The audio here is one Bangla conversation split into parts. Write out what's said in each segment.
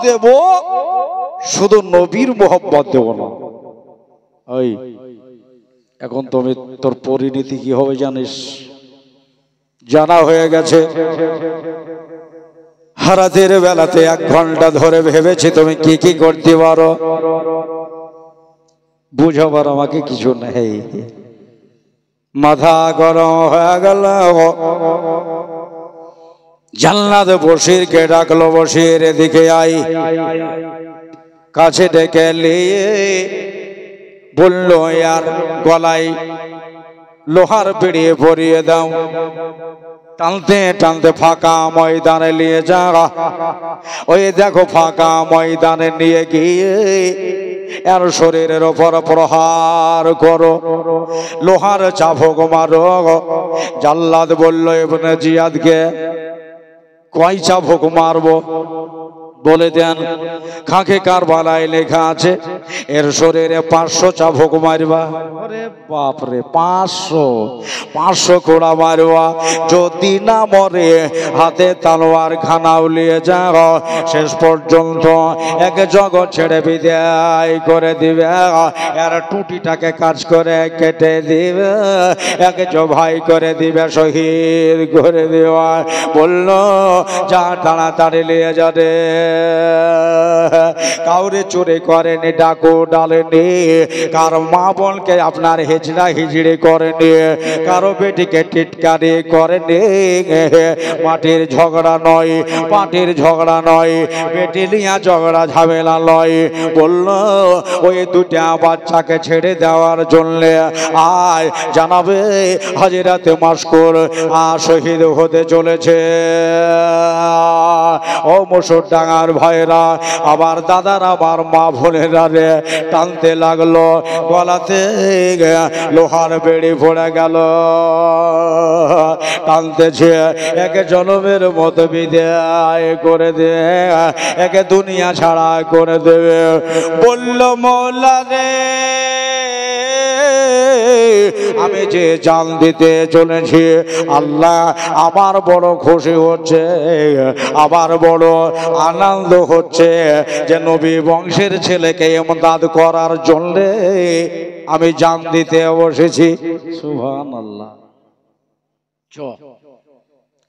দেব, শুধু নবীর মোহব্বত দেব না। ওই এখন তুমি তোর পরিণতি কি হবে জানিস? জানা হয়ে গেছে। রাতের বেলাতে 1 ঘন্টা ধরে ভেবেছি তুমি কি কি করতে পারো, বুঝাবার আমাকে কিছু নেই। মাথা গরম হয়ে গেল। জান্নাত বশিরকে ডাকলো, বশির এদিকে আই। কাছে ডেকে নিয়ে বলল, ইয়ার গলায় লোহার বেড়িয়ে ভরিয়ে দাও। টানতে টানতে ফাঁকা ময়দানে নিয়ে যা। ওই দেখো ফাঁকা ময়দানে নিয়ে গিয়ে এর শরীরের ওপর প্রহার করো, লোহার চাবুক মারো। জাল্লাদ বলল ইবনে জিয়াদকে, কয় চাবুক মারবো? বলে দেন। খাঁকে কারবালায় লেখা আছে এর শরীরে 500 চাবুক মারবা। আরে বাপরে, 500 কোড়া মারবা। যদি না মরে হাতে তলোয়ার খানাও নিয়ে যাও, শেষ পর্যন্ত এক জগৎ ছেড়ে বিদায় করে দিবে। এর টুটিটাকে কাজ করে কেটে দিবে, এক জবাই করে দিবে, শহীদ করে দেওয়া। বলল যা তাড়াতাড়ি নিয়ে যাবে। কাউরে চোরে করেনি, ডাকু ডালেনি, কারো মা বোনকে আপনার হিজড়া হিজড়ি করেনি, কারো বেটিকে টিটকারি করেনি। মাটির ঝগড়া নয়, পাটির ঝগড়া নয়, বেটি নিয়া ঝগড়া ঝামেলা নয়। বলল ওই 2টা বাচ্চাকে ছেড়ে দেওয়ার জন্য আয় জানাবে হাজিরাতে মাসকুর শহীদ হতে চলেছে। ও মুসুরডাঙ্গার ভাইরা, আমার দাদারা, আমার মা বোনেরা রে, টানতে লাগলো। গলাতে লোহার বেড়ি পড়ে গেল। টানতেছে, একে জনমের মতো বিদায় করে দে, একে দুনিয়া ছাড়া করে দেবে। বলল মওলা রে, আমি যে জান দিতে চলেছি, আল্লাহ আমার বড় খুশি হচ্ছে, আমার বড় আনন্দ হচ্ছে যে নবী বংশের ছেলেকে ইমদাদ করার জন্য আমি জান দিতে বসেছি। সুবহানাল্লাহ।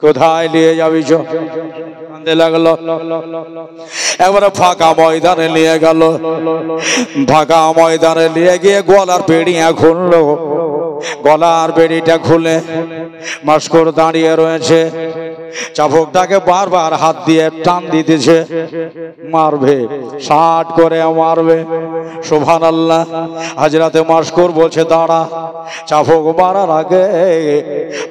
কোথায় নিয়ে যাবি? কাঁদতে লাগলো। একবারে ফাঁকা ময়দানে নিয়ে গেল। ফাঁকা ময়দানে নিয়ে গিয়ে গলার বেড়িয়া খুললো। গলার বেড়িটা খুলে মাসকুর দাঁড়িয়ে রয়েছে। চাবুকটাকে বারবার হাত দিয়ে টান দিতেছে, মারবে, 60 করে মারবে। সুবহানাল্লাহ। হযরতে মাসকুর বলছে দাঁড়া, চাবুক মারার আগে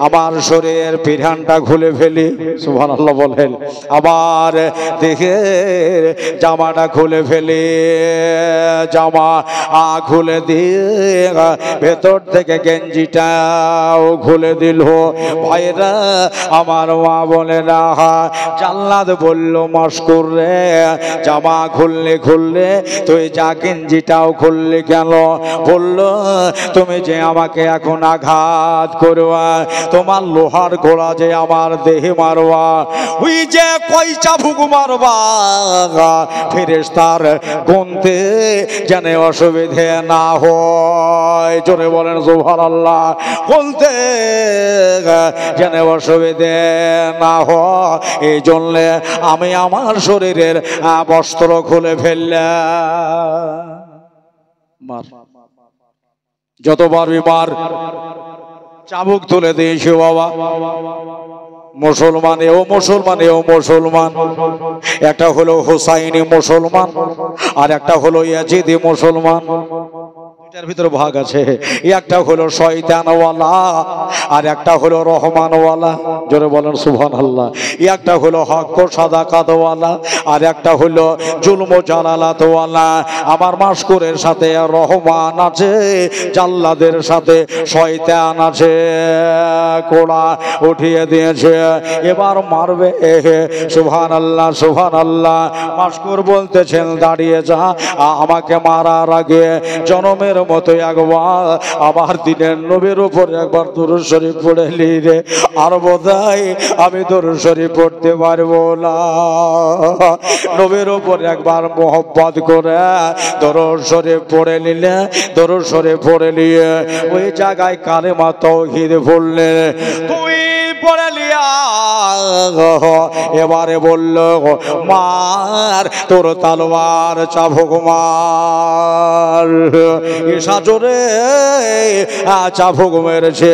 আমার শরীরের পিরানটা খুলে ফেলি। সুবহানাল্লাহ বলেন। আবার দেখে জামাটা খুলে ফেলি। জামা খুলে দিয়ে ভেতর থেকে গেঞ্জিটাও খুলে দিল। ভাইরা, আমার মা বলে না, জান্নাত বলল মাসকুর রে, জামা খুললে খুললে তুই যা গেঞ্জিটাও খুললে কেন? বলল তুমি যে আমাকে এখন আঘাত করবা, তোমার লোহার গোড়া যে আমার দেহে মারবা, ওই যে কয় চাবুক মারবা ফেরেশতার গুনতে যেন অসুবিধে না হয়। জোরে বলেন সুবহানাল্লাহ। বলতে যেন অসুবিধে না হয়, এই জন্য আমি আমার শরীরের বস্ত্র খুলে ফেললাম। মার, যতবার বিমার চাবুক তুলে দিয়েছি বাবা। মুসলমান, ও মুসলমান, ও মুসলমান। একটা হলো হুসাইনি মুসলমান, আর একটা হলো ইয়াজিদি মুসলমান। দুইটার ভিতরে ভাগ আছে। একটা হলো শয়তানওয়ালা, আর একটা হলো রহমানওয়ালা। জোরে বলেন সুবহানাল্লাহ। একটা হলো হক ও সাদাকাতওয়ালা, আর একটা হলো জুলম ও জালালাতওয়ালা। আমার মাসকুরের সাথে রহমান আছে, জাল্লাদের সাথে শয়তান আছে। কোড়া উঠিয়ে দিয়েছে, এবার মারবে। সুবহানাল্লাহ, সুবহানাল্লাহ। মাসকুর বলতেছেন দাঁড়িয়ে যা, আমাকে মারার আগে জনমের মতো একবার আমার দিনের নবীর উপর একবার দরুদ শরীফ পড়ে রে, আর বোধহয় আমি দরুদ শরীফ পড়তে পারবো না। নবীর উপর একবার মোহব্বত করে দরুদ শরীফ পড়ে নিলে, দরুদ শরীফ পড়ে নিয়ে ওই জায়গায় কালেমা তাওহীদ পড়লেন। তুই পড়ে লিয়া এবারে বলল মার তোর তালোয়ার চাবুক মার। ঈশা জোরে চাবুক মেরেছে,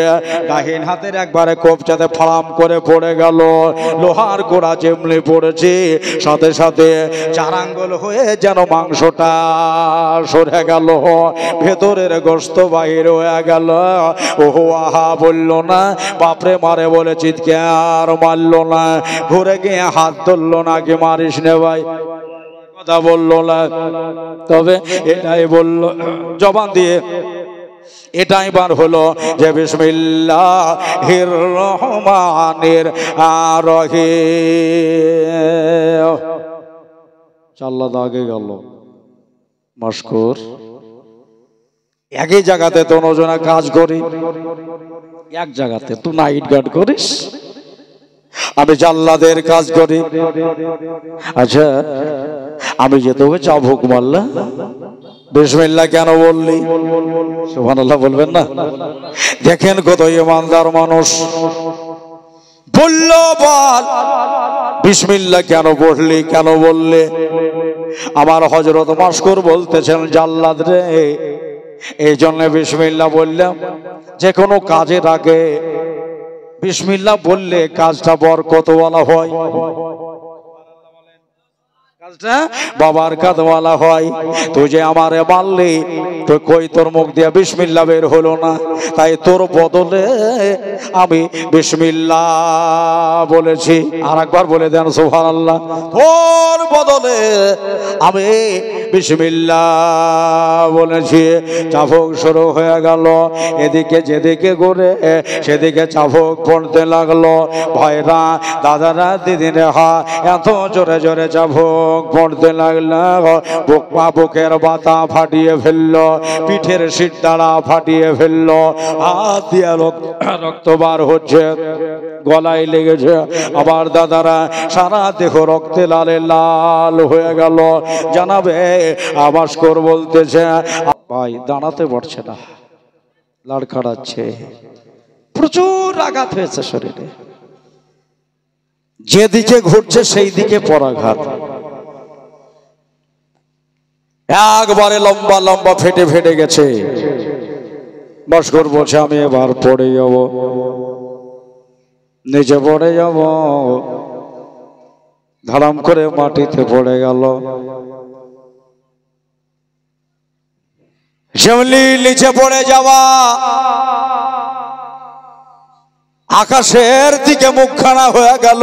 ডাহিন হাতের একবারে কোপচাতে ফাড়াম করে পড়ে গেল। লোহার গোড়া যেমনি পড়েছে সাথে সাথে 4 আঙ্গুল হয়ে যেন মাংসটা সরে গেল, ভেতরের গোশত বাহির হয়ে গেল। ওহো আহা বলল না, বাপরে মারে বলে চিৎকার মারলো না, ঘুরে গিয়ে হাত ধরলো না, কি মারিস নে ভাই, কথা বললো না, তবে এটাই বলল জবান দিয়ে, এটাই বার হলো যে বিসমিল্লাহির রহমানির রহিম। চাল্লা দাগে গেল মাশকুর। একই জায়গাতে তো নজনা কাজ করি, এক জায়গাতে তুই নাইট গার্ড করিস, আমি জাল্লাদের কাজ করি। আচ্ছা আমি যে তোকে চাবুক মারলাম, বিসমিল্লাহ কেন বললি? সুবহানাল্লাহ বলবেন না? দেখেন কত ইমানদার মানুষ বলল, বল বিসমিল্লাহ কেন পড়লি, কেন বললে? আমার হযরত মাশকুর বলতেছেন, জাল্লাদ রে, এই জন্য বিসমিল্লাহ বললাম, যে কোনো কাজের আগে বিসমিল্লাহ বললে কাজটা বরকতওয়ালা হয়, কাজটা বাবার কাজওয়ালা হয়। তুই যে আমারে মারলি, তুই কই তোর মুখ দিয়ে বিসমিল্লাহ বের হলো না, তাই তোর বদলে আমি বিসমিল্লাহ বলেছি। আর একবার বলে দেন সুবহানাল্লাহ। তোর বদলে আমি বিসমিল্লাহ বলেছি। চাবুক শুরু হয়ে গেল, এদিকে যেদিকে ঘুরে সেদিকে চাবুক পড়তে লাগলো। ভাইরা, দাদারা, দিদিরা, হা এত জোরে জোরে চাবুক পড়তে লাগলো, বুকের বাতা ফাটিয়ে ফেললো, পিঠের সিটদাড়া ফাটিয়ে ফেললো, হাত দিয়ে রক্ত বার হচ্ছে, গলায় লেগেছে। আবার দাদারা সারা দেহ রক্তে লালে লাল হয়ে গেল। জানাবে মাশকুর বলতেছে, ভাই দাঁড়াতে পারছে না, লাড় কাড়াচ্ছে, প্রচুর আঘাত হয়েছে শরীরে, যেদিকে ঘুরছে সেই দিকে পরাঘাত, একবারে লম্বা লম্বা ফেটে ফেটে গেছে। মাশকুর বলছে, আমি এবার পড়ে যাব, নিচে পড়ে যাব। ধারাম করে মাটিতে পড়ে গেল। যেমনি নিচে পড়ে যাওয়া, আকাশের দিকে মুখখানা হয়ে গেল।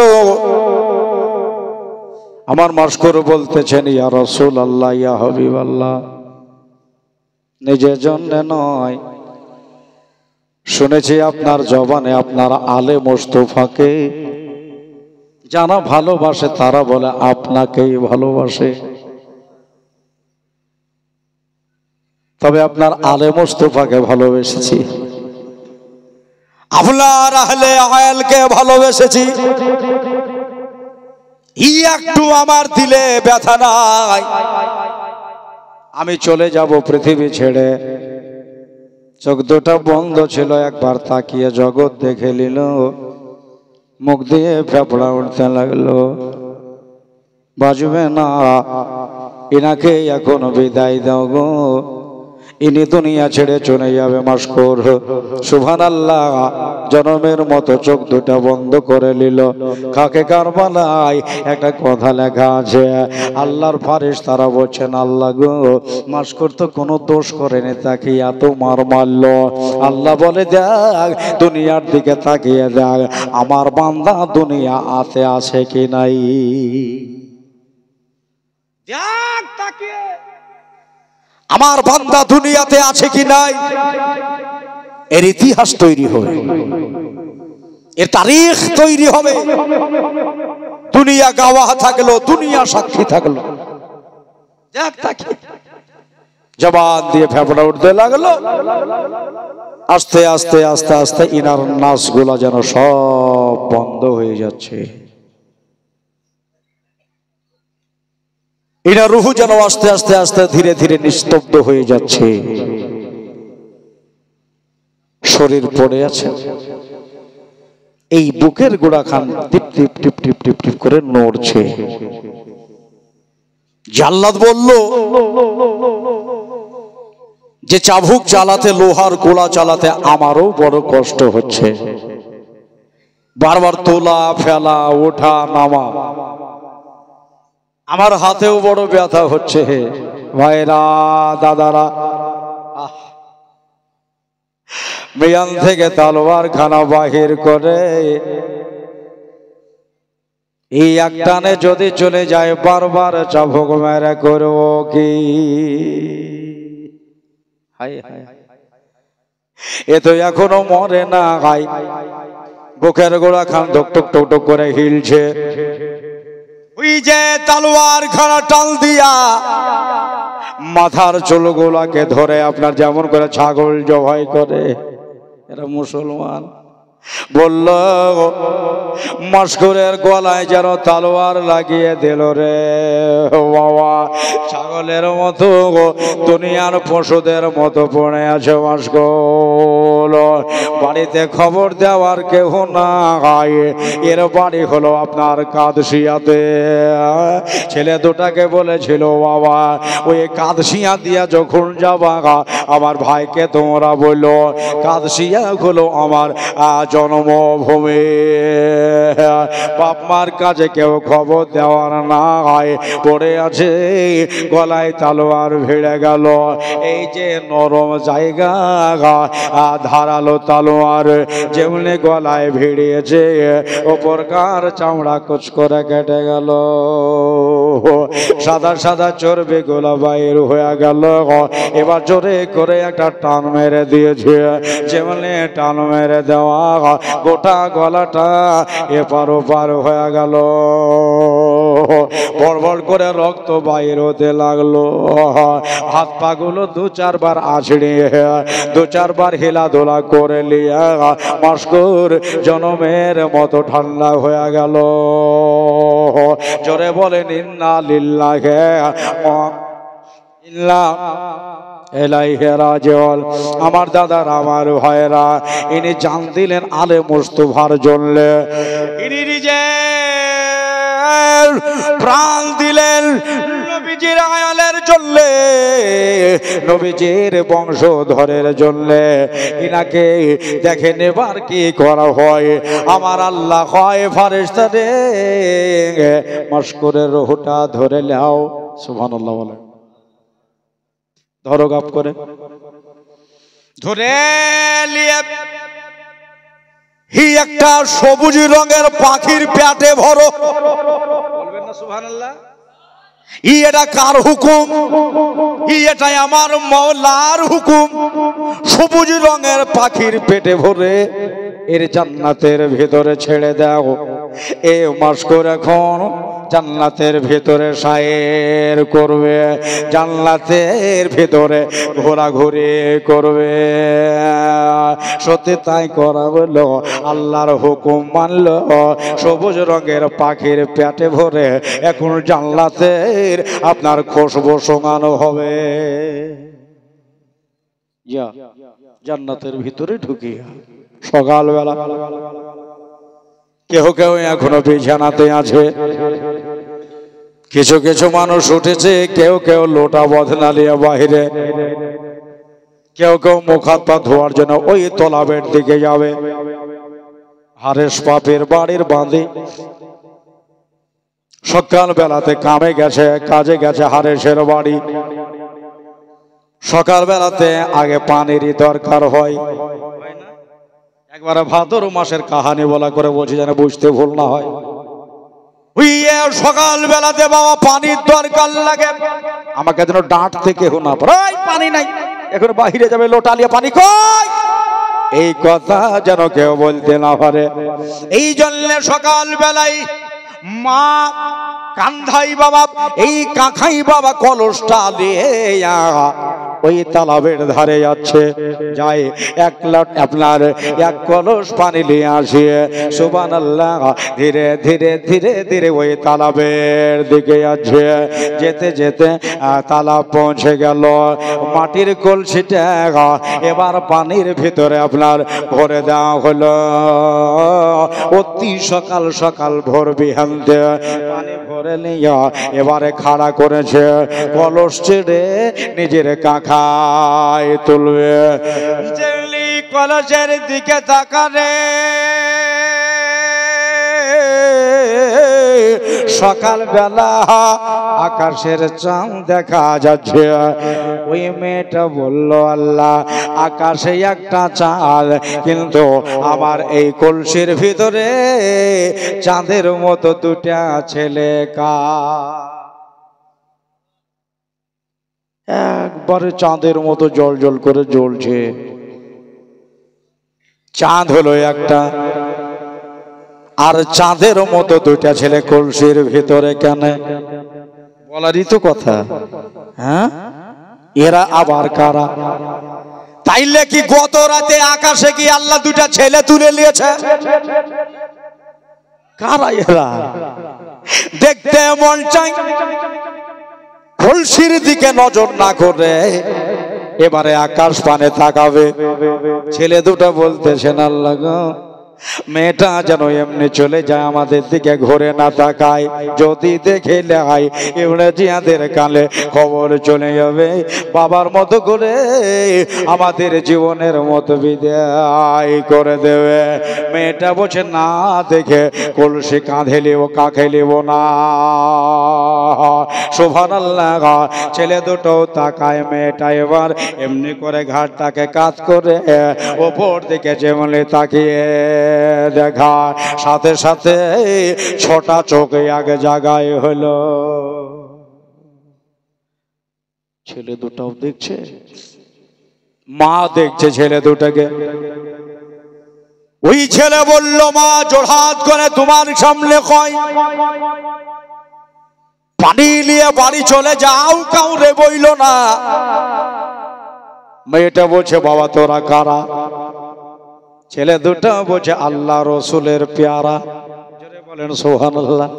আমার মাশকুর বলতেছেন, ইয়া রাসূলুল্লাহ, ইয়া হাবিবাল্লাহ, নিজের জন্য নয়, শুনেছি আপনার জবানে আপনার আলে মুস্তাফাকে যারা ভালোবাসে তারা বলে আপনাকেই ভালোবাসে, তবে আপনার আলে মুস্তাফাকে ভালোবেসেছি, আপনার আহলে আয়ালকে ভালোবেসেছি। একটু আমার দিলে ব্যথা নাই, আমি চলে যাব পৃথিবী ছেড়ে। চোখ দুটো বন্ধ ছিল, একবার তাকিয়ে জগৎ দেখে নিল, মুখ দিয়ে ফেফড়া উঠতে লাগলো। বাজবে না, ইনাকে এখন বিদায় দাও গো, ইনি দুনিয়া ছেড়ে চলে যাবে। মাশকুর সুবহানাল্লাহ জনমের মতো চোখ দুটা বন্ধ করে নিল। খাকে কারবালায় একটা কথা লেখা আছে, আল্লাহর ফারেশতারা বলছেন, আল্লাহ গো, মাশকুর তো কোনো দোষ করেনি, তাকে এত মার মারলো। আল্লাহ বলে, দেখ দুনিয়ার দিকে তাকিয়ে দেখ, আমার বান্দা দুনিয়া আতে আছে কি নাই, দেখ তাকিয়ে আমার বান্দা দুনিয়াতে আছে কি নাই। এর ইতিহাস তৈরি হবে, এর তারিখ তৈরি হবে। দুনিয়া গাওয়া থাকলো, দুনিয়া সাক্ষী থাকলো, দেখ তাকিয়ে। জবান দিয়ে ফেফড়া উঠতে লাগলো। আস্তে আস্তে আস্তে আস্তে ইনার নাসগুলা যেন সব বন্ধ হয়ে যাচ্ছে। ইনার রুহু যেন আস্তে আস্তে আস্তে ধীরে ধীরে নিস্তব্ধ হয়ে যাচ্ছে। শরীর পড়ে আছে, এই বুকের গোড়া খান টিপ টিপ টিপ টিপ টিপ টিপ করে নড়ছে। জাল্লাদ বলল যে চাবুক চালাতে, লোহার গোলা চালাতে আমারও বড় কষ্ট হচ্ছে, বারবার তোলা ফেলা ওঠা নামা, আমার হাতেও বড় ব্যথা হচ্ছে। ভাইরা দাদারা, মিয়ান থেকে তলোয়ার খানা বাহির করে এই এক টানে যদি চলে যায়, বারবার চাবুক মেরে করবো কি? এ তো এখনো মরে না। গাই বুকের গোড়া খান টুক টুক টুক টুক করে হিলছে। ওই যে তলোয়ার খানা টাল দিয়া মাথার চুলগুলাকে ধরে, আপনার যেমন করে ছাগল জবাই করে, এরা মুসলমান, বলল মস্কুরের গলায় যেন তলোয়ার লাগিয়ে দিল রে বাবা। ছাগলের মতো, দুনিয়ার পশুদের মতো পড়ে আছে মস্কুর। বাড়িতে খবর দেওয়ার কেউ না। এর বাড়ি হলো আপনার কাদশিয়াতে। ছেলে দুটাকে বলেছিল, বাবা ওই কাদশিয়া দিয়া যখন যাবা, আমার ভাইকে তোমরা বললো কাদশিয়া হলো আমার জন্মভূমি। বাপ মার কাছে কেউ খবর দেওয়ার না হয়, পড়ে আছে গলায় তলোয়ার ভিড়ে গেল। এই যে নরম জায়গা, ধারালো তলোয়ার যেমনি গলায় ভিড়িয়েছে, ওপরকার চামড়া কুচ করে কেটে গেল। সাদা সাদা চর্বি গোলা বাইর হয়ে গেল। এবার জোরে করে একটা টান মেরে দিয়েছে। যেমনি টান মেরে দেওয়া, গোটা গলাটা এপার ওপার হয়ে গেল। বড় করে রক্ত বাইর হতে লাগলো। হাত পাগুলো দু চারবার আছড়িয়ে, দু চারবার হেলাধুলা করে লিয়া মস্কুর জনমের মতো ঠান্ডা হয়ে গেল। জোরে বলেন ইন্না লিল্লাহি ওয়া ইন্না ইলাইহি রাজিউন। আমার দাদার, আমার ভাইরা, ইনি জান দিলেন আলে মুস্তাফার জন্য। ইনি নিজে প্রাণ দিলেন নবীজির আয়ালের জন্য, নবীজির বংশধরের জন্য। ইনাকে দেখে নেবার কি করা হয়, আমার আল্লাহ হয় ফেরেশতা রে, মস্কুরের রুহটা ধরে নাও। সুবহানাল্লাহ বলে, ধরো গাপ করে ধরে নিয়ে হি একটা সবুজ রঙের পাখির পেটে ভরো। বলবেন না সুবহানাল্লাহ? ই এটা কার হুকুম? ই এটাই আমার মওলার হুকুম। সবুজ রঙের পাখির পেটে ভরে এর জান্নাতের ভিতরে ছেড়ে দাও। এ মস্কুর এখন জান্নাতের ভিতরে সায়ের করবে, জান্নাতের ভিতরে ঘোরাঘুরি করবে। সত্যি তাই করা হলো, আল্লাহর হুকুম মানলো। সবুজ রঙের পাখির পেটে ভরে এখন জান্নাতের আপনার খুশবু শোনানো হবে। জান্নাতের ভিতরে ঢুকিয়া সকালবেলা কেউ কেউ এখনো বিছানাতে আছে, কিছু কিছু মানুষ উঠেছে, কেউ কেউ লোটা বদনা নিয়ে বাহিরে, কেউ কেউ মুখ হাত পা ধোয়ার জন্য ওই তলাবের দিকে যাবে। হারেস পাপের বাড়ির বাঁধি সকাল বেলাতে কামে গেছে, কাজে গেছে হারেসের বাড়ি। সকাল বেলাতে আগে পানিরই দরকার হয়। একবার ভাদর মাসের কাহানি বলা করে বলছি যেন বুঝতে ভুল না হয়। সকাল বেলাতে বাবা পানির দরকার লাগে, আমাকে যেন ডাঁট থেকে না পারে, পানি নাই, এখন বাহিরে যাবে লোটা নিয়ে পানি কই, এই কথা যেন কেউ বলতে না পারে। এই জন্য সকাল বেলায় মা কান্ধাই বাবা, এই কাখাই বাবা কলসটা দিয়ে ওই তালাবের ধারে যাচ্ছে, যায় এক লট আপনার এক কলস পানি নিয়ে আসিয়ে সুবহানাল্লাহ ধীরে ধীরে ধীরে ধীরে ওই তালাবের দিকে যাচ্ছে। যেতে যেতে তালাব পৌঁছে গেল। মাটির কলসিটা এবার পানির ভিতরে আপনার ভরে দেওয়া হলো। অতি সকাল সকাল ভোর বিহান্তে পানি ভরে নিয়ে এবারে খাড়া করেছে। কলস ছেড়ে নিজের কাঁখায় তুলবে। যেলি কলসের দিকে তাকালে সকাল বেলা আকাশের চাঁদ দেখা যাচ্ছে। ওই মেয়েটা বলল, আল্লাহ আকাশে একটা চাঁদ, কিন্তু আমার এই কলসির ভিতরে চাঁদের মতো দুটা ছেলে একবারে চাঁদের মতো জল জল করে জ্বলছে। চাঁদ হলো একটা, আর চাঁদের মতো দুইটা ছেলে কলসির ভিতরে কেন? বলারই তো কথা। হ্যাঁ, এরা আবার কারা? তাইলে কি গত রাতে আকাশে কি আল্লাহ দুইটা ছেলে তুলে নিয়েছে? কারা এরা? দেখতে মন চাই, কলসির দিকে নজর না করে এবারে আকাশ পানে তাকাবে। ছেলে দুটো বলতেছেন, আল্লাহ গো, মেয়েটা যেন এমনি চলে যায়, আমাদের দিকে ঘুরে না তাকায়। যদি দেখে লাই এবারে জিয়াদের কালে খবর চলে যাবে, বাবার মতো করে আমাদের জীবনের মতো বিদায় করে দেবে। মেয়েটা বলছে, না দেখে কলসি কাঁধে লিব, কাঁখে লিব না। সুবহানাল্লাহ। ছেলে দুটো তাকায়, মেয়েটা এবার এমনি করে ঘাটটাকে কাজ করে ওপর দিকে যেমনি তাকিয়ে দেখা, সাথে সাথে ছোটা চোখে আগে জাগায় হলো। ছেলে দুটাও দেখছে, মা দেখছে ছেলে দুটাকে। ওই ছেলে বলল, মা জোড়হাত করে তোমার সামনে কয় পানি নিয়ে বাড়ি চলে যাও, কাউরে বইল না। মেয়েটা বলছে, বাবা তোরা কারা? ছেলে দুটো বলছে, আল্লাহ রসুলের পেয়ারা। জোরে বলেন সুবহানাল্লাহ।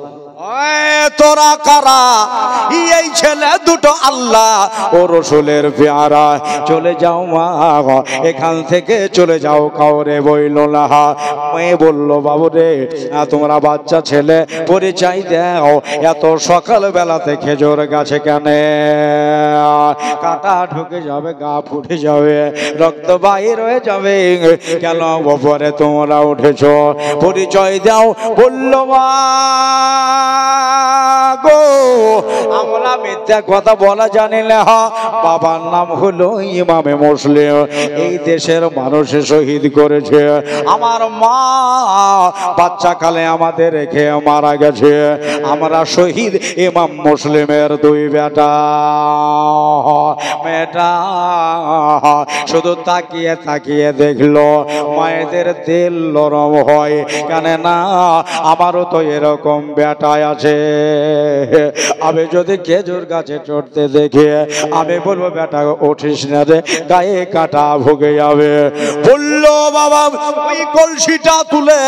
তোরা কারা? এই ছেলে দুটো আল্লাহ ও রসুলের পেয়ারা। চলে যাও মা, এখান থেকে চলে যাও, কাউরে বইল না। মেয়ে বলল, বাবু রে, তোমরা বাচ্চা ছেলে, পরিচয় দাও। এত সকাল বেলাতে খেজুর গাছে কেন? কাটা ঢুকে যাবে, গা ফুটে যাবে, রক্ত বাইর হয়ে যাবে, কেন ওপরে তোমরা উঠেছ? পরিচয় দাও। বলল, মা গো, আমরা মিথ্যা কথা বলা জানি না। বাবার নাম হলো ইমামে মুসলিম, এই দেশের মানুষ শহীদ করেছে। আমার মা বাচ্চা কালে আমাদের রেখে মারা গেছে। আমরা শহীদ ইমাম মুসলিমের দুই বেটা। মেয়েটা শুধু তাকিয়ে তাকিয়ে দেখলো। মায়েদের দিল নরম হয়, কেন না আমারও তো এরকম বেটায় আছে। আমি যদি খেজুর গাছে চড়তে দেখে আমি বলবো, বেটা উঠিস না রে, গায়ে কাটা ভুগে যাবে। বললো, বাবা ওই কলসিটা তুলে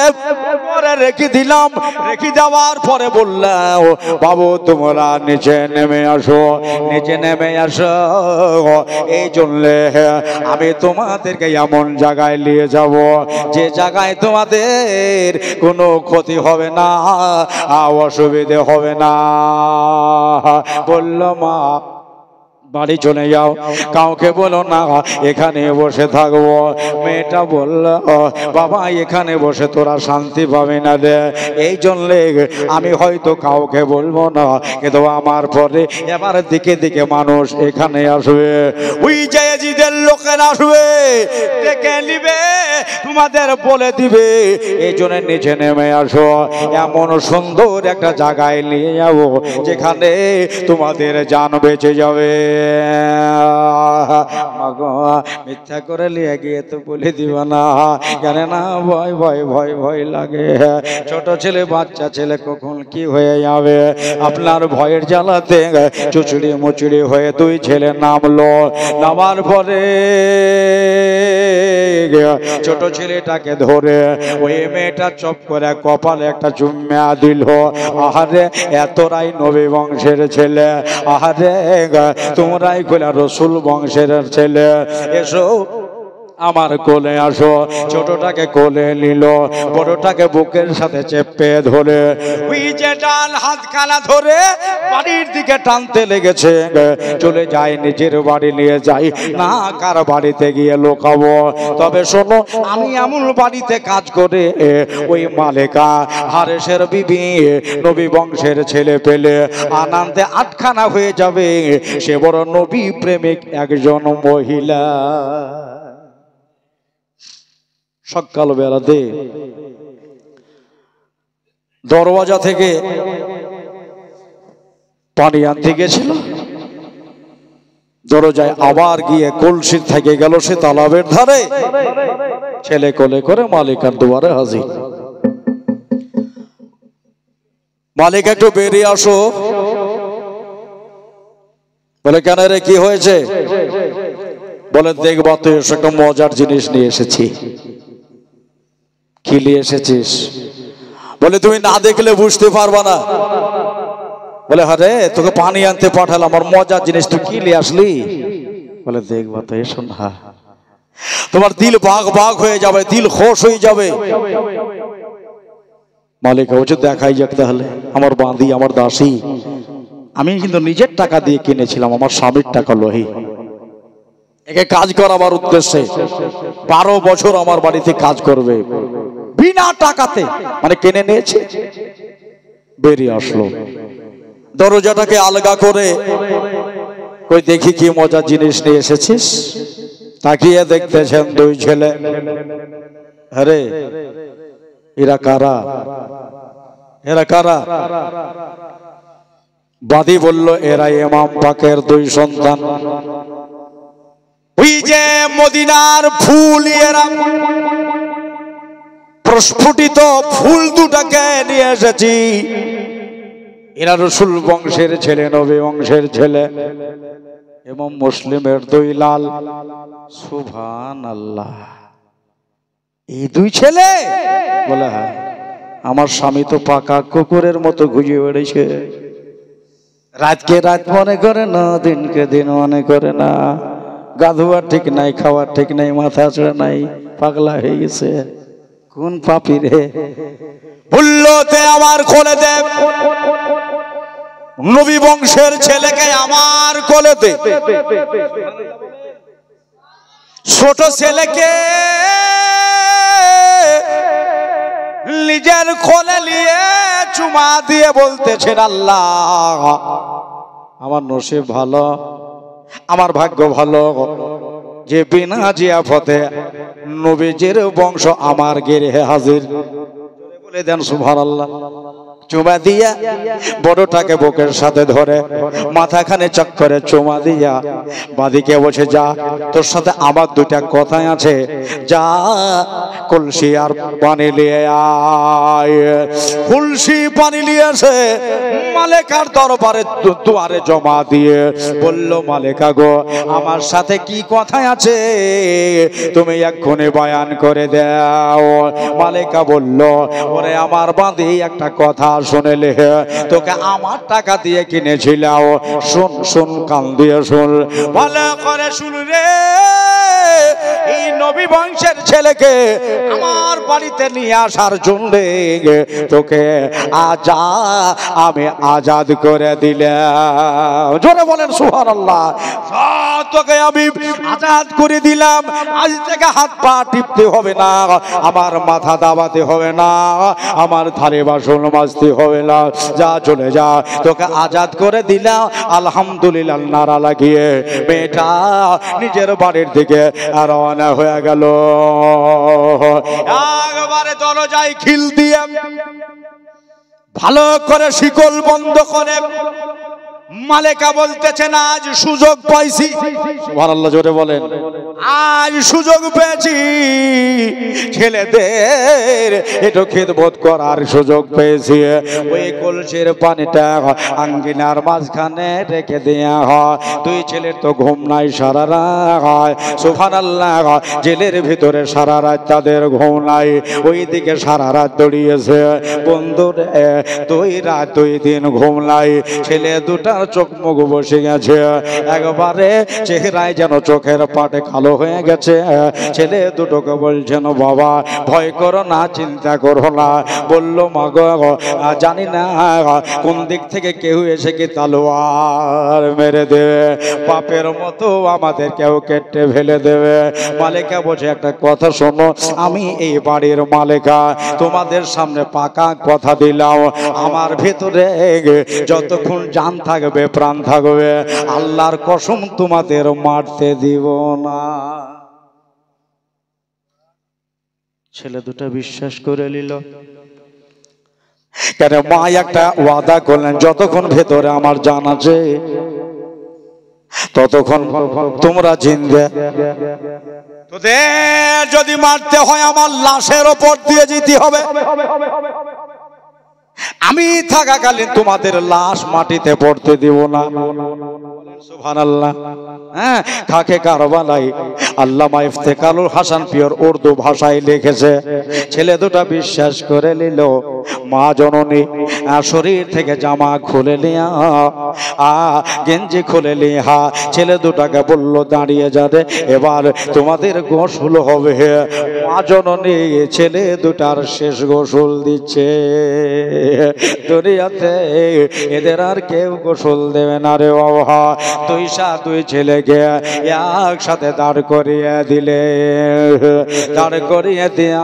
পরে রেখে দিলাম। রেখে দেওয়ার পরে বললাম, বাবু তোমরা নিচে নেমে আসো, নিচে নেমে আসো। এই জন্য আমি তোমাদেরকে এমন জায়গায় নিয়ে যাব, যে জায়গায় তোমাদের কোনো ক্ষতি হবে না, অসুবিধে হবে না। বলল, মা বাড়ি চলে যাও, কাউকে বলো না, এখানে বসে থাকবো। মেয়েটা বলল, বাবা এখানে বসে তোরা শান্তি পাবি না রে, এই জন্যে আমি হয়তো কাউকে বলবো না, কিন্তু আমার পরে এবার দিকে দিকে মানুষ এখানে আসবে। ওই জায়েজিদের লোকেরা আসবে, ডেকে নিবে, তোমাদের বলে দিবে এই জন্য নিচে নেমে আসো, এমন সুন্দর একটা জায়গায় নিয়ে যাবো যেখানে তোমাদের জান বেঁচে যাবে। মিথ্যা করে নিয়ে গিয়ে তো বলে দিব না, জানে না ভয় ভয় ভয় ভয় লাগে। ছোট ছেলে বাচ্চা ছেলে কখন কি হয়ে যাবে, আপনার ভয়ের জ্বালাতে চুচড়ি মুচড়ি হয়ে দুই ছেলে নামলো। নামার পরে ছোট ছেলেটাকে ধরে ওই মেয়েটা চপ করে কপালে একটা চুম্মা দিল। আহারে এতরাই নবী বংশের ছেলে, আহারে তোমরাই কইলা রসুল বংশের ছেলে, এসো আমার কোলে আসো। ছোটটাকে কোলে নিল, বড়টাকে বুকের সাথে চেপে ধরে ওই যে ডান হাতখানা ধরে বাড়ির দিকে টানতে লেগেছে। চলে যায় নিজের বাড়ি নিয়ে যাই না, কার বাড়িতে গিয়ে লোকাবো। তবে শোনো, আমি এমন বাড়িতে কাজ করে ওই মালেকা হারেসের বিবি নবী বংশের ছেলে পেলে আনন্দে আটখানা হয়ে যাবে। সে বড় নবী প্রেমিক একজন মহিলা। সকাল বেলাতে দরওয়াজা থেকে পানি আনতে গেছিল, দরজায় আবার গিয়ে কলসি থেকে গেল সে তালাবের ধারে, ছেলে কোলে করে মালিকার দুয়ারে হাজির। মালিক একটু বেরিয়ে আসো। বলে কেন রে, কি হয়েছে? বলে দেখবা তো একটা মজার জিনিস নিয়ে এসেছি। কি নিয়ে এসেছিস? বলে তুমি না দেখলে বুঝতে পারবা না। বলে আরে তোকে পানি আনতে পাঠালাম, আর মজার জিনিস তুই কি নিয়ে আসলি? বলে দেখবা তো, এসো না, তোমার দিল বাগ বাগ হয়ে যাবে, দিল খোশ হয়ে যাবে। মালিক বলছে দেখাই যাক তাহলে। আমার বাঁধি, আমার দাসী, আমি কিন্তু নিজের টাকা দিয়ে কিনেছিলাম, আমার স্বামীর টাকা লোহি। একে কাজ করাবার উদ্দেশ্যে 12 বছর আমার বাড়িতে কাজ করবে বিনা টাকাতে, মানে কিনে নিয়েছে। বেরিয়ে আসলো, দরজাটাকে আলগা করে কই দেখি কি মজার জিনিস নিয়ে এসেছিস। তাকিয়ে দেখতেছেন দুই ছেলে। আরে এরা কারা? এরা কারা? বাদী বলল এরা ইমাম পাকের দুই সন্তান। ওই যে মদিনার ফুল, এরা প্রস্ফুটিত ফুল দুটাকে নিয়ে এসেছি। এরা রসুল বংশের ছেলে, নবী বংশের ছেলে, এবং মুসলিমের দুই লাল। সুবহানাল্লাহ, এই দুই ছেলে? বলে হ্যাঁ, আমার স্বামী তো পাকা কুকুরের মতো ঘুরে বেড়েছে, রাতকে রাত মনে করে না, দিনকে দিন মনে করে না, গা ধোয়ার ঠিক নাই, খাওয়ার ঠিক নাই, মাথা ছেড়ে নাই, পাগলা হয়ে গেছে। কোন পাপি রে? বললোতে আমার কোলে দে, নবী বংশের ছেলেকে আমার কোলে দে। ছোট ছেলেকে নিজের কোলে নিয়ে চুমা দিয়ে বলতেছেন আল্লাহ আমার নসিব ভালো, আমার ভাগ্য ভালো যে বিনা জিয়াফতে নবীজির বংশ আমার গৃহে হাজির। বলে দেন সুবহানাল্লাহ। চুমা দিয়া বড়টাকে বুকের সাথে ধরে মাথাখানে চক্করে চুমা দিয়া বাদিকে বসে, যা তোর সাথে আমার দুটা কথা আছে, যা কলসি আর পানি নিয়ে আয়। কলসি পানি নিয়ে এসে মালেকার দরবারে দুয়ারে জমা দিয়ে বলল, মালেকা গো, আমার সাথে কি কথা আছে তুমি এক্ষুনি বয়ান করে দাও। মালেকা বলল, ওরে আমার বাঁধি একটা কথা শুনেলে, তোকে আমার টাকা দিয়ে কিনেছিলাম, শুন শুন, কান দিয়ে শুন, ভালো করে শুন রে। এই নবী বংশের ছেলেকে আমার বাড়িতে নিয়ে আসার জন্য তোকে আমি আজাদ করে দিলাম। জোরে বলেন সুবহানাল্লাহ। তোকে আমি আজাদ করে দিলাম, আজ থেকে হাত পা টিপতে হবে না, আমার মাথা দাবাতে হবে না, আমার ধারে বাসন মাজতে হবে না, যা চলে যা, তোকে আজাদ করে দিলাম। আলহামদুলিল্লাহ নারা লাগিয়ে মেয়েটা নিজের বাড়ির দিকে রওনা হয়ে গেল। একবারে দরজায় খিল দিয়ে ভালো করে শিকল বন্ধ করে মালেকা বলতেছেন, আজ সুযোগ পাইছি। সুবহানাল্লাহ, জোরে বলেন, আজ সুযোগ পেয়েছি, ছেলেদের একটু খেদমত করার সুযোগ পেয়েছি। ওই কলসির পানিটা আঙ্গিনার মাঝখানে রেখে দেয়া হয়। দুই ছেলের তো ঘুম নাই সারা রাত। সুবহানাল্লাহ, জেলের ভিতরে সারা রাত তাদের ঘুম নাই, ওইদিকে সারা রাত দৌড়িয়েছে। বন্ধুরে, 2 রাত 2 দিন ঘুম নাই। ছেলে দুটা চোখ মুখ বসে গেছে, একবারে চেহারায় যেন চোখের পাটে কালো হয়ে গেছে। ছেলে দুটোকে বলছেন, বাবা ভয় করো না, চিন্তা করো না। বললো, মা গো, জানি না কোন দিক থেকে কেউ এসে কি তলোয়ার মেরে দেবে, পাপের মতো আমাদের কেউ কেটে ফেলে দেবে। মালিকা বসে, একটা কথা শোনো, আমি এই বাড়ির মালিকা, তোমাদের সামনে পাকা কথা দিলাম, আমার ভেতরে যতক্ষণ জান থাকবে, প্রাণ থাকবে, আল্লাহর কসম তোমাদের মারতে দিব না। ছেলে দুটো বিশ্বাস করে নিল। কেন মা একটা ওয়াদা করলেন, যতক্ষণ ভেতরে আমার জান আছে ততক্ষণ তোমরা জিন্দে, তোদের যদি মারতে হয় আমার লাশের ওপর দিয়ে যেতে হবে। আমি থাকাকালীন তোমাদের লাশ মাটিতে পড়তে দিব না। সুবহানাল্লাহ। হ্যাঁ, খাকে কারবালাই আল্লামা ইফতেখারুল হাসান পিওর উর্দু ভাষায় লিখেছে। ছেলে দুটা বিশ্বাস করে নিল। মা জননী শরীর থেকে জামা খুলে নিয়া, গেঞ্জি খুলে নিয়া ছেলে দুটাকে বলল, দাঁড়িয়ে যাবে, এবার তোমাদের গোসল হবে। মা জননী ছেলে দুটার শেষ গোসল দিচ্ছে। দুনিয়াতে এদের আর কেউ গোসল দেবে না রে বাবা। দুই ছেলেকে একসাথে দাঁড় করিয়ে দিলে, দাঁড় করিয়ে দিয়া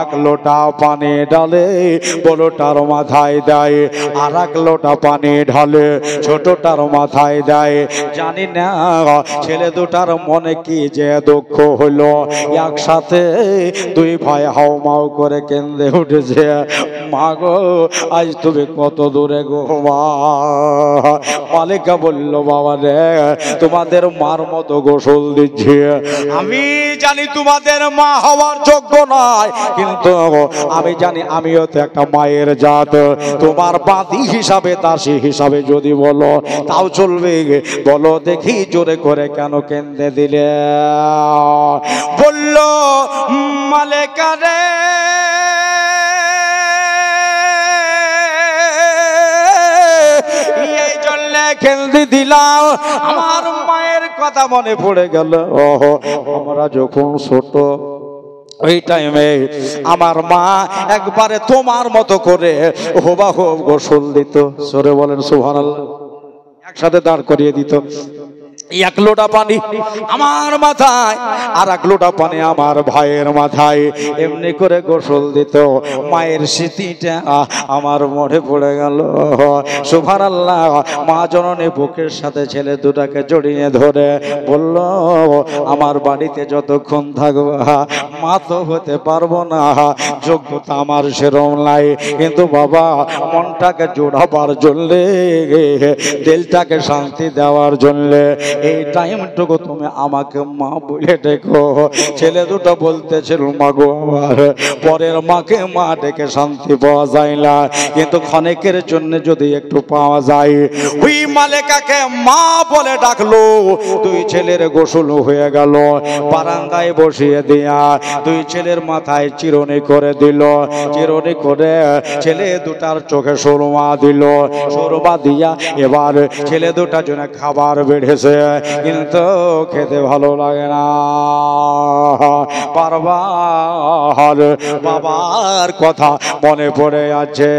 1 লোটা পানি ঢালে বড়টার মাথায় দেয়, আর 1 লোটা পানি ঢালে ছোটটার মাথায় দেয়। জানি না ছেলে দুটার মনে কি যে দুঃখ হলো, একসাথে 2 ভাই হাউমাউ করে কেঁদে উঠেছে। মা গো, আজ তুমি কত দূরে গো মা। মালিকা বলল, বাবা রে, তোমাদের মার মতো গোসল দিচ্ছি। আমি জানি তোমাদের মা হওয়ার যোগ্য নয়, কিন্তু আমি জানি আমিও তো একটা মায়ের জাত। তোমার বাদী হিসাবে, দাসী হিসাবে যদি বলো তাও চলবে। বলো দেখি জোরে করে কেন কেঁদে দিলে? বলল, মালিকা রে, এই জন্য কেঁদে দিলাম, আমার মায়ের কথা মনে পড়ে গেল। আমরা যখন ছোট, ওই টাইমে আমার মা একবারে তোমার মতো করে হুবাহুব গোসল দিত। সরে বলেন সুবহানাল্লাহ। একসাথে দাঁড় করিয়ে দিত। 1 লোটা পানি আমার মাথায়, আর 1 লোটা পানি আমার ভাইয়ের মাথায়, এমনি করে গোসল দিত। মায়ের স্মৃতিটা আমার মনে পড়ে গেল। সুবহানাল্লাহ। মা জননী বুকের সাথে ছেলে দুটাকে জড়িয়ে ধরে বলল, আমার বাড়িতে যতক্ষণ থাকবো মা তো হতে পারবো না, যোগ্যতা আমার সেরম নাই, কিন্তু বাবা মনটাকে জোড়াবার জন্য, দিলটাকে শান্তি দেওয়ার জন্য এই টাইমটুকু তুমি আমাকে মা বলে ডেকো। ছেলে দুটো বলতেছিল, মা গো, আমার পরের মাকে মা ডেকে শান্তি পাওয়া যায় না, কিন্তু ক্ষণিকের জন্য যদি একটু পাওয়া যায়। ওই মালিকাকে মা বলে ডাকলো। 2 ছেলের গোসল হয়ে গেল। বারান্দায় বসিয়ে দিয়া 2 ছেলের মাথায় চিরুনি করে দিল। চিরুনি করে ছেলে দুটার চোখে সুরমা দিল। সুরমা দিয়া এবার ছেলে দুটার জন্য খাবার বেড়েছে। কিন্তু খেতে ভালো লাগে না। বারবার বাবার কথা মনে পড়ে আছে।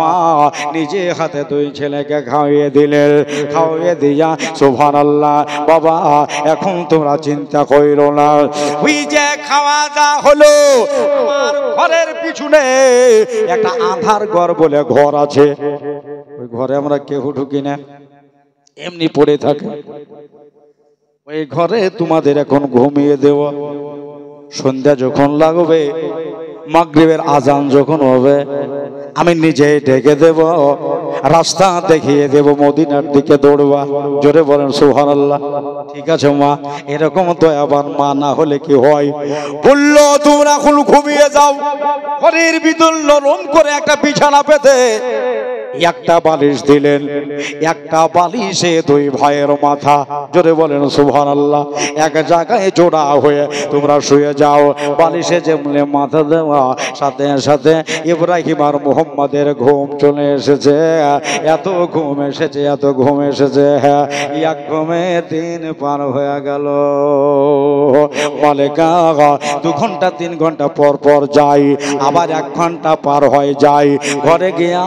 মা নিজে হাতে দুই ছেলেকে খাওয়িয়ে দিলেন, খাওয়িয়ে দিয়া সুবহানাল্লাহ বাবা এখন তোমরা চিন্তা কইরো না। ওই যে খাওয়া দাওয়া হলো, আমার ঘরের পিছনে একটা আধার ঘর বলে ঘর আছে, ওই ঘরে আমরা কেউ ঢুকি না, এমনি পড়ে থাকে। ওই ঘরে তোমাদের এখন ঘুমিয়ে দেওয়া। সন্ধ্যা যখন লাগবে, মাগরিবের আজান যখন হবে, আমি নিজে ডেকে দেব, রাস্তা দেখিয়ে দেব, মদিনার দিকে দৌড়বা। জোরে বলেন সুবহানাল্লাহ। ঠিক আছে মা, এরকম দয়াবান মা না হলে কি হয়? বললো তোমরা এখন ঘুমিয়ে যাও। ঘরের ভিতর নরম করে একটা বিছানা পেতে একটা বালিশ দিলেন, একটা বালিশে দুই ভাইয়ের মাথা, জোরে বলেন সুবহানাল্লাহ, এক জায়গায় জোড়া হয়ে তোমরা শুয়ে যাও। বালিশে যেমনি মাথা দেওয়া, সাথে সাথে ইব্রাহিম আর মুহাম্মাদের ঘুম চলে এসেছে। এত ঘুম এসেছে, এত ঘুম এসেছে, এক ঘুমে দিন পার হয়ে গেল। মালিকা 2 ঘন্টা 3 ঘন্টা পর পর যাই, আবার 1 ঘন্টা পার হয়ে যায়। ঘরে গিয়া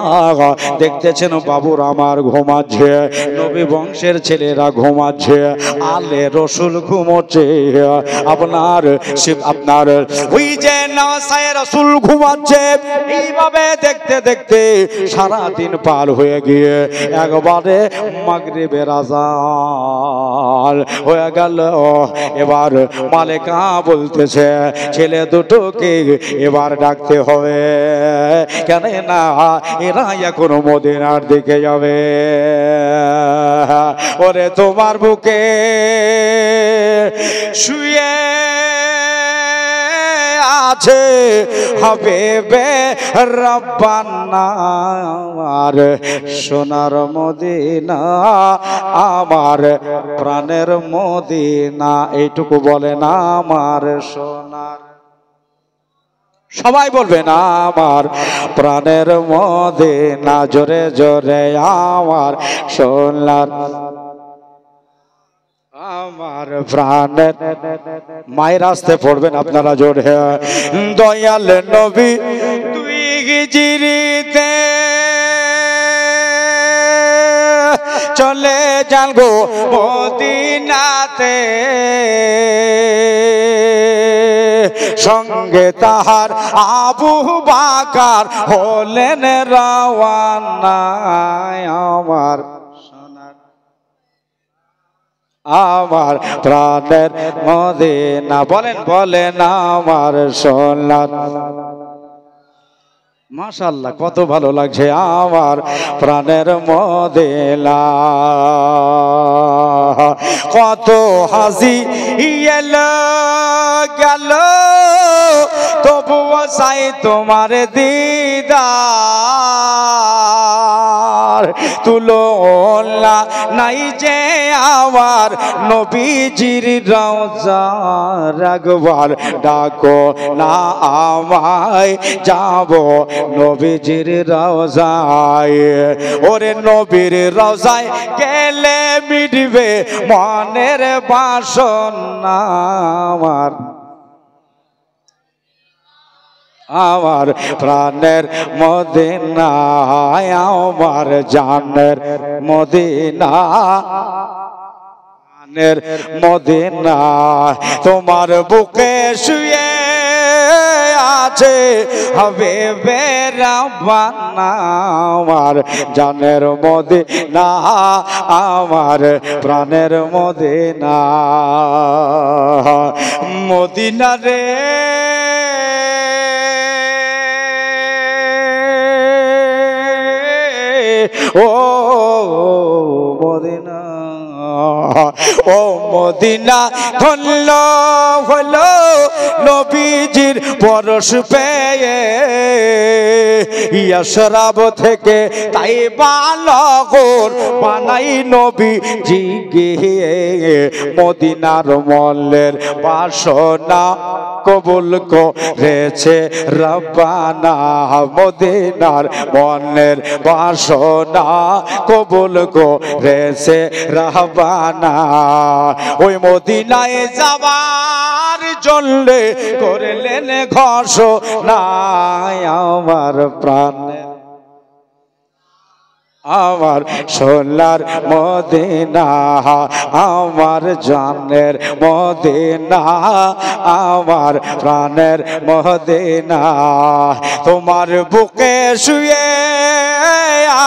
দেখতেছেন বাবুর আমার ঘুমাচ্ছে, নবী বংশের ছেলেরা ঘুমাচ্ছে, আলে রসুল ঘুমোচ্ছে, আপনার ওই যে নাসায় রসুল ঘুমাচ্ছে। এইভাবে দেখতে দেখতে সারা দিন পার হয়ে গিয়ে একবারে মাগরিবের আযান হয়ে গেল। এবার মালিকা বলতেছে ছেলে দুটোকে এবার ডাকতে হবে, কেন না এরা এখন মদিনার দিকে যাবে। ওরে তোমার বুকে শুয়ে আছে হাবিবে রব্বানা, আমার সোনার মদিনা, আমার প্রাণের মদিনা। এইটুকু বলে না আমার সোনার, সবাই বলবেন আমার প্রাণের মদিনা, জোরে জোরে আমার সোনার, আমার প্রাণের। মায়ের আসতে পড়বেন আপনারা জোরে। দয়াল নবী তুই হিজরিতে চলে যান গো মদিনাতে, সঙ্গে তাহার আবু বাকার হলেন রওয়ানা, আমার আমার প্রাণের মদিনা, বলেন বলেন আমার সোনার। মাশাআল্লাহ, কত ভালো লাগছে, আমার প্রাণের মদিনা। কত হাসি এলো গেল, তবুও চাই তোমার দিদার, তুলনা নাই যে আমার নবীজির রওজা, একবার ডাকো না আমায়, যাব নবীজির রওজায়। ওরে নবীর রওজায় গেলে মিটবে মনের বাসনা, আমার আমার প্রাণের মদিনা, আমার জানের মদিনা, জানের মদিনা। তোমার বুকে শুয়ে আছে হাবিবে রব্বানা, আমার জানের মদিনা, আমার প্রাণের মদিনা। মদিনা রে ও মদিনা, ও মদিনা ধন্য হলো নবীজির পরশ পেয়ে ইয়াশরাব থেকে তাই বানগর বানাই নবীজি গিয়ে মদিনার মলের বাসনা কবুল করেছে রব্বানা মদিনার মনের বাসনা কবুল করেছে রব্বানা ওই মদিনায় যাবার জন্য করলেন ঘোষণা আমার প্রাণে আমার সোনার মদিনা আমার জানের মদিনা আমার প্রাণের মদিনা তোমার বুকে শুয়ে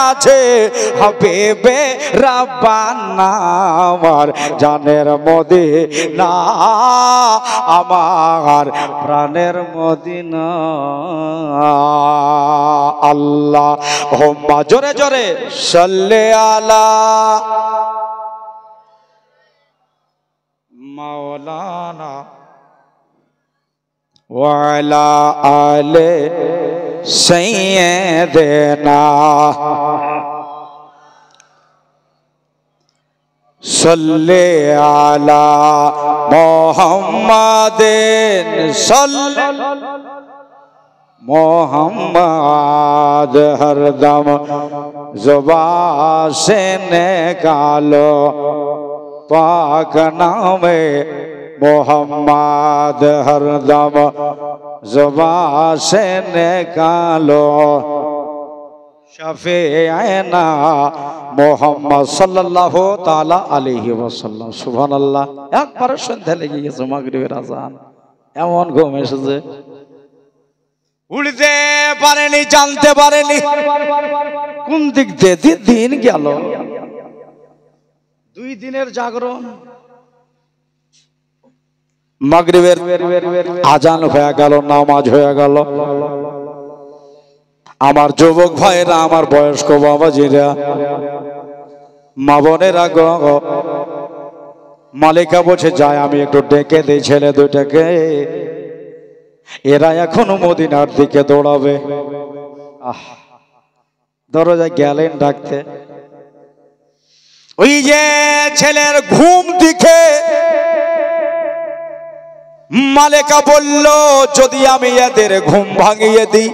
আছে হাবিবে রাব্বানা আমার জানের মদিনা আমার প্রাণের মদিনা আল্লাহ হোম্মা জোরে জোরে সাল্লে আলা মাওলানা ওয়া আলা আলে সাইয়্যিদিনা সাল্লে আলা মুহাম্মাদিন সাল্লাল্লাহু मोहम्मद हरदम ज़ुबान से निकालो पाक नामे मोहम्मद हरदम ज़ुबान से निकालो शफ़ीअना मोहम्मद सल्लल्लाहु ताला अलैहि वसल्लम सुबहानाल्लाह एक बार শুনতে লেগে গেছে মাগরিবের আযান এমন ঘুম এসেছে উড়তে পারেনি জানতে পারেনি কোন দিক দিয়ে দিন গেল 2 দিনের জাগরণ মাগরিবের আজান হয়ে গেল নামাজ হয়ে গেল আমার যুবক ভাইরা আমার বয়স্ক বাবাজিরা মা বোনেরা গো মালিকা বসে যায় আমি একটু ডেকে দেই ছেলে দুইটাকে এরা এখন মদিনার দিকে দৌড়াবে দরজায় গেলেন ডাকতে ওই যে ছেলের ঘুম দিকে মালিকা বলল যদি আমি এদের ঘুম ভাঙিয়ে দিই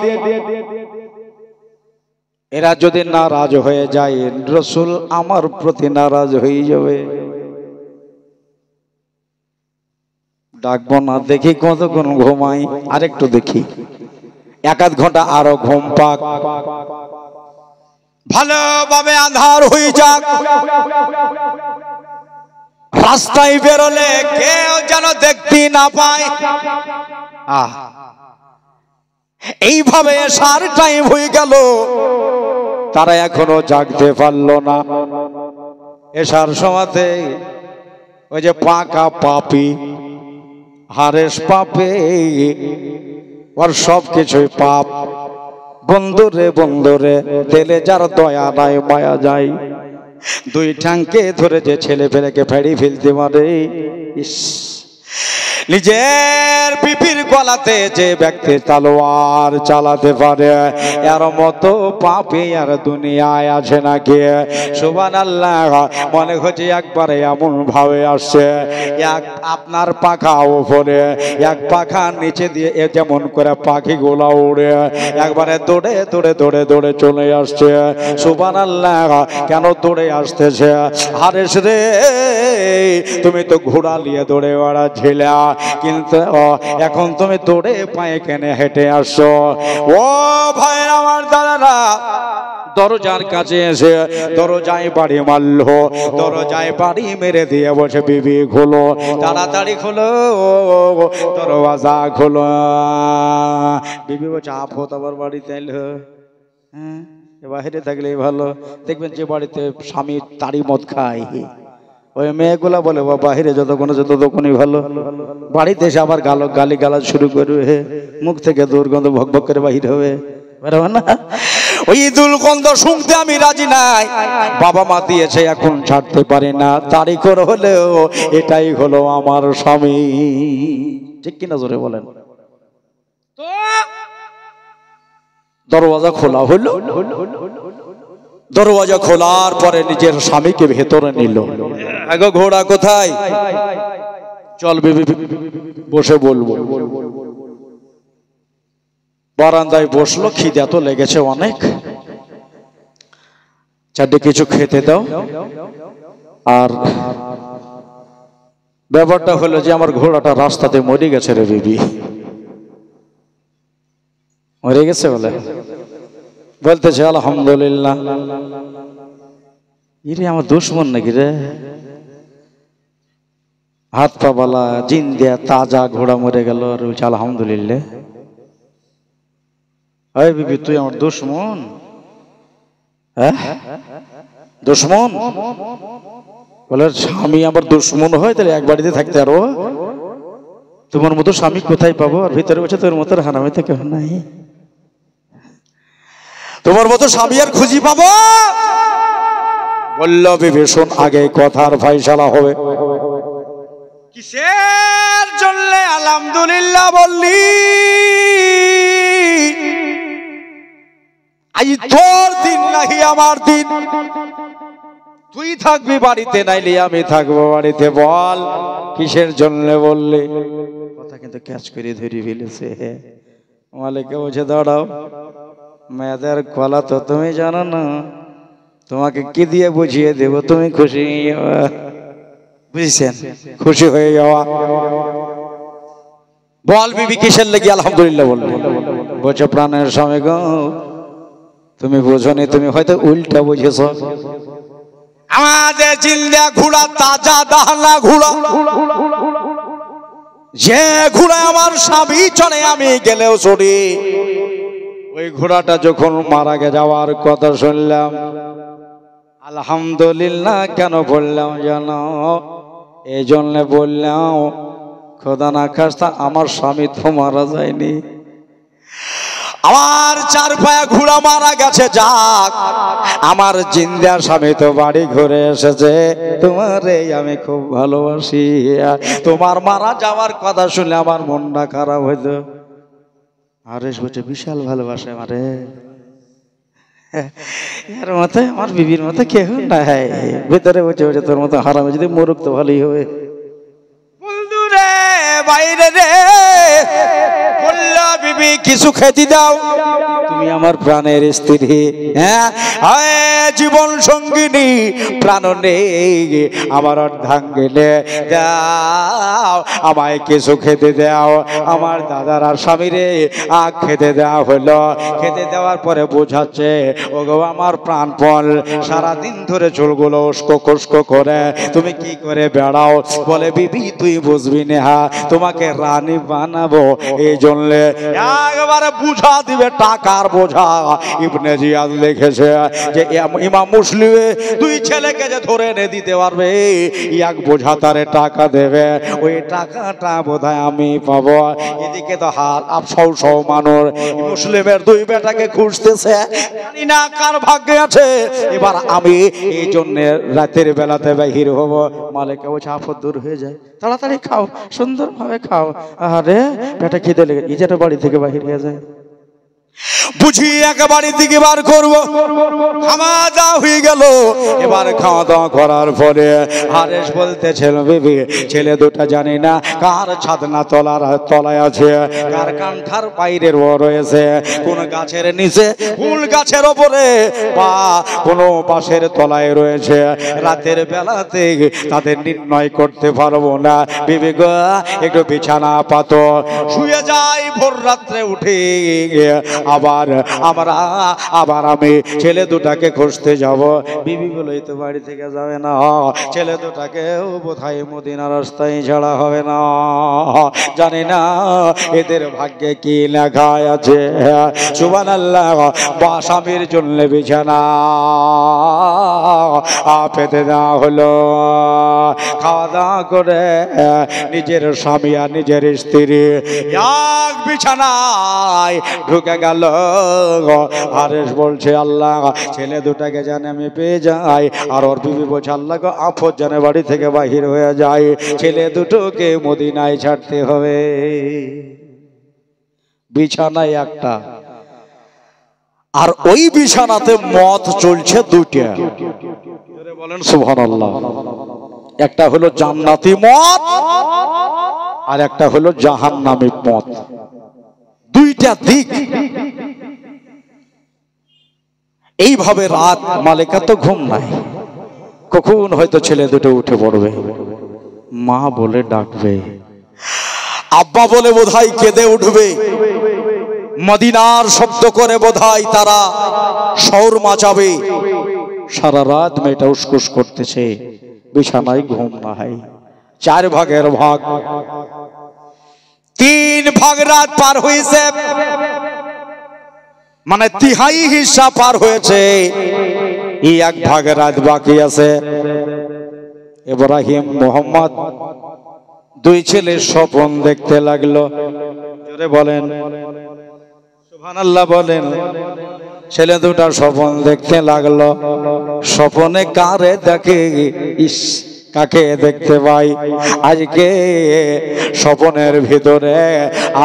এরা যদি নারাজ হয়ে যায় রাসূল আমার প্রতি নারাজ হয়ে যাবে ডাকবো না দেখি কতক্ষণ ঘুমাই আরেকটু দেখি 1-8 ঘন্টা আরো ঘুম পাক ভালোভাবে আন্ধার হয়ে যাক রাস্তায় বেরোলে কেউ যেন দেখতে না পায় এইভাবে সার টাইম হয়ে গেল তারা এখনো জাগতে পারলো না এসার সময়তে ওই যে পাকা পাপি হারেস পাপে ওর সব কিছুই পাপ বন্ধুরে বন্ধুরে দিলে যার দয়া নাই মায়া যায় 2 ঠ্যাংকে ধরে যে ছেলে ফেলেকে ফেড়ি ফেলতে পারে ইস নিজের পিপির গলাতে যে ব্যক্তি তলোয়ার চালাতে পারে এর মতো পাপী আর দুনিয়ায় আছে নাকি সুবহানাল্লাহ মনে হচ্ছে একবারে এমন ভাবে আসছে এক আপনার পাখা উপরে এক পাখা নিচে দিয়ে যেমন করে পাখিগুলো উড়ে একবারে দৌড়ে দৌড়ে দৌড়ে দৌড়ে চলে আসছে সুবহানাল্লাহ কেন দৌড়ে আসতেছে হারেস রে তুমি তো ঘোড়া নিয়ে দৌড়ে বেড়াচ্ছিলে কিন্তু এখন তুমি দৌড়ে পায়ে কেনে হেঁটে আসছো ও ভাই আমার দাদারা দরজার কাছে এসে দরজায় বাড়ি মারলো দরজায় বাড়ি মেরে দিয়ে বসে বিবি খোলো তাড়াতাড়ি খোলো দরওয়াজা খোলো বিবি বলছে আপত আবার বাড়িতে এলো হ্যাঁ বাইরে থাকলেই ভালো দেখবেন যে বাড়িতে স্বামী তারি মদ খায় ওই মেয়েগুলা বলে বাহিরে যতক্ষণ আছে ততক্ষণই ভালো বাড়িতে এসে আবার গালি গালাজ শুরু করবে মুখ থেকে দুর্গন্ধ ভক ভক করে বাহির হবে না ওই দুর্গন্ধ শুনতে আমি রাজি নাই। বাবা মা দিয়েছে এখন ছাড়তে পারি না, তারই করে হলেও এটাই হলো আমার স্বামী। ঠিক কিনা জোরে বলেন। তো দরওয়াজা খোলা হলো, দরওয়াজা খোলার পরে নিজের স্বামীকে ভেতরে নিল। আগে ঘোড়া কোথায়? চল বিবি বসে বলবো। বারান্দায় বসলো, খিদে তো লেগেছে অনেক, চারটে কিছু খেতে দাও। আর ব্যাপারটা হলো যে আমার ঘোড়াটা রাস্তাতে মরে গেছে রে বিবি। মরে গেছে বলে বলতেছে আলহামদুলিল্লাহ। ইরে আমার দুশ্মন নাকি রে? হাত পা বালা জিন দিয়া তাজা ঘোড়া মরে গেল আর বলছে আলহামদুলিল্লাহ। এই বিবি তুই আমার দুশ্মন? হ্যাঁ দুশ্মন? বলে স্বামী আবার দুশ্মন হয় তাহলে এক বাড়িতে থাকতে আরো? তোমার মতো স্বামী কোথায় পাবো? আর ভিতরে বসে তোর মতো হারামি থেকে নাই, তোমার মতো স্বামী আর খুঁজি পাবো? বলল বিবি শোন, আগে কথার ফাইসালা হবে। কিসের জন্য আলহামদুলিল্লাহ বললি? আজ তোর দিন নাকি আমার দিন? তুই থাকবি বাড়িতে, নাইলে আমি থাকবো বাড়িতে। বল কিসের জন্য বললি? কথা কিন্তু ক্যাচ করে ধরে ফেলেছে। মালিককে বলছে দাঁড়াও, মেয়েদের কলা তো তুমি জানো না, তোমাকে কি দিয়ে বুঝিয়ে দেব, তুমি খুশি বুঝছেন? খুশি হয়ে যাওয়া। বল বিবি কিসের লেগে আলহামদুলিল্লাহ বললি? বলছে প্রাণের স্বামী গো, তুমি বোঝনি, তুমি হয়তো উল্টা বুঝেছ। আমাদের জিন্দা ঘোড়া, তাজা দাহলা ঘোড়া, যে ঘোড়া আমার স্বামী চলে আমি গেলেও চড়ি, ওই ঘোড়াটা যখন মারা যাওয়ার কথা শুনলাম, আলহামদুলিল্লাহ কেন বললাম জানো? এই জন্য বললাম খোদা না খাস্তা আমার স্বামী তো মারা যায়নি, আমার চার পায়ে ঘোড়া মারা গেছে, যাক আমার জিন্দা স্বামী তো বাড়ি ঘুরে এসেছে। তোমারে আমি খুব ভালোবাসি, তোমার মারা যাওয়ার কথা শুনে আমার মনটা খারাপ হইতো। আরে বলছে বিশাল ভালোবাসে আমারে, এর মতো আমার বিবির মতো কেউ নাই। ভেতরে বসে বসে তোর মতো হারামে যদি মরুক তো ভালোই হবে। বন্ধু রে বাইরে রে বললা বিবি কিছু খেতে দাও, তুমি আমার প্রাণের স্ত্রী, হ্যাঁ জীবন সঙ্গিনী, প্রাণ নেই আমার অর্ধাঙ্গিনী, দাও আমায় কিছু খেতে দাও। আমার দাদার আর স্বামীরে খেতে দেওয়া হলো। খেতে দেওয়ার পরে বোঝাচ্ছে ও গো আমার প্রাণপণ, সারাদিন ধরে চুলগুলো উস্কো খুস্কো করে তুমি কি করে বেড়াও? বলে বিবি তুই বুঝবি না, তোমাকে রানী বানাবো, এই জন্য একবারে বুঝা দিবে টাকার বোঝা। ইবনে জিয়াদ লিখেছে যে ইমাম মুসলিমে দুই ছেলেকে যে ধরে এনে দিতে পারবে, এক বোঝা তারে টাকা দেবে, ওই টাকাটা বোধহয় আমি পাবো। এদিকে তো হাত আফসৌ মানুষ মুসলিমের দুই বেটাকে খুঁজতেছে, জানি না কার ভাগ্যে আছে। এবার আমি এই জন্য রাতের বেলাতে বাহির হব। মালিক বলছে আপদ দূর হয়ে যায়, তাড়াতাড়ি খাও, সুন্দরভাবে খাও। আরে পেটে খিদে লেগে নিজের বাড়ি থেকে বাহির হয়ে যায়। বুঝি একেবারে দিকে বার করবো, খাওয়া দাওয়া হয়ে গেল। এবার খাওয়া দাওয়া করার পরে হারেস বলতেছিল বিবি ছেলে দুটা জানি না কার ছাদনা তলায় আছে, কার কান্ঠার বাইরের রয়েছে, কোন গাছের নিচে, ফুল গাছের ওপরে, বা কোনো বাঁশের তলায় রয়েছে। রাতের বেলাতে তাদের নির্ণয় করতে পারবো না। বিবি গো একটু বিছানা পাতো, শুয়ে যাই, ভোর রাত্রে উঠে আবার আমি ছেলে দুটাকে খুঁজতে যাব। বিবি বলে তো বাড়ি থেকে যাবে না, ছেলে দুটাকেও বোধহয় মদিনার রাস্তায় ছাড়া হবে না। জানি না এদের ভাগ্যে কি লেখা আছে। সুবহানাল্লাহ, বা স্বামীর জন্য বিছানা পেতে দেওয়া হলো। খাওয়া দাওয়া করে নিজের স্বামী আর নিজের স্ত্রী এক বিছানায় ঢুকে গেল। হারেস বলছে আল্লাহ ছেলে দুটাকে জানে আমি পেয়ে যাই, আর ওর বিবি বলছে আল্লাহ গো আফত জানে বাড়ি থেকে বাহির হয়ে যায়, ছেলে দুটোকে মদিনায় ছাড়তে হবে। বিছানায় একটা, আর ওই বিছানাতে মদ চলছে দুটা। বলেন সুবহানাল্লাহ। একটা হলো জান্নাতি মদ আর একটা হলো জাহান্নামী মদ। দুইটা দিক। এইভাবে রাত মালিকা তো ঘুম নাই, কখন হয়তো ছেলে দুটো উঠে পড়বে, মা বলে ডাকবে, আব্বা বলে বোধহয় কেঁদে উঠবে, মদিনার শব্দ করে বোধহয় তারা শোর মাচাবে। সারা রাত মেয়েটা উসকুস করতেছে, বিছানায় ঘুম নাই। 4 ভাগের ভাগ, 3 ভাগ রাত পার হয়েছে, মানে 3/4 হিস্সা পার হয়েছে। এই 1 ভাগ রাত বাকি আছে। ইব্রাহিম মোহাম্মদ 2 ছেলে স্বপ্ন দেখতে লাগলো। জোরে বলেন সুবহানাল্লাহ বলেন। ছেলে দুটা স্বপ্ন দেখতে লাগলো। স্বপ্নে কারে দেখে, ইস কাকে দেখতে পাই, আজকে স্বপ্নের ভিতরে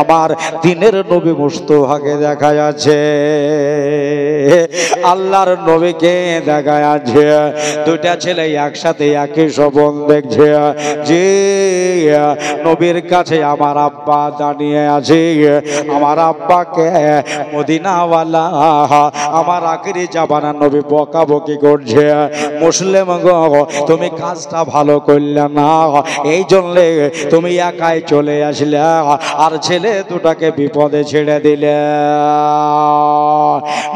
আমার দিনের নবী মুস্তাফাকে দেখা যাচ্ছে, আল্লাহর নবীকে দেখা যাচ্ছে। 2টা ছেলে একসাথে একই স্বপ্ন দেখছে যে নবীর কাছে আমার আব্বা দাঁড়িয়ে আছে, আমার আব্বাকে মদিনাওয়ালা আমার আখিরি জামানা নবী বকাবকি করছে। মুসলিম গো তুমি কাজটা ভালো করলে না, এই জন্য তুমি একাই চলে আসলে আর ছেলে দুটাকে বিপদে ছেড়ে দিলে।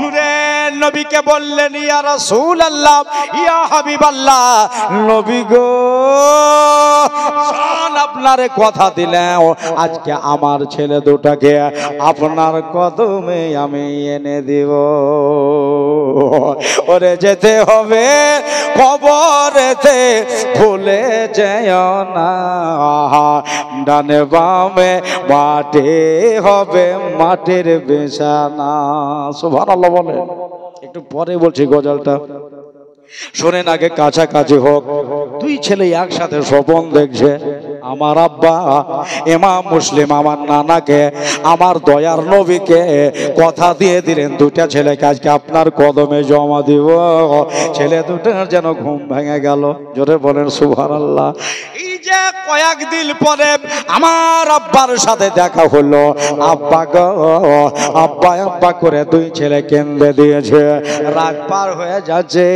নূরের নবীকে বললেন ইয়া রাসূলুল্লাহ ইয়া হাবিবাল্লাহ, নবী গো আপনার কথা দিলেন, আজকে আমার ছেলে দুটাকে আপনার কদমে আমি এনে দিব। ওরে যেতে হবে কবরেতে ভুলে যেও না, ডানে বামে মাটি হবে মাটির বিছানা। সুবহানাল্লাহ বলে। একটু পরে বলছি গজলটা, শোনেন আগে কাছাকাছি হোক। 2 ছেলে একসাথে স্বপ্ন দেখছে। আমার আব্বা ইমাম মুসলিম আমার নানাকে আমার দয়ার নবীকে কথা দিয়ে দিলেন 2টা ছেলেকে আজকে আপনার কদমে জমা দিব। ছেলে দুটার যেন ঘুম ভেঙে গেল। জোরে বলেন সুবহানাল্লাহ। এই যে কয়েকদিন পরে আমার আব্বার সাথে দেখা হলো। আব্বা গো আব্বা আব্বা করে 2 ছেলে কেঁদে দিয়েছে। রাত পার হয়ে যাচ্ছে,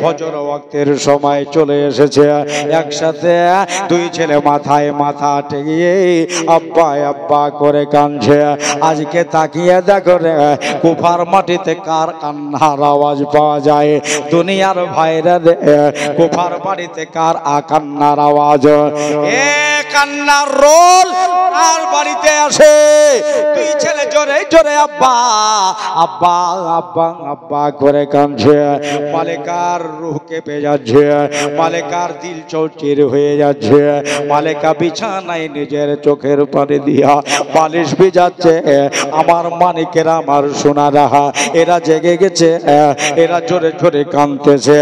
ফজর ওয়াক্তের সময় চলে এসেছে। একসাথে 2 ছেলে মাথায় মাথা টেকিয়ে আব্বা আব্বা করে কাঁদছে। আজকে তাকিয়ে দেখো রে, কুফার মাটিতে কার কান্নার আওয়াজ পাওয়া যায়? দুনিয়ার ভাইরা রে, কুফার বাড়িতে কার কান্নার আওয়াজ? এ কান্নার রোল আর বাড়িতে আসে। 2 ছেলে জোরে জোরে আব্বা আব্বা আব্বা আব্বা করে কাঁদছে। মালিকার রূহ কেঁপে যাচ্ছে, মালিকার দিল চৌচির হয়ে যাচ্ছে। মালিকা বিছানায় নিজের চোখের পানি দিয়া বালিশ ভিজাচ্ছে। আমার মানিকেরা আমার সোনা রাহা এরা জেগে গেছে, এরা জোরে জোরে কাঁদতেছে।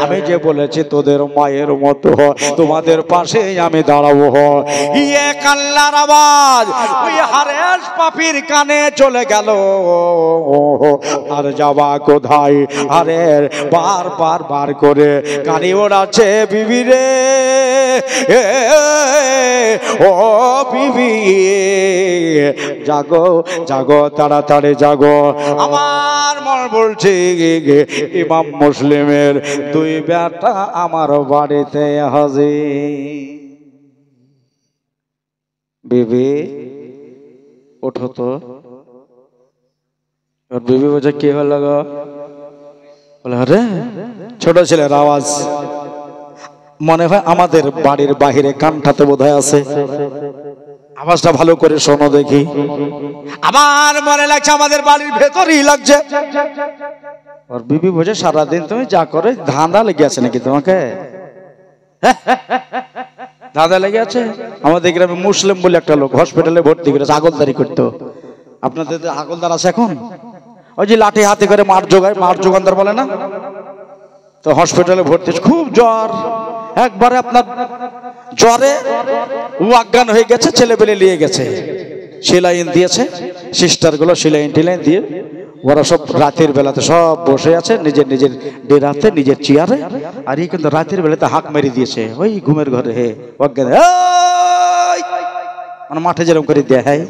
আমি যে বলেছি তোদের মায়ের মতো তোমাদের পাশে আমি দাঁড়াবো। ইয়ে কান্নার আওয়াজ ওই হারেস পাপির কানে চলে গেল। আর যাবা কোথায়? আরে বার বার করে কানি ওড়াচ্ছে, বিবি রে ও বিবি জাগো জাগো তাড়াতাড়ি জাগো। আমার মন বলছে ইমাম মুসলিমের 2 বেটা আমার বাড়িতে হাজির। বিবি ওঠো তো। বিবি বলছে কি হলো গো? বলে আরে ছোট ছেলের আওয়াজ, মনে হয় আমাদের বাড়ির বাহিরে কানটাতে বোধহয় আছে। আওয়াজটা ভালো করে শোনো দেখি। আমার মনে লাগছে আমাদের বাড়ির ভেতরেই লাগছে। ওর বিবি বোঝে সারাদিন তুমি যা করে ধাঁধা লেগে আছে নাকি তোমাকে? ধাঁধা লেগে আছে। আমাদের গ্রামে মুসলিম বলে একটা লোক হসপিটালে ভর্তি করে আগলদারি করতো। আপনাদের আগলদার আছে এখন? ওই যে লাঠি হাতে করে মার জোগায়, মার যোগানদার বলে না, তো হসপিটালে ভর্তি, খুব জ্বর, একবারে আপনার জ্বরে ও অজ্ঞান হয়ে গেছে, ছেলে পেলে নিয়ে গেছে, সেলাইন দিয়েছে, সিস্টার গুলো সেলাইন টিলাইন দিয়ে ওরা সব রাতের বেলাতে সব বসে আছে নিজের নিজের ডেরাতে, নিজের চেয়ারে, আর এই কিন্তু রাতের বেলাতে হাঁক মেরে দিয়েছে ওই ঘুমের ঘরে, হে অজ্ঞান, মানে মাঠে যেরকম করে দেয়, হ্যাঁ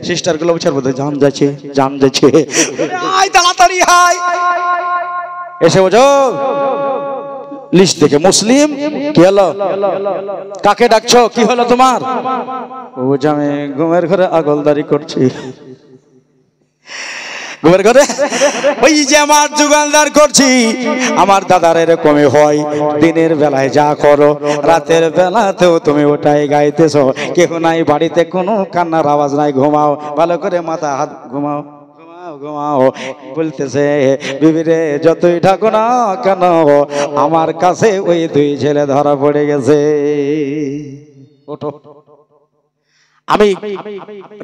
সিস্টার গুলো বলছে জান যাচ্ছে, জান যাচ্ছে, তাড়াতাড়ি হাই এসে বোঝো লিস্ট থেকে মুসলিম, কি হলো, কাকে ডাকছো, কি হলো তোমার? ও বলছে আমি ঘুমের ঘরে আগলদারি করছি। ঘুমের ঘরে ওই যে আমার যোগানদার করছি, আমার দাদার এরকমই হয়, দিনের বেলায় যা করো রাতের বেলাতেও তুমি ওটাই গাইতেছো, কেউ নাই বাড়িতে, কোনো কান্নার আওয়াজ নাই, ঘুমাও ভালো করে, মাথা হাত ঘুমাও ঘুমাও। বলতেছে বিবিরে যতই ঢাকো না কেন আমার কাছে ওই দুই ছেলে ধরা পড়ে গেছে। ওঠো, আমি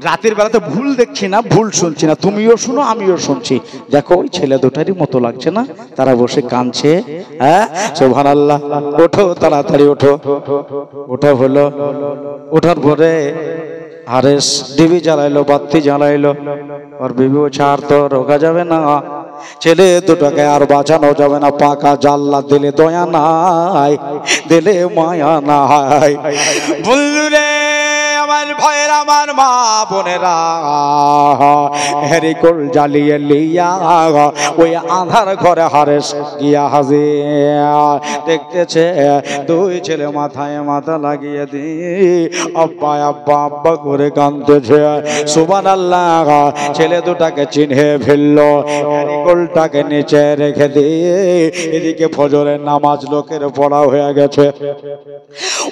রাতের বেলাতে ভুল দেখছি না, ভুল শুনছি না, তুমিও শুনো আমিও শুনছি, দেখো ওই ছেলে দুটারই মতো লাগছে না, তারা বসে কাঁদছে। হ্যাঁ সুবহানাল্লাহ, ওঠো তাড়াতাড়ি ওঠো। ওঠা হলো, ওঠার পরে হারেস ডিবি জ্বালাইলো, বাতি জ্বালাইলো, আর বিবিও ছাড় তো রোকা যাবে না, ছেলে দুটাকে আর বাঁচানো যাবে না, পাকা জাল্লা দিলে দয়া নাই, দিলে মায়া নাই। বন্ধুরে আমার ভয়ের আমার মা বোনেরা হেরিকল জ্বালিয়ে লিয়া ওই আধার ঘরে হারেস গিয়া হাজির, দেখতেছে দুই ছেলে মাথায় মাথা লাগিয়ে দিয়ে আব্বা আব্বা আব্বা করে কাঁদতেছে। সুবহানাল্লাহ, ছেলে দুটাকে চিনে ফেললো, হেরিকলটাকে নিচে রেখে দিয়ে এদিকে ফজরের নামাজ লোকের পড়া হয়ে গেছে,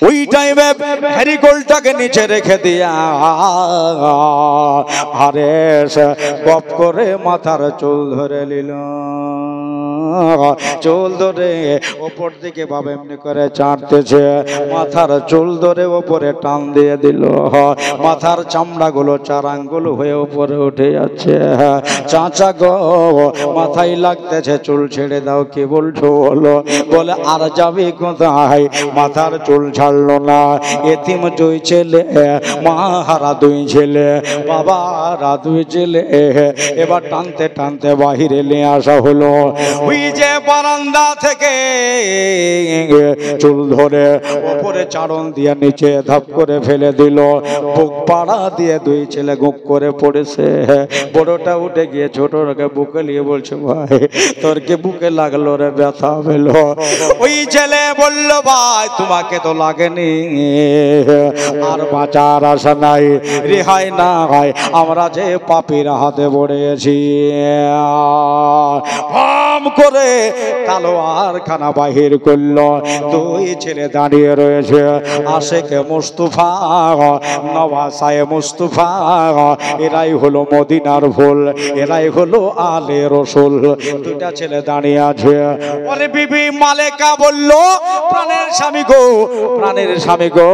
ওই টাইমে হেরিকলটাকে নিচে রেখে দিয়া হারেস গপ করে মাথার চুল ধরে নিল, চুল ধরে ওপর দিকে ভাবে এমনি করে চাটতেছে, মাথার চুল ধরে ওপরে টান দিয়ে দিল, মাথার চামড়া গুলো চারাঙ্গুলো হয়ে উপরে উঠে যাচ্ছে। চাচা গো মাথায় লাগতেছে, চুল ছেড়ে দাও, কি বলছো বলো? বলে আর যাবি কোথায়, মাথার চুল ছাড়লো না, এতিম দুই ছেলে, মা হারা দুই ছেলে, বাবা হারা দুই ছেলে, এবার টানতে টানতে বাহিরে নিয়ে আসা হলো। ওই যে বারান্দা থেকে চুল ধরে ওপরে চারণ দিয়ে নিচে ধাপ করে ফেলে দিল, বুক পাড়া দিয়ে দুই ছেলে গুক করে পড়েছে। বড়টা উঠে গিয়ে ছোটটাকে বুকে নিয়ে বলছে ভাই তোর কি বুকে লাগলো রে, ব্যথা পেলো? ওই ছেলে বলল ভাই তোমাকে তো লাগেনি, আর বাঁচার আশা নাই, রেহাই না হয়, আমরা যে পাপীর হাতে পড়েছি। ভাম করে তালোয়ার খানা বাহির করলো, দুই ছেলে দাঁড়িয়ে রয়েছে, আশেকে মুস্তাফা, নওয়াসায়ে মুস্তাফা, এরাই হলো মদিনার ফুল, এরাই হলো আলে রসুল। দুইটা ছেলে দাঁড়িয়ে আছে। ওরে বিবি মালেকা বলল প্রাণের স্বামী গো, প্রাণের স্বামী গো,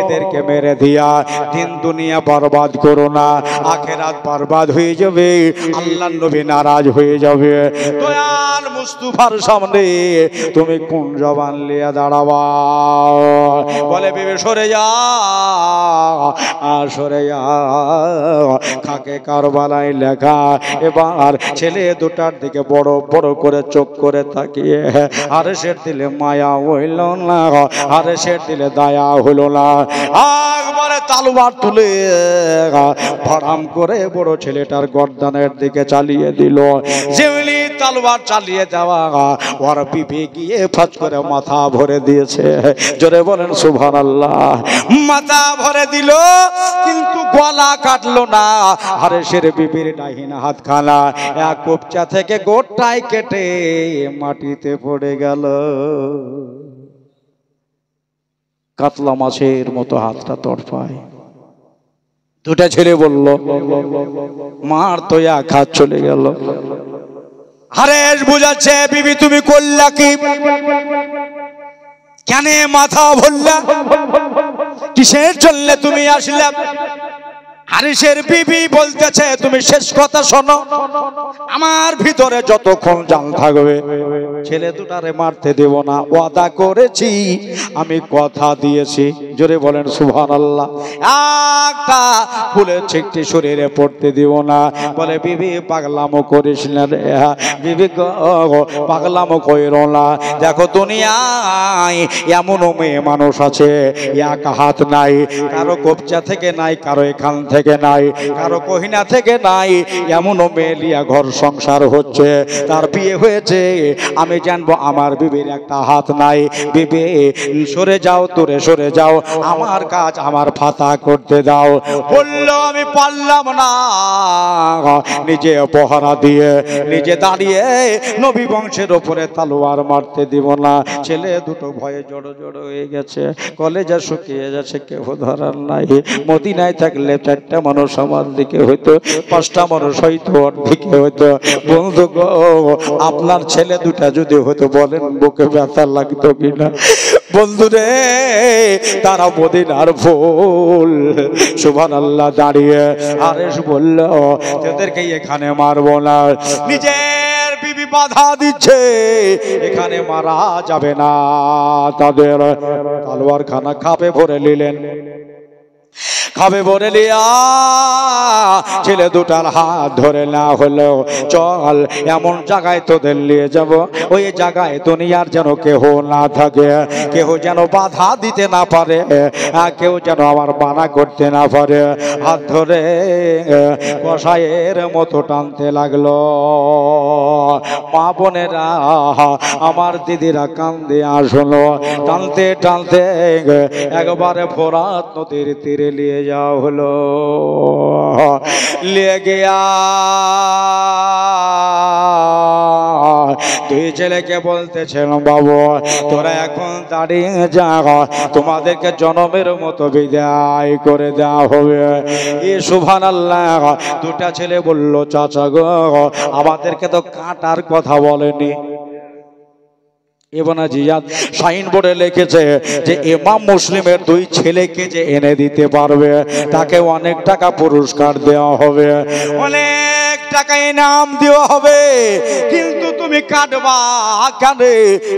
এদেরকে মেরে দিয়া দিন দুনিয়া বরবাদ করো না, আখেরাত বরবাদ হয়ে যাবে, আল্লাহর নবী নারাজ হয়ে যাবে। দয়াল মুস্তাফার সামনে তুমি কোন জবান লিয়া দাঁড়াবা? বলে বিবি সরে যা, আর সরে যা, খাকে কারবালায় লেখা। এবার ছেলে দুটার দিকে বড় বড় করে চোখ করে তাকিয়ে হারেসের দিলে মায়া হইল না, হারেসের দিলে দয়া হইল না, একবারে তালুবার তুলে ভাড়াম করে বড় ছেলেটার গর্দানের দিকে চালিয়ে দিল। যেমনি তালুবার চালিয়ে যাওয়া ওর বিবি গিয়ে ফাঁচ করে মাথা ভরে দিয়েছে। জোরে বলেন সুবহানাল্লাহ। মাথা ভরে দিল কিন্তু গলা কাটলো না। হারেসের বিবির ডাহিনা হাত খানা এক কোপচা থেকে গোটাই কেটে মাটিতে পড়ে গেল। কাতলা মাছের মতো হাতটা তড়পায়। দুটা ছেলে বলল মার তো এক হাত চলে গেল। হারেস বুঝাচ্ছে, বিবি তুমি করলা কি? কেন মাথা ভরলা? কিসের জন্য তুমি আসলে? হারিসের বিবি বলতেছে, তুমি শেষ কথা শোনো, আমার ভিতরে যতক্ষণ জান থাকবে ছেলে দুটারে মারতে দেব না, ওয়াদা করেছি, আমি কথা দিয়েছি। জোরে বলেন সুবহানাল্লাহ। একটা ফুলের ছিটটি শরীরে পড়তে দিব না। বলে বিবি পাগলামো করিস না রে, বিবি পাগলামো কইরো না। দেখো দুনিয়ায় এমন মেয়ে মানুষ আছে, এক হাত নাই, কারো কবজা থেকে নাই, কারো এখান থেকে নাই, কারো কহিনা থেকে নাই, এমনও মেয়ে লিয়া ঘর সংসার হচ্ছে, তার বিয়ে হয়েছে, আমি জানবো আমার বিবির একটা হাত নাই। বিবি সরে যাও, দূরে সরে যাও, আমার কাজ আমার ফাতা করতে দাও। বললো আমি পারলাম না, নিজে পহরা দিয়ে নিজে দাঁড়িয়ে নবী বংশের ওপরে তালোয়ার মারতে দিব না। ছেলে দুটো ভয়ে জড়ো জড়ো হয়ে গেছে, কলেজা শুকিয়ে যাচ্ছে, কেউ ধরার নাই। মদিনায় থাকলে 4টা মানুষ আমার দিকে হইতো, 5টা মানুষ হইতো ওর দিকে হইতো। বন্ধু গো, আপনার ছেলে দুটা যদি হতো বলেন বুকে ব্যথা লাগতো কিনা? বন্ধুরে, তারা মদিনার ফুল। সুবহানাল্লাহ। দাঁড়িয়ে আরেশ বলল, তোদেরকে এখানে মারবো না। নিজের বিবি বাধা দিচ্ছে, এখানে মারা যাবে না। তাদের তলোয়ার খানা খাপে ভরে নিলেন। খাবে ভরে লিয়া ছেলে দুটার হাত ধরে না হলো, চল এমন জায়গায় তোদের নিয়ে যাব, ওই জায়গায় দুনিয়ার যেন কেহ না থাকে, কেহ যেন বাধা দিতে না পারে, কেউ যেন আমার মানা করতে না পারে। হাত ধরে কসাইয়ের মতো টানতে লাগলো। মা বোনেরা, আমার দিদিরা কান্দে আসলো। টানতে টানতে একবারে ফোরাত নদীর তীরে নিয়ে যাওয়া হলো। লিয়ে গিয়া দুই ছেলেকে বলতেছেন, বাবু তোরা এখন দাঁড়িয়ে যা, তোমাদেরকে জনমের মতো বিদায় করে দেওয়া হবে। সুবহানাল্লাহ। দুটা ছেলে বলল, চাচা গো, আমাদেরকে তো কাটার কথা বলেনি। ইবনে জিয়াদ সাইনবোর্ডে লিখেছে যে ইমাম মুসলিমের 2 ছেলেকে যে এনে দিতে পারবে তাকে অনেক টাকা পুরস্কার দেওয়া হবে, অনেক টাকা ইনাম দেওয়া হবে। কিন্তু তুমি কাটবা কেন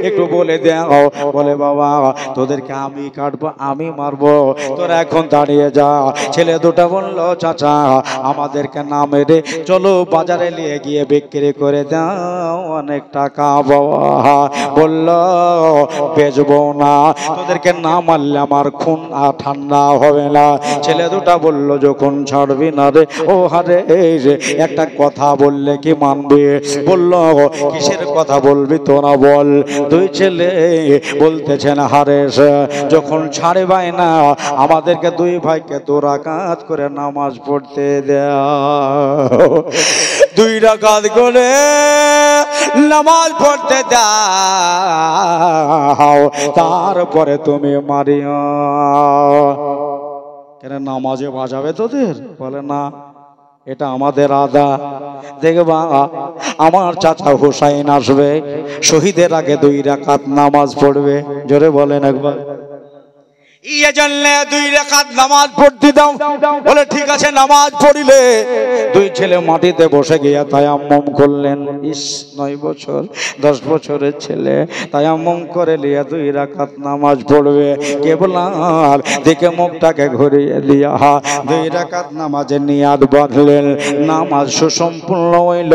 একটু বলে দাও। বলে, বাবা তোদেরকে আমি কাটবো, আমি মারবো, তোরা এখন দাঁড়িয়ে যা। ছেলে দুটা বলল, চাচা আমাদেরকে না মেরে চলো বাজারে নিয়ে গিয়ে বিক্রি করে দাও, অনেক টাকা বাবা। বলল, বেচবো না, তোদেরকে না মারলে আমার খুন ঠান্ডা হবে না। ছেলে দুটা বলল, যখন ছাড়বি না রে ও হারে, একটা কথা বললে কি মানবি? বলল, কিসের কথা বলবি তোরা বল। 2 ছেলে বলতেছেন, হারেস যখন ছাড়বাই না আমাদেরকে 2 ভাইকে 2 রাকাত করে নামাজ পড়তে দাও, 2 রাকাত করে নামাজ পড়তে দাও, তারপরে তুমি মারিও। কেন নামাজে বাজাবে তোদের? বলে না, এটা আমাদের আদা। দেখবা আমার চাচা হুসাইন আসবে, শহীদের আগে 2 রাকাত নামাজ পড়বে। জোরে বলেন একবার। ইয়ে জানলে 2 রাকাত নামাজ পড়তে দাও। বলে ঠিক আছে, নামাজ পড়িলে 2 ছেলে মাটিতে বসে গিয়া তায়াম্মুম করলেন। 9 বছর 10 বছরের ছেলে তায়াম্মুম করে লিয়া 2 রাকাত নামাজ পড়বে। কেবলার দিকে মুখটাকে ঘুরিয়ে দিয়া 2 রাকাত নামাজের নিয়াত বাঁধলেন। নামাজ সুসম্পূর্ণ হইল।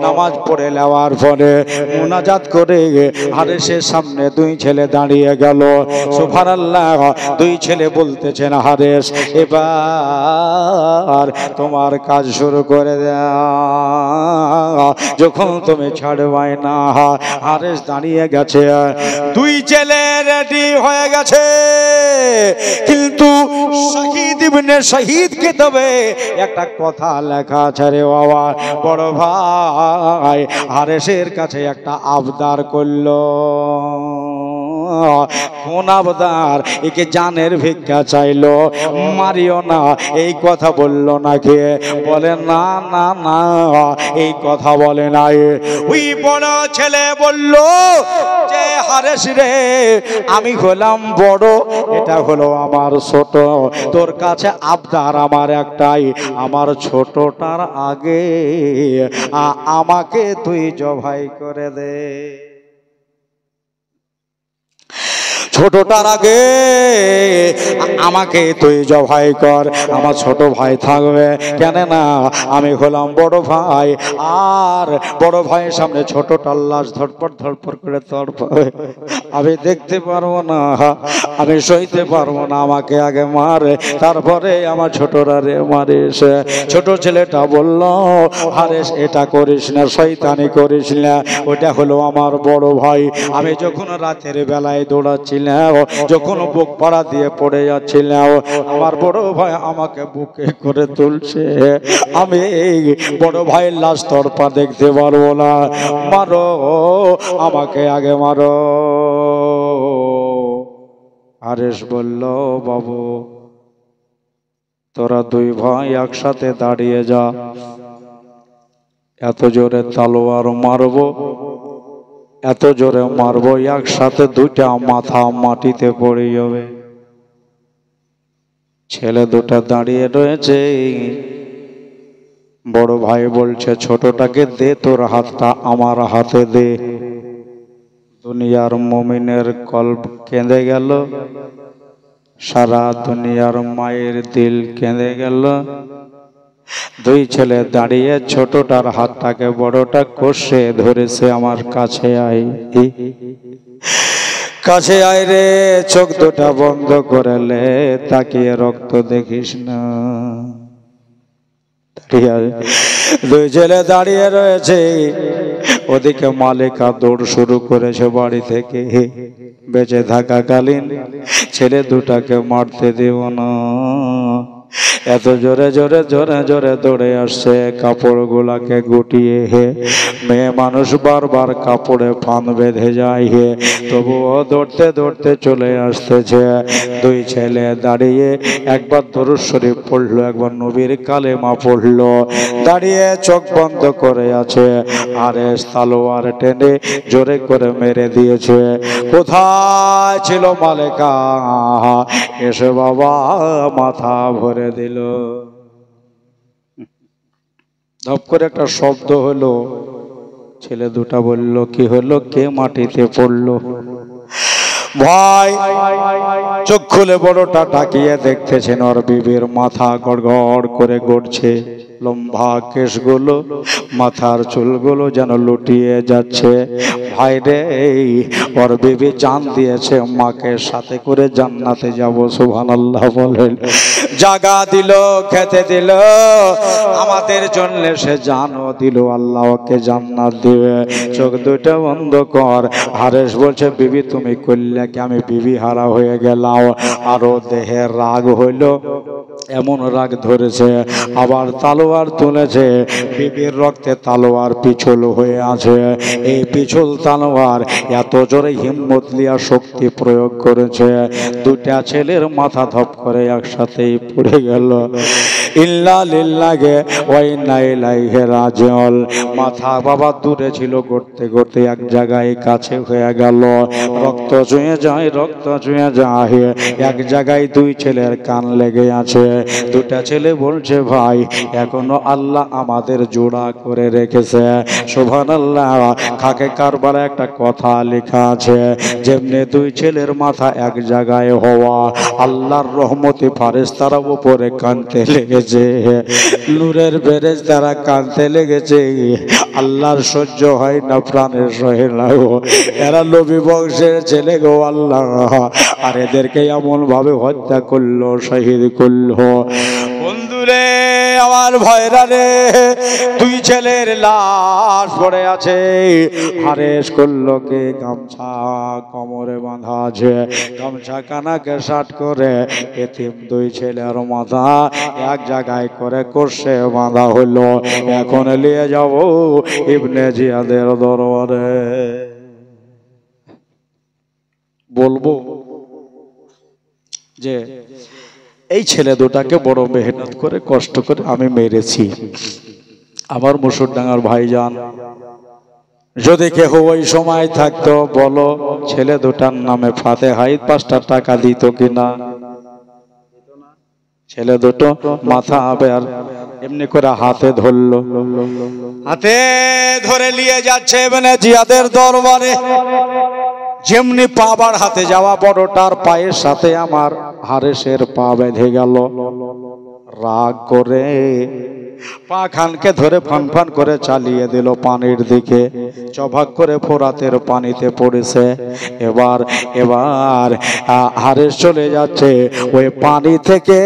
নামাজ পড়ে নেওয়ার পরে মুনাজাত করে হারেসের সামনে 2 ছেলে দাঁড়িয়ে গেল। সুবহানাল্লাহ। 2 ছেলে বলতেছেন, হারেস এবার তোমার কাজ শুরু করে দাও, যখন তুমি ছাড়বাই না। হারেস দাঁড়িয়ে গেছে, 2 ছেলে রেডি হয়ে গেছে, কিন্তু শহীদ ইবনে শহীদ কিতাবে একটা কথা লেখা আছে রে বাবা। বড় ভাই হারেসের কাছে একটা আবদার করলো, কোন আবদার, একে জানের ভিক্ষা চাইলো, মারিও না, এই কথা বলল নাকি? বলে না না না, এই কথা বলে নাই। ওই বড় ছেলে বলল যে হারেস রে, আমি হলাম বড়, এটা হলো আমার ছোট, তোর কাছে আবদার আমার একটাই, আমার ছোটটার আগে আমাকে তুই জবাই করে দে। ছোটটার আগে আমাকে তুই জবাই কর, আমার ছোট ভাই থাকবে, কেন না আমি হলাম বড় ভাই, আর বড় ভাইয়ের সামনে ছোটটার লাশ ধরপড় ধরপড় করে তড়পাবে, আমি দেখতে পারবো না, আমি সইতে পারবো না, আমাকে আগে মারে, তারপরে আমার ছোটরা রে মারিস। ছোট ছেলেটা বলল, হারেস এটা করিস না, শয়তানি করিস না, ওটা হলো আমার বড় ভাই। আমি যখন রাতের বেলায় দৌড়াচ্ছিলাম, যখন বুক পাড়া দিয়ে পড়ে যাচ্ছিলাম, আমার বড় ভাই আমাকে বুকে করে তুলছে, আমি এই বড় ভাইয়ের লাশ তড়পা দেখতে পারবো না, মারো আমাকে আগে মারো। হারেস বলল, বাবু তোরা দুই ভাই একসাথে দাঁড়িয়ে যা, এত জোরে তলোয়ার মারবো, এত জোরে মারবো, একসাথে দুইটা মাথা মাটিতে পড়ে যাবে। ছেলে দুটা দাঁড়িয়ে রয়েছে, বড় ভাই বলছে ছোটটাকে দে, তোর হাতটা আমার হাতে দে। দুনিয়ার মুমিনের কলব কেঁদে গেল, সারা দুনিয়ার মায়ের দিল কেঁদে গেল। দুই ছেলে দাঁড়িয়ে ছোটটার হাতটাকে বড়টা কষে ধরেছে, আমার কাছে আয়, কাছে আয় রে, চোখ দুটা বন্ধ করলে তাকিয়ে রক্ত দেখিস না। দুই ছেলে দাঁড়িয়ে রয়েছে, ওদিকে মালিকা দৌড় শুরু করেছে বাড়ি থেকে, বেঁচে থাকাকালীন ছেলে দুটাকে মারতে দেব না, এত জোরে জোরে জোরে জোরে দৌড়ে আসছে, কাপড় গুলাকে গুটিয়ে, মেয়ে মানুষ বারবার কাপড়ে ফান বেঁধে যায়, তবুও দৌড়তে দৌড়তে চলে আসতেছে। দুই ছেলে দাঁড়িয়ে একবার দরুদ শরীফ পড়লো, একবার নবীর কালেমা পড়লো, দাঁড়িয়ে চোখ বন্ধ করে আছে, আর তলোয়ার টেনে জোরে করে মেরে দিয়েছে। কোথায় ছিল মালিকা, এসে বাবা মাথা ভরে দিল। ধপ করে একটা শব্দ হলো, ছেলে দুটা বলল, কি হলো, কে মাটিতে পড়লো? ভাই চোখ খুলে বড়টা তাকিয়ে দেখতেছেন, ওর বিবির মাথা গড়গড় করে গড়ছে, লম্বা কেশগুলো, মাথার চুলগুলো যেন লুটিয়ে যাচ্ছে। ভাই রে, ওর বিবি জান দিয়েছে, মাকে সাথে করে জান্নাতে যাব, সুবহানাল্লাহ বলেন। জাগা দিল, খেতে দিল, আমাদের জন্য সে জানও দিল, আল্লাহ ওকে জান্নাত দিবে। চোখ দুইটা বন্ধ কর। হারেস বলছে, বিবি তুমি করলে কি, আমি বিবি হারা হয়ে গেলাম। আরো দেহের রাগ হইল, এমন রাগ ধরেছে, আবার তালোয়ার তুলেছে, বিবির রক্তে তালোয়ার পিছল হয়ে আছে। এই পিছল তালোয়ার এত জোরে হিম্মত লিয়া শক্তি প্রয়োগ করেছে, দুটা ছেলের মাথা ধপ করে একসাথেই পড়ে গেল। ইল্লা লিল্লাহি ওয়া ইন্না ইলাইহি রাজিউন। মাথা বাবা দূরে ছিল, গড়তে গড়তে এক জায়গায় কাছে হয়ে গেল, রক্ত চুঁয়ে যায়, রক্ত চুঁয়ে যায়, এক জায়গায় দুই ছেলের কান লেগে আছে। দুটা ছেলে বলছে, ভাই এখনো আল্লাহ আমাদের জোড়া করে রেখেছে, সুবহানাল্লাহ। খাকে কারবারে একটা কথা লেখা আছে, যেমনি দুই ছেলের মাথা এক জায়গায় হওয়া, আল্লাহর রহমতে ফারেশতারা উপরে কানতে লেগেছে, নূরের ফেরেশতারা কানতে লেগেছে, আল্লাহর সহ্য হয় না, প্রাণের সহে না, এরা নবী বংশের ছেলে গো আল্লাহ, আর এদেরকে এমন ভাবে হত্যা করলো, শহীদ করলো। বন্ধুরে আমার ভয়রা রে, দুই ছেলের লাশ পড়ে আছে, হারেস করলো কে, গামছা কোমরে বাঁধা আছে, গামছা কানাকে শার্ট করে এতিম দুই ছেলের মাথা এক জায়গায় করে কষে বাঁধা হলো। এখন নিয়ে যাব ইবনে জিয়াদের দরবারে। বলবো যে এই ছেলে দুটাকে বড় মেহনত করে কষ্ট করে আমি মেরেছি। আমার মুসুরডাঙ্গার ভাইজান, যদি কেহ ওই সময় থাকতো বলো ছেলে দুটার নামে ফাতেহাই 5টা টাকা দিত কিনা? ছেলে দুটো মাথা আবার এমনি করে হাতে ধরলো, হাতে ধরে নিয়ে যাচ্ছে মানে জিয়াদের দরবারে। যেমনি পাবার হাতে যাওয়া বড়টার পায়ের সাথে আমার হারেসের পা বেঁধে গেল। রাগ করে পা খানকে ধরে ফান করে চালিয়ে দিল পানির দিকে। চভাক করে ফোরাতের পানিতে পড়েছে। এবার হারেস চলে যাচ্ছে ওই পানি থেকে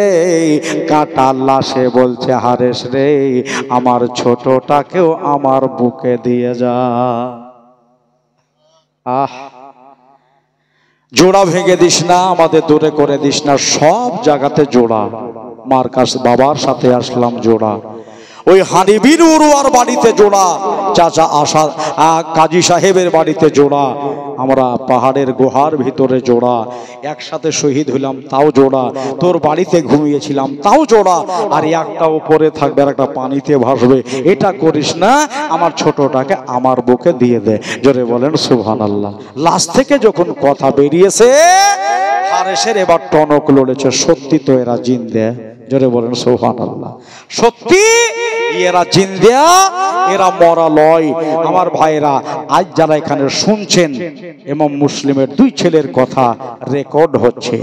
কাটা লাশে বলছে, হারেস রে আমার ছোটটাকেও আমার বুকে দিয়ে যা। আহ, জোড়া ভেঙে দিস না, আমাদের দূরে করে দিস না, সব জায়গাতে জোড়া। মার কাছে বাবার সাথে আসলাম জোড়া, ওই হানিবির উরুয়ার বাড়িতে জোড়া, চাচা আশা কাজী সাহেবের বাড়িতে জোড়া, আমরা পাহাড়ের গুহার ভিতরে জোড়া, একসাথে শহীদ হইলাম তাও জোড়া, তোর বাড়িতে ঘুমিয়েছিলাম তাও জোড়া, আর একটা উপরে থাকবে আর একটা পানিতে ভাসবে। এটা করিস না, আমার ছোটটাকে আমার বুকে দিয়ে দে। জোরে বলেন সুবহানাল্লাহ। লাশ থেকে যখন কথা বেরিয়েছে হারেসের এবার টনক লড়েছে, সত্যি তো এরা জিন্দে। জোরে বলেন সুবহানাল্লাহ। সত্যি এরা জিন্দা, এরা মরা লয়। আমার ভাইরা, আজ যারা এখানে শুনছেন ইমাম মুসলিমের 2 ছেলের কথা রেকর্ড হচ্ছে,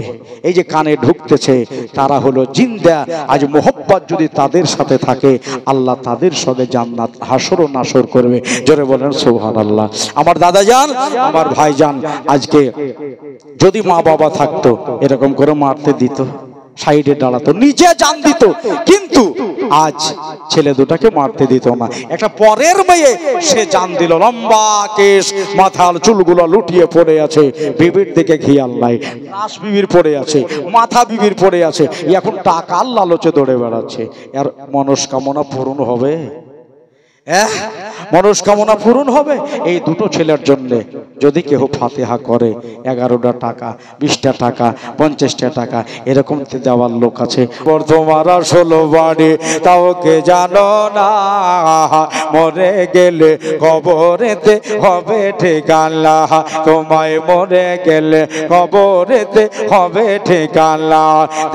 এই যে কানে ঢুকতেছে, তারা হলো জিন্দা। আজ মোহব্বত যদি তাদের সাথে থাকে, আল্লাহ তাদের সঙ্গে জান্নাত হাসর ও নাসর করবে। জোরে বলেন সুবহানাল্লাহ। আমার দাদা জান, আমার ভাই জান, আজকে যদি মা বাবা থাকতো এরকম করে মারতে দিত, সাইডে দাঁড়াতো, নিজে জান দিত, কিন্তু আজ ছেলে দুটাকে মারতে দিত না। একটা পরের মেয়ে সে জান দিল, লম্বা কেশ, মাথার চুলগুলো লুটিয়ে পড়ে আছে, বিবির দিকে খেয়াল নাই, নাশ বিবির পড়ে আছে, মাথা বিবির পড়ে আছে, এখন টাকার লালচে দৌড়ে বেড়াচ্ছে। এর মনস্কামনা পূরণ হবে? মনস্কামনা পূরণ হবে? এই 2টো ছেলের জন্য যদি কেউ ফাতিহা করে 11টা টাকা, 20টা টাকা, 50টা টাকা এরকম দেওয়ার লোক আছে। তোমার 16 বাড়ি তাও কে জানো না, মরে গেলে কবরেতে হবে ঠিকানা, তোমায় মরে গেলে কবরেতে হবে ঠিকানা।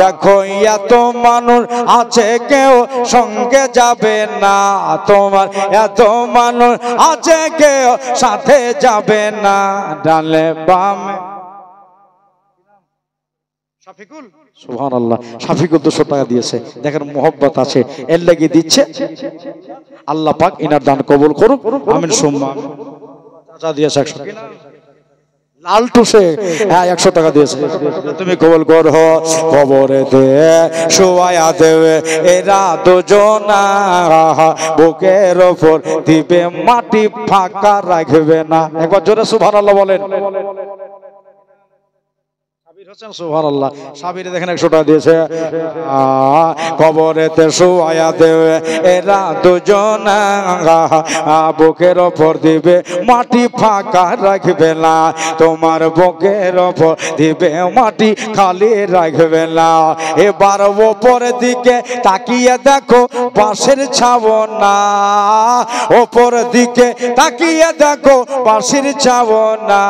দেখো এত মানুষ আছে কেউ সঙ্গে যাবে না, তোমার এত মানুষ আছে কেউ সাথে যাবে না, ডালে বামে। শাফিকুল, সুবহানাল্লাহ, শাফিকুল 200 টাকা দিয়েছে। দেখেন মোহব্বত আছে, এর লাগি দিচ্ছে। আল্লাহ পাক ইনার দান কবুল করুক, আমিন সুম্মা। চাচা দিয়েছে 100, লালটু সে 100 টাকা দিয়েছে। তুমি কবুল করো, কবরেতে শোয়া দেবে এরা দুজনা, বুকের ওপর দিবে মাটি, ফাঁকা রাখবে না। একবার জোরে সুবহানাল্লাহ বলেন। সুবহানাল্লাহ। সাবিরে দেখেন 100 টাকা দিয়েছে। কবরেতে শোয়া দেবে এরা দুজনা, বুকের ওপর দিবে মাটি, ফাঁকা রাখবে না, তোমার বুকের ওপর দিবে মাটি, খালি রাখবে না। এবার ওপরের দিকে তাকিয়ে দেখো বাঁশের ছাওনা, ওপর দিকে তাকিয়ে দেখো বাঁশের ছাওনা,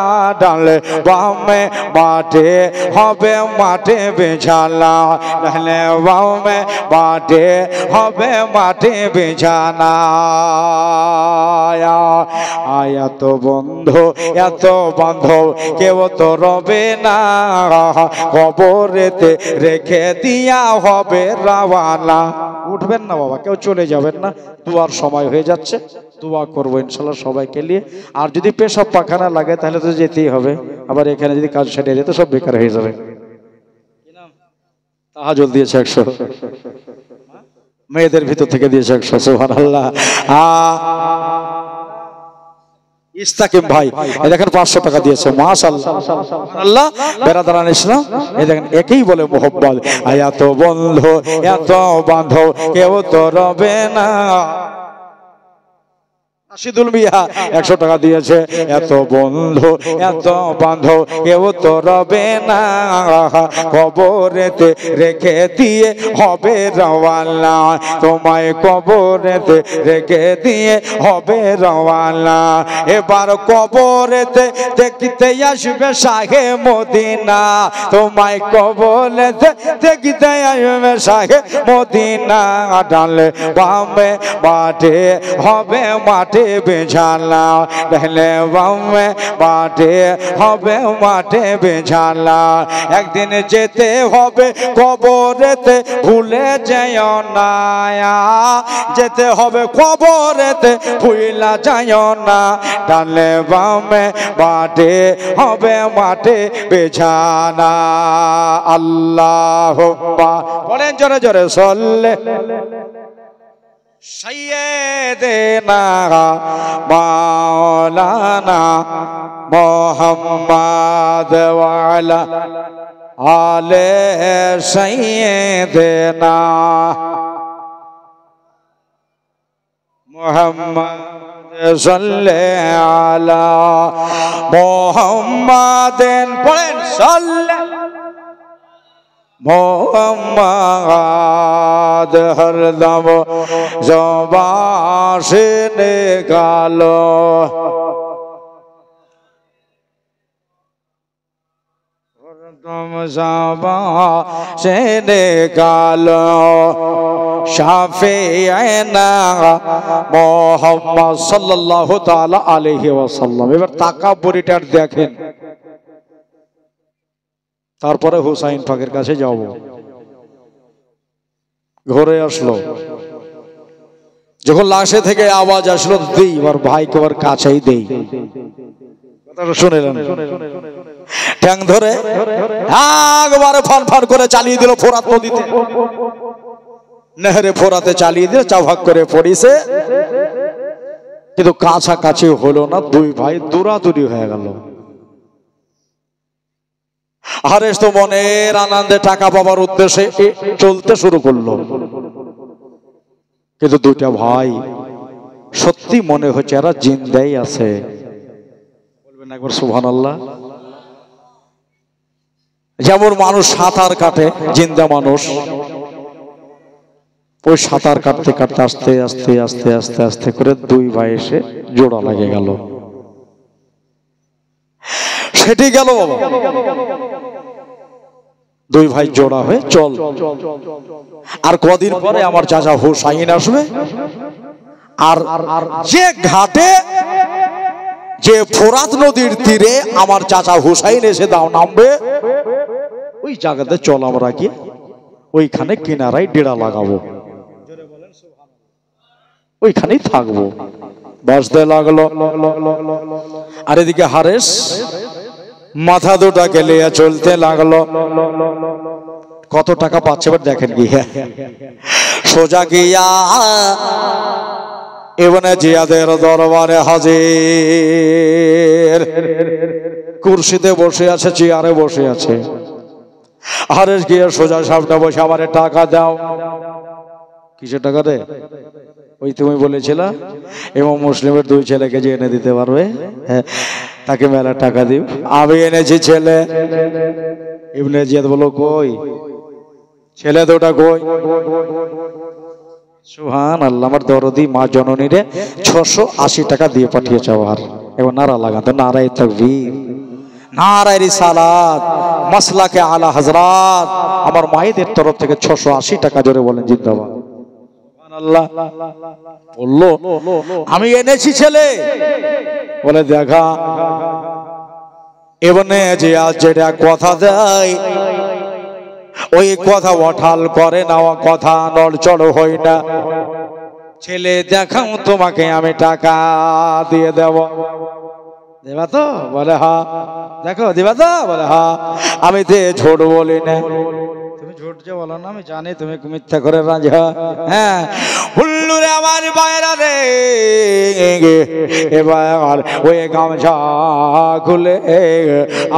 ডালে বামে মাঠে হবে মাঠে বিছানা, ডালে বামে মাঠে হবে মাঠে বিছানা। এত বন্ধু এত বান্ধব কেউ তো রবে না, কবরেতে রেখে দিয়া হবে রাওয়ানা। উঠবেন না বাবা, কেউ চলে যাবেন না, দুয়ার সময় হয়ে যাচ্ছে, দোয়া করবো ইনশাল্লাহ সবাইকে নিয়ে। আর যদি পেশাব পাখানা লাগে তাহলে তো যেতেই হবে, আবার এখানে যদি কাজ সেরে যেত সব বেকার হয়ে যাবে। তাহাজ্জুদ দিয়েছে 100, মেয়েদের ভিতর থেকে দিয়েছে 100, সুবহানাল্লাহ। ইস্তাকিম ভাই এই দেখেন 500 টাকা দিয়েছে, মাশাআল্লাহ সুবহানাল্লাহ। বেরাদারান ইসলাম, এই দেখেন একেই বলে মোহব্বত। এত বন্ধু এত বান্ধব কেউ তো রবে না, রাশিদুল মিয়া 100 টাকা দিয়েছে। এত বন্ধু এত বান্ধব কেউ তো রবে না, কবরেতে রেখে দিয়ে হবে রওয়ানা, তোমায় কবরেতে রেখে দিয়ে হবে রওয়ানা। এবার কবরেতে দেখতে আসবে শাহে মদিনা, তোমায় কবরেতে দেখতে আসবে শাহে মদিনা। ডালে বামে মাঠে হবে মাঠে বেঝালা, ডালে বামে মাঠে হবে মাঠে বেঝালা। একদিন যেতে হবে কবরেতে ভুলে যাইও না, যেতে হবে কবরেতে ভুলা যাইও না। ডালে বামে মাঠে হবে মাঠে বেঝানা। আল্লাহুম্মা বলেন জোরে জোরে সল্লে সাইয়্যিদিনা মাওলানা মুহাম্মদ ওয়া আলা আলে সাইয়্যিদিনা মুহাম্মদ সাল্লি আলা মুহাম্মাদিন পড়েন সাল্লি মোহাম্মদ হরদম জবান সে নিকালো, হরদম জবান সে নিকালো। শাফিঈনা মুহাম্মদ সাল্লাল্লাহু তাআলা আলাইহি ওয়াসাল্লাম। এবার তাকাব্বুরিটার দেখেন। তারপরে হুসাইন পাকের কাছে যাব। ঘরে আসলো, যখন লাশে থেকে আওয়াজ আসলো দেই, এবার ভাইকে ওর কাছেই দেই। কথাটা শুনলেন? ঠ্যাং ধরে একবারে ফান ফান করে চালিয়ে দিল ফোরাত নদীতে, নেহরে ফোরাতে চালিয়ে দিয়ে চাভাক করে পড়িছে, কিন্তু কাছাকাছি হলো না। দুই ভাই দূরাদূরি হয়ে গেল। হারেস তো মনের আনন্দে টাকা পাবার উদ্দেশ্যে চলতে শুরু করলো, কিন্তু দুইটা ভাই সত্যি মনে হচ্ছে এরা জিন্দাই আছে। বলবেন একবার সুবহানাল্লাহ। যেমন মানুষ সাঁতার কাটে, জিন্দা মানুষ, ওই সাঁতার কাটতে কাটতে আস্তে আস্তে আস্তে আস্তে আস্তে করে দুই ভাই এসে জোড়া লাগে গেল। সেটি গেল বাবা, দুই ভাই জোড়া হয়ে চল। আর কদিন পরে আমার চাচা হুসাইন আসবে, আর যে ঘাটে যে ফোরাত নদীর তীরে আমার চাচা হুসাইন এসে দাও নামবে, ওই জায়গাতে চল আমরা কি ওইখানে কিনারায় ডেরা লাগাবো, ওইখানেই থাকবো। বাসতে লাগলো। আর এদিকে হারেস মাথা দুটাকে লিয়ে চলতে লাগলো। কত টাকা পাচ্ছে এবার দেখেন গিয়া। সোজা গিয়া ইবনে জিয়াদের দরবারে হাজির। কুরসিতে বসে আছে, চেয়ারে বসে আছে। হারেস গিয়ে সোজা সামনে বসে আমারে টাকা দাও। কিসের টাকা রে? ওই তুমি বলেছিলা ইমাম মুসলিমের দুই ছেলেকে যে এনে দিতে পারবে, হ্যাঁ তাকে মেলা টাকা দিও। আমি এনেছি ছেলে। ইবনে জিয়াদ বলো কই ছেলে দুটা কই? সুবহানাল্লাহ, আমার দরদি মা জননীরে 680 টাকা দিয়ে পাঠিয়েছে। আবার এবার নারা লাগাতে, নারায়ে তাকবীর, নারায়ে রিসালাত, মাসলাকে আলা হযরত। আমার মায়েদের তরফ থেকে 680 টাকা জোরে বলেন জিন্দাবাদ। সুবহানাল্লাহ। বললো আমি এনেছি ছেলে। বলে দেখা ইবনে জিয়াদ যেটা কথা দেয় ওই কথা ওঠাল করে না, ও কথা নড়চড় হয় না। ছেলে দেখাও তোমাকে আমি টাকা দিয়ে দেব। দেবা তো? বলে হ্যাঁ। দেখো দিবা তো? বলে হ্যাঁ। আমি তে ঝোট বলি না। তুমি ঝোট যে বলো না, আমি জানি তুমি মিথ্যা করে রাজা। হ্যাঁ হুল্লুরে আমার বাইরা রে, এবার ওই গামছা খুলে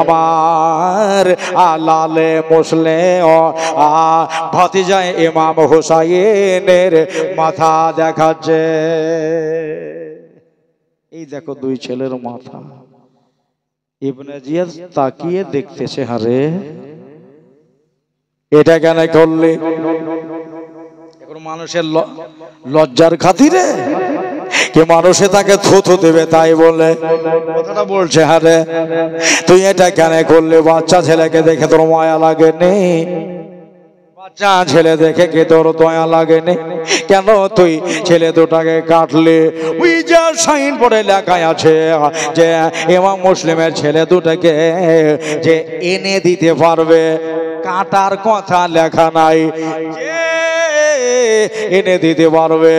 আমার লালে মুসলে ভাতিজায় ইমাম হুসাইনের মাথা দেখাচ্ছে। এই দেখো দুই ছেলের মাথা। ইবনে জিয়াদ তাকিয়ে দেখতেছে, হারে এটা কেন করলে? এখন মানুষের লজ্জার খাতিরে কি মানুষে তাকে থুথু দেবে তাই বলে কথাটা বলছে, হারে তুই এটা কেন করলে? বাচ্চা ছেলেকে দেখে তোর মায়া লাগেনি? বাচ্চা ছেলে দেখে কি তোর দয়া লাগেনি? কেন তুই ছেলে দুটাকে কাটলে? ওই যে সাইন পড়ে লেখা আছে যে ইমাম মুসলিমের ছেলে দুটাকে যে এনে দিতে পারবে, কাটার কথা লেখা নাই, এনে দিতে পারবে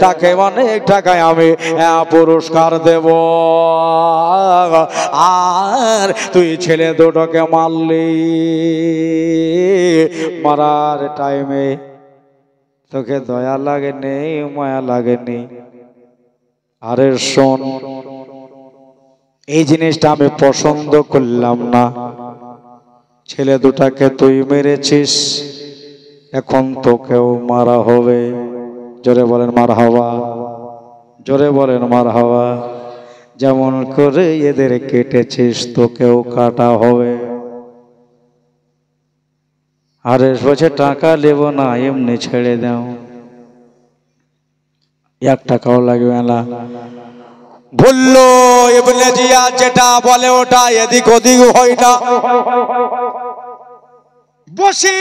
তাকে অনেক টাকায় আমি পুরস্কার দেব। আর তুই ছেলে দুটোকে মারলি, মারার টাইমে তোকে দয়া লাগেনি, মায়া লাগেনি? আরে শোন, এই জিনিসটা আমি পছন্দ করলাম না। ছেলে দুটাকে তুই মেরেছিস, এখন তোকেও মারা হবে। জোরে বলেন মারহাবা, জোরে বলেন মারহাবা। যেমন করে এদের কেটেছিস তোকেও কাটা হবে। আরে বলছে টাকা নেব না, এমনি ছেড়ে দাও, 1 টাকাও লাগবে না। বললো ইবনে জিয়াদ যেটা বলে ওটা এদিক ওদিক হয় না। বসি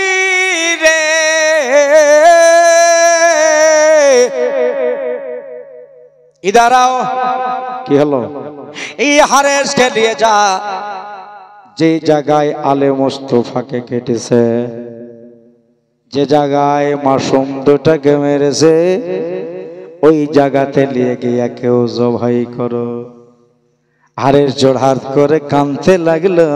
রে ইদারাও, কি হলো? এই হারেসকে নিয়ে যা, যে জায়গায় আলে মুস্তফাকে কেটেছে, যে জায়গায় মাসুম দুটাকে মেরেছে, ওই জায়গাতে নিয়ে গিয়ে কেউ জবাই করো। হারেস জোড়হাত করে কাঁদতে লাগলো,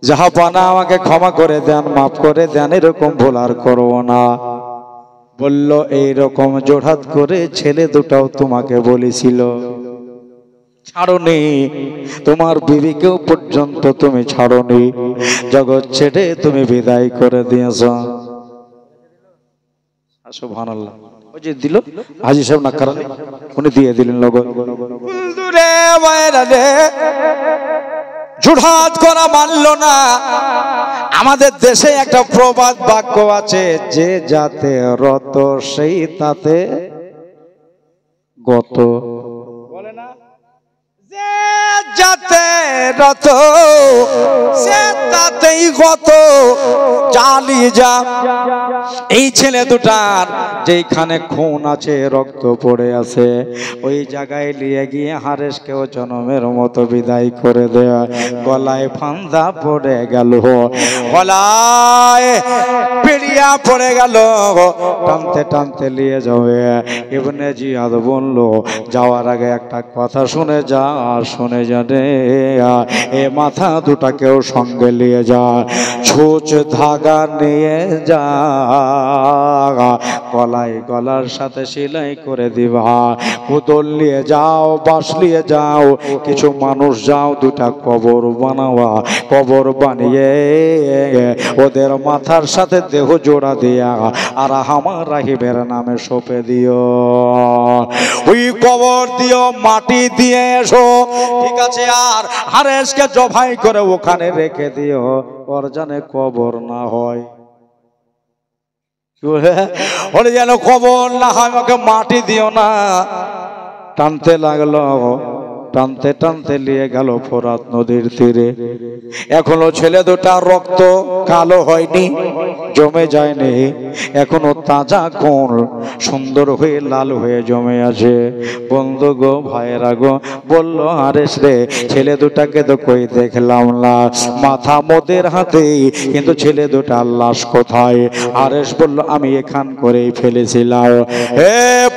জাহাপানা আমাকে ক্ষমা করে দেন, মাফ করে দেন, এরকম ভুল আর করবো না। বলল এইরকম জোড়হাত করে ছেলে দুটাও তোমাকে বলেছিল, ছাড়োনি, তোমার বিবিকেও পর্যন্ত তুমি ছাড়োনি, জগৎ ছেড়ে তুমি বিদায় করে দিয়েছ। সুবহানাল্লাহ। ওই যে দিল হাজী সাহেব নাকারানি, উনি দিয়ে দিলেন লগন। জোড়হাত করা মানল না। আমাদের দেশে একটা প্রবাদ বাক্য আছে, যে যাতে রত সেই তাতে গত। বলে না, যে যাতে রত সে তাতেই গত, চালিয়ে যা। এই ছেলে দুটার যেখানে খুন আছে, রক্ত পড়ে আছে, ওই জায়গায় নিয়ে গিয়ে হারেসকেও জনমের মতো বিদায় করে দেয়া। গলায় ফান্দা পড়ে গেল, গলায় পেরিয়া পড়ে গেল, টানতে টানতে নিয়ে যাবে। ইবনে জিয়াদ বলল, যাওয়ার আগে একটা কথা শুনে যা, শুনে জানে এ মাথা দুটাকেও সঙ্গে নিয়ে যা, ছুঁচ ধাগা নিয়ে যা, গলায় গলার সাথে সেলাই করে দিবা, কুদল নিয়ে যাও, বাঁশ নিয়ে যাও, কিছু মানুষ যাও, দুটা কবর বানাবা, কবর বানিয়ে ওদের মাথার সাথে দেহ জোড়া দিয়া আর আমার রাহিবের নামে সঁপে দিও। ওই কবর দিও, মাটি দিয়ে এসো, ঠিক আছে? আর হারেসকে জবাই করে ওখানে রেখে দিও, ওর জানে কবর না হয়, ওরে যেন কবর না হয়, আমাকে মাটি দিও না। টানতে লাগলো, টানতে টানতে নিয়ে গেল ফোরাত নদীর তীরে। এখনো ছেলে দুটা রক্ত কালো হয়নি, জমে যায়নি, এখনো তাজা কোন সুন্দর হয়ে লাল হয়ে জমে আছে। বন্ধু গো, ভাইয়েরা গো, বললো হারেস রে, ছেলে দুটাকে তো কই দেখলাম না, মাথা মোদের হাতে, কিন্তু ছেলে দুটার লাশ কোথায়? হারেস বলল, আমি এখান করেই ফেলেছিলাম।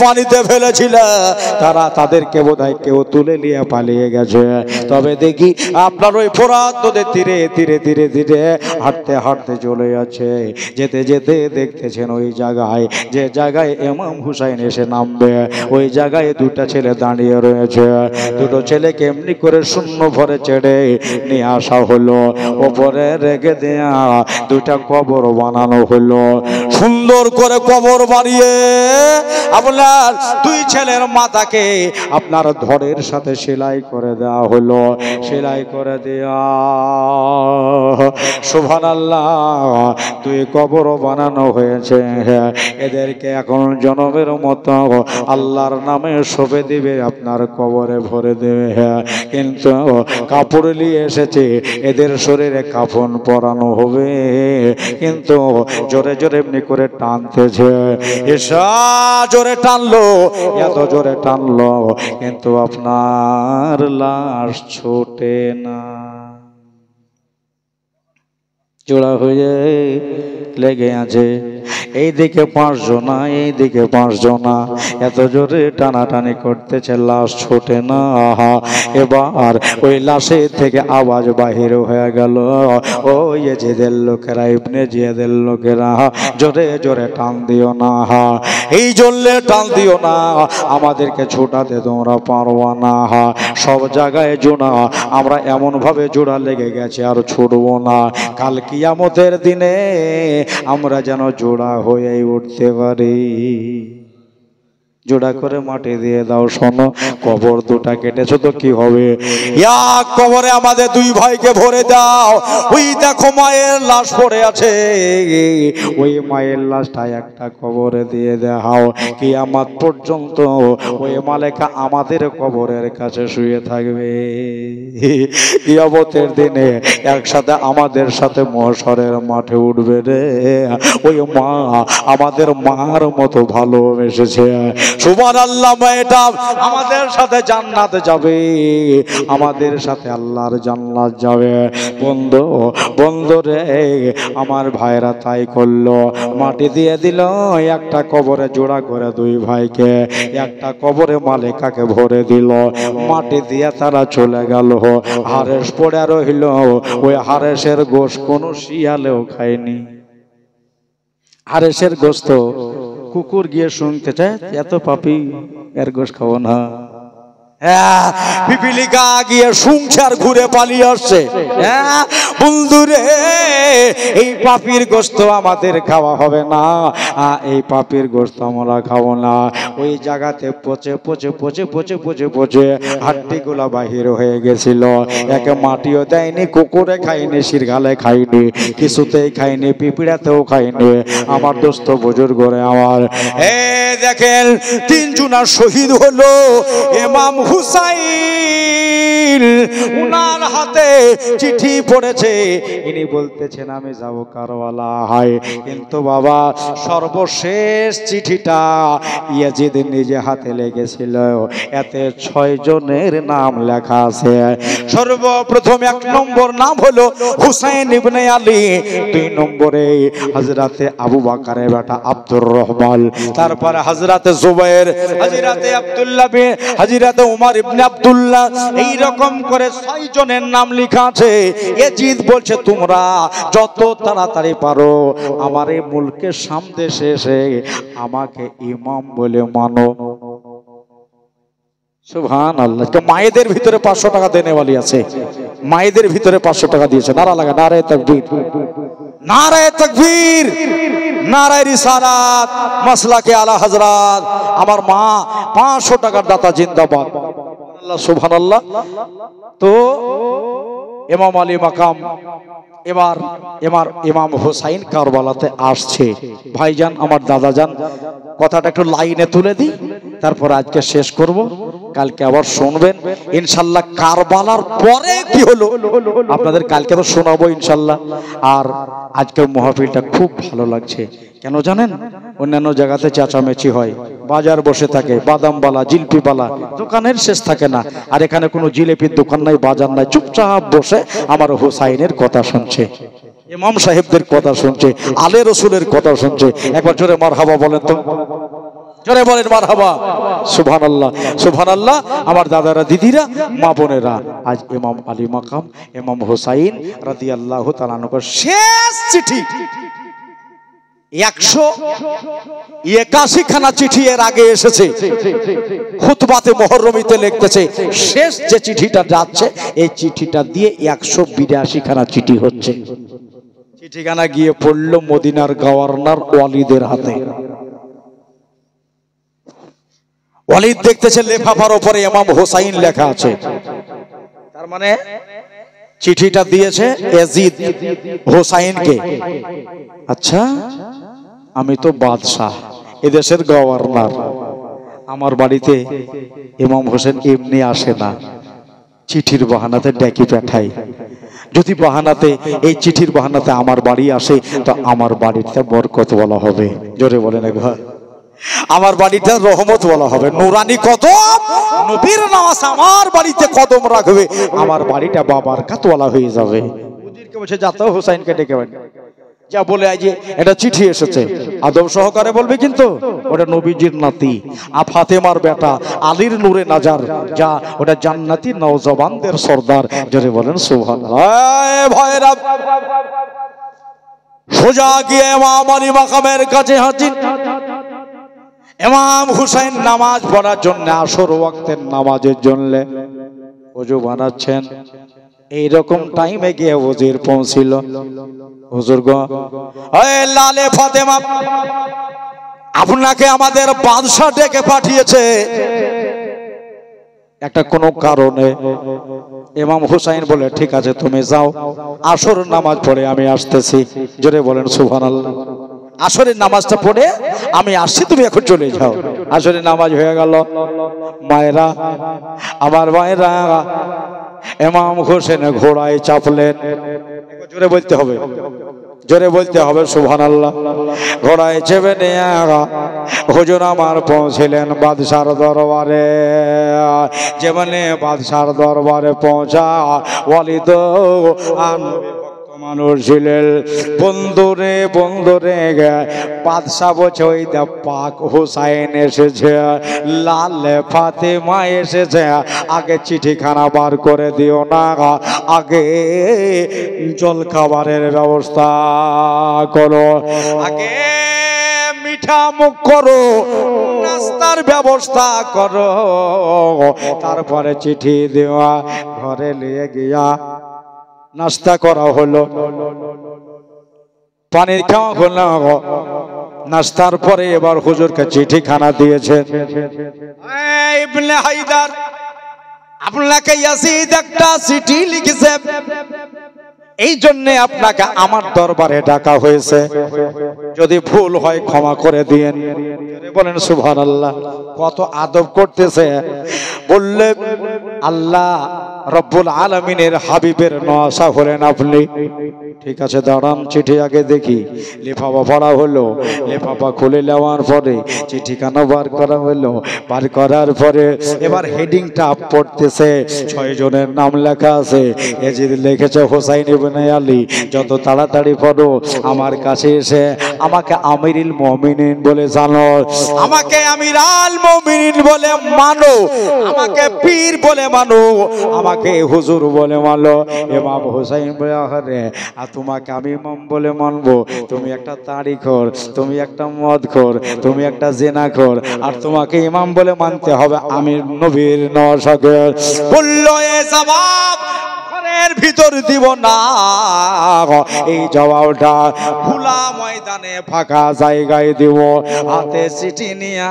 পানিতে ফেলেছিল, তারা তাদেরকে বোধহয় কেউ তুলে নিয়ে পালিয়ে গেছে। তবে দেখি আপনার ওই ফোরাত নদের তীরে ধীরে ধীরে ধীরে হাঁটতে হাঁটতে চলে যাচ্ছে। যেতে যেতে দেখতেছেন ওই জায়গায়, যে জায়গায় ইমাম হুসাইন এসে নামবে, ওই জায়গায় দুটা ছেলে দাঁড়িয়ে রয়েছে। দুটো ছেলেকে এমনি করে শূন্য ভরে চেড়ে নিয়ে আসা হলো, ওপরে রেখে দেয়া দুটা কবর বানানো হলো। সুন্দর করে কবর বানিয়ে আপনার দুই ছেলের মাথাকে আপনার ধরের সাথে সেলাই করে দেওয়া হলো। সেলাই করে দেয়া সুবহানাল্লাহ, দুই কবর বানানো হয়েছে। এদেরকে এখন জনমের মতো আল্লাহর নামে শোভে দিবে, আপনার কবরে ভরে দেবে। কিন্তু কাপড় নিয়ে এসেছে, এদের শরীরে কাফন পরানো হবে, কিন্তু জোরে জোরে এমনি করে টানতেছে। এসা জোরে টানলো, এত জোরে টানলো, কিন্তু আপনার লাশ ছোটে না, জোড়া হয়ে লেগে আছে। এইদিকে 5 জনা, এইদিকে 5 জনা, এত জোরে টানাটানি করতেছে, লাশ ছোটে না। এবার ওই লাশের থেকে আওয়াজ বাহির হয়ে গেল, ও ইয়াজিদের লোকেরা, ইবনে জিয়াদের লোকেরা, জোরে জোরে টান দিও না, এই জোরে টান দিও না, আমাদেরকে ছোটাতে তোমরা পারবা না। সব জায়গায় জোড়া, আমরা এমন ভাবে জোড়া লেগে গেছে আর ছুটবো না। কাল কিয়ামতের দিনে আমরা যেন জোড়া হয়ে উঠতে পারি। জোড়া করে মাটি দিয়ে দাও। শোনো, কবর দুটা কেটেছো তো কি হবে, এক কবরে আমাদের দুই ভাইকে ভরে দাও। ওই দেখো মায়ের লাশ পড়ে আছে, ওই মায়ের লাশটা একটা কবরে দিয়ে দাও। কিয়ামত পর্যন্ত ওই মালেকা আমাদের কবরের কাছে শুয়ে থাকবে। কিয়ামতের দিনে একসাথে আমাদের সাথে মহশরের মাঠে উঠবে রে। ওই মা আমাদের মার মতো ভালোবেসেছে। সুবহানাল্লাহ, মেয়েটা আমাদের সাথে জান্নাতে যাবে, আমাদের সাথে আল্লাহর জান্নাত যাবে। বন্ধু বন্ধু রে, আমার ভাইরা তাই করলো, মাটি দিয়ে দিল একটা কবরে জোড়া করে দুই ভাইকে, একটা কবরে মালেকাকে ভরে দিল, মাটি দিয়ে তারা চলে গেল। হারেস পড়ে রইল, ওই হারেসের গোশত কোনো শিয়ালেও খায়নি। হারেসের গোশত কুকুর গিয়ে শুনতে চায়, এত পাপি, এর গোশ খাবো না। পিপিলিকা গিয়ে শুনছে আর ঘুরে পালিয়ে আসছে। বন্ধুরে, এই পাপির গোশত আমাদের খাওয়া হবে না, এই পাপির গোশত আমরা খাবো না। ওই জায়গাতে পচে পচে পচে পচে পচে পচে হাড্ডিগুলা বাহির হয়ে গেছিল। একে মাটিও দেয়নি, কুকুরে খাইনি, শিরগালে খাইনি, কিছুতেই খাইনি, পিঁপড়াতেও খাইনি। আমার দোস্ত বুজুর্গরে আমার, দেখেন 3 জনা শহীদ হলো। ইমাম হুসাইন, উনার হাতে চিঠি পড়েছে, ইনি বলতেছেন আমি যাব কারবালা। হয় কিন্তু বাবা, সর্বশেষ চিঠিটা ইয়াজিদ নিজে হাতে লেগেছিল, এতে 6 জনের নাম লেখা আছে। সর্বপ্রথম 1 নম্বর নাম হলো হুসাইন ইবনে আলী, 2 নম্বরে হযরতে আবু বকরের বেটা আব্দুর রহমান, তারপরে হযরতে জুবাইর, হযরতে আব্দুল্লাহ, হযরতে উমর ইবনে আব্দুল্লাহ, এই রকম করে 6 জনের নাম লেখা আছে। ইয়াজিদ বলছে তোমরা যত তাড়াতাড়ি পারো আমার এই মুলকের সামনে এসে আমাকে ইমাম বলে মানো। সুবহানাল্লাহ। মায়েদের ভিতরে 500 টাকা দেনেওয়ালি আছে, মায়েদের ভিতরে 500 টাকা দিয়েছে। নারা লাগা, নারে তাকবীর, নারে তাকবীর, নারে রিসালাত, মাসলাকে আলা হযরত। আমার মা 500 টাকার দাতা, জিন্দাবাদ। সুবহানাল্লাহ। তো ইমাম আলী মাকাম, এবার ইমাম হুসাইন কারবালাতে আসছে। ভাইজান, আমার দাদাজান, কথাটা একটু লাইনে তুলে দিই, তারপর আজকে শেষ করব, কালকে আবার শুনবেন ইনশাল্লাহ। কারবালার পরে কি হলো আপনাদের কালকে তো শোনাবো ইনশাল্লাহ। আর আজকের মাহফিলটা খুব ভালো লাগছে, কেন জানেন? অন্যান্য জায়গাতে চেঁচামেচি হয়, বাজার বসে থাকে, বাদামবালা, জিলিপিবালা, দোকানের শেষ থাকে না। আর এখানে কোনো জিলিপির দোকান নাই, বাজার নাই, চুপচাপ বসে আমার হুসাইনের কথা শুনছে, ইমাম সাহেবদের কথা শুনছে, আলে রসুলের কথা শুনছে। একবার জোরে মারহাবা বলেন তো। জোরে বলেন মারহাবা, সুবহানাল্লাহ সুবহানাল্লাহ। আমার দাদারা, দিদিরা, মা বোনেরা, আজ ইমাম আলী মাকাম ইমাম হুসাইন রাদিয়াল্লাহু তাআলা আনহুর শেষ চিঠি, 181 খানা চিঠি এর আগে এসেছে, খুতবাতে মুহররমিতে লিখতেছে শেষ যে চিঠিটা যাচ্ছে এই চিঠিটা দিয়ে 182 খানা চিঠি হচ্ছে। চিঠিখানা গিয়ে পড়লো মদিনার গভর্নর ওয়ালিদের হাতে। ওয়ালিদ দেখতেছে লেফাফার উপরে ইমাম হুসাইন লেখা আছে, তার মানে চিঠিটা দিয়েছে ইয়াজিদ হুসাইনকে। আচ্ছা, আমি তো বাদশাহ, এদেশের গভর্নর, আমার বাড়িতে ইমাম হোসেন এমনি আসে না, চিঠির বাহানাতে ডেকে পাঠাই। যদি বাহানাতে, এই চিঠির বাহানাতে আমার বাড়ি আসে তো আমার বাড়িতে বরকত বলা হবে। জোরে বলেন একবার, আমার বাড়িতে রহমত বলা হবে, নুরানি কদম, নবীর নামাজ আমার বাড়িতে কদম রাখবে, আমার বাড়িটা বাবার কাতওয়ালা হয়ে যাবে। হুজুরকে বলছে যাতে হুসাইনকে ডেকে পাঠাই, যা বলে আজ এটা চিঠি এসেছে, আদব সহকারে বলবে কিন্তু ওটা নবীজির নাতি, ফাতেমার বেটা, আলীর নূরে নাজার, যা ওটা জান্নাতি নওজওয়ানদের সর্দার। জোরে বলেন সুবহানাল্লাহ। ভয়রা সোজা গিয়ে ইমাম আলী মাকামের কাছে হাজির। ইমাম হুসাইন নামাজ পড়ার জন্য, আসর ওয়াক্তের নামাজের জন্য ওযু বানাচ্ছেন। এইরকম টাইমে গিয়ে ওজির পৌঁছিল। হুজুর গো, ওই লালে ফাতেমা, আপনাকে আমাদের বাদশা ডেকে পাঠিয়েছে একটা কোনো কারণে। ইমাম হুসাইন বলে ঠিক আছে তুমি যাও, আসর নামাজ পড়ে আমি আসতেছি। জোরে বলেন সুবহানাল্লাহ। আসরের নামাজটা পড়ে আমি আসছি, তুমি এখন চলে যাও। আসরের নামাজ হয়ে গেল। মায়েরা, আমার মায়েরা, ইমাম হোসেন ঘোড়ায় চাপলেন। জোরে বলতে হবে, জোরে বলতে হবে সুবহানাল্লাহ। ঘোড়ায় চেপে নিয়ে হুজুর আমার পৌঁছিলেন বাদশার দরবারে। যেমনে বাদশার দরবারে পৌঁছা, ওয়ালিদ মানুষ ছিলেন। বন্ধুরে বন্ধুরে, বাদশা বলছে ওই দা পাক হুসাইন এসেছে, লালে ফাতেমা এসেছে, আগে চিঠিখানা বার করে দিও না, আগে জল খাবারের ব্যবস্থা করো, আগে মিঠা মুখ করো, নাস্তার ব্যবস্থা করো, তারপরে চিঠি দেওয়া। ঘরে নিয়ে গিয়া নাস্তা করা হলো, পানির খাওয়া হলো। নাস্তার পরে এবার হুজুরকে চিঠিখানা দিয়েছে। ইবনে হায়দার, আপনাকে ইয়াজিদ একটা চিঠি লিখেছে, এই জন্য আপনাকে আমার দরবারে ডাকা হয়েছে, যদি ভুল হয় ক্ষমা করে দিয়েন। বলেন সুবহানাল্লাহ। কত আদব করতেছে। বললে আল্লাহ রব্বুল আলামিনের হাবিবের নওয়াসা হলেন আপনি। ঠিক আছে দাঁড়ান, চিঠি আগে দেখি। লেফাফা পড়া হলো, লেফাফা খুলে নেওয়ার পরে চিঠিখানা বার করা হলো। বার করার পরে এবার হেডিংটা পড়তেছে, 6 জনের নাম লেখা আছে। এজিদ লিখেছে হুসাইন ইবনে আলী। যত তাড়াতাড়ি পড়ো, আমার কাছে এসে আমাকে আমিরুল মুমিনিন বলে জানো, আমাকে আমিরাল মুমিনিন বলে মানো, আমাকে পীর বলে মানো, আমাকে হুজুর বলে মানো। ইমাম হুসাইন বলে আরে তোমাকে আমি ইমাম বলে মানবো? তুমি একটা তাড়িখোর, তুমি একটা মদখোর, তুমি একটা জেনাখোর, আর তোমাকে ইমাম বলে মানতে হবে? আমি নবীর নওয়াসাকে বলল এ জবাব ঘরের ভিতর দিব না, এই জবাবটা খোলা ময়দানে ফাঁকা জায়গায় দিব। হাতে চিঠি নিয়ে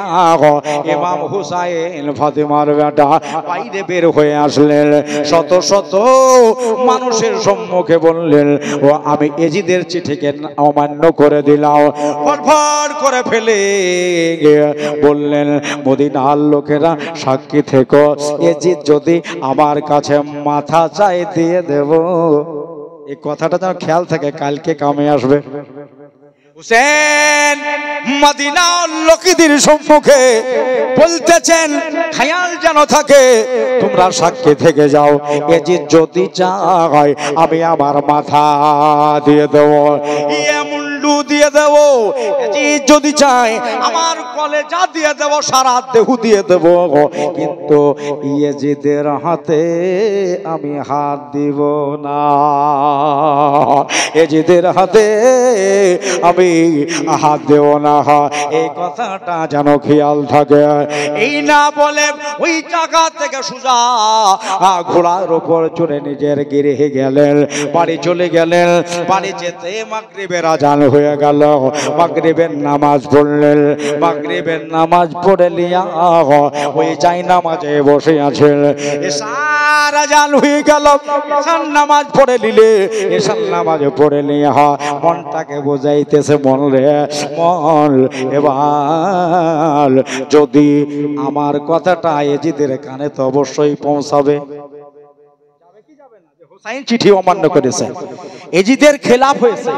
ইমাম হুসাইন ফাতেমার বেটা বাইরে বের হয়ে আসলেন। শত শত মানুষের সম্মুখে বললেন ও আমি এজিদের চিঠিকে অমান্য করে দিলাম। ফটফট করে ফেলে বললেন মদিনার লোকেরা সাক্ষী থেকো, এজিদ যদি আমার কাছে মাথা চাই দিয়ে দেব। এই কথাটা যেন খেয়াল থাকে, কালকে কামে আসবে। হুসেন মদিনার লোকেদের সম্মুখে বলতেছেন খেয়াল যেন থাকে, তোমরা সাক্ষী থেকে যাও, এজিদ যদি চায় আমি আমার মাথা দিয়ে দেব। এমন মুন্ডু দিয়ে দেব, যদি চাই আমার কলেজা দিয়ে দেব, সারা দেহ দিয়ে দেব, কিন্তু ইয়েজিদের হাতে আমি হাত দিব না, ইয়েজিদের হাতে আমি হাত দেব না। এই কথাটা যেন খেয়াল থাকে। এই না বলে ওই জায়গা থেকে সোজা ঘোড়ার উপর চড়ে নিজের গৃহে গেলেন, বাড়ি চলে গেলেন। বাড়ি যেতে মাগরিবের আজান হয়ে গেল, মাগরিবের নামাজ পড়লেন। মাগরিবের নামাজ পড়ে লিয়া ওই যাই নামাজে বসে আছেন। এশার আজান হয়ে গেল, এশার নামাজ পড়ে নিলে, এশার নামাজে পড়ে লিয়া মনটাকে বোঝাইতেছে, মন রে মন, এবার যদি আমার কথাটা ইয়েজিদের কানে তো অবশ্যই পৌঁছাবে। হুসাইন চিঠি অমান্য করেছে, ইয়েজিদের খেলাফ হয়েছে,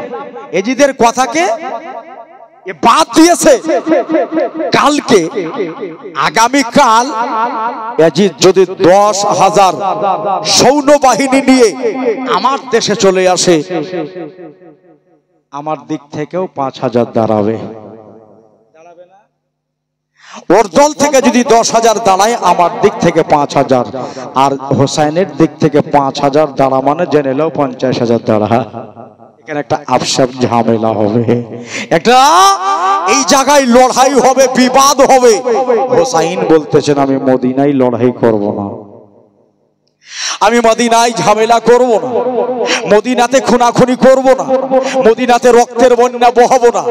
ইয়েজিদের কথাকে বাদ দিয়েছে। কালকে আগামীকাল ইয়াজিদ যদি 10,000 সৈন্যবাহিনী নিয়ে আমার দেশে চলে আসে, আমার দিক থেকেও 5,000 দাঁড়াবে। ওর দল থেকে যদি 10,000 দাঁড়ায়, আমার দিক থেকে 5,000, আর হোসাইনের দিক থেকে 5,000 দাঁড়া মানে জেনে নাও 50,000 দাঁড়া। এখানে একটা আফসাব ঝামেলা হবে, একটা এই জায়গায় লড়াই হবে, বিবাদ হবে। হোসাইন বলতেছেন আমি মদিনায় লড়াই করব না, আমি মদিনায় ঝামেলা করব না, মদিনাতে খুনাখুনি করব না, মদিনাতে রক্তের বন্যা বহাবো না।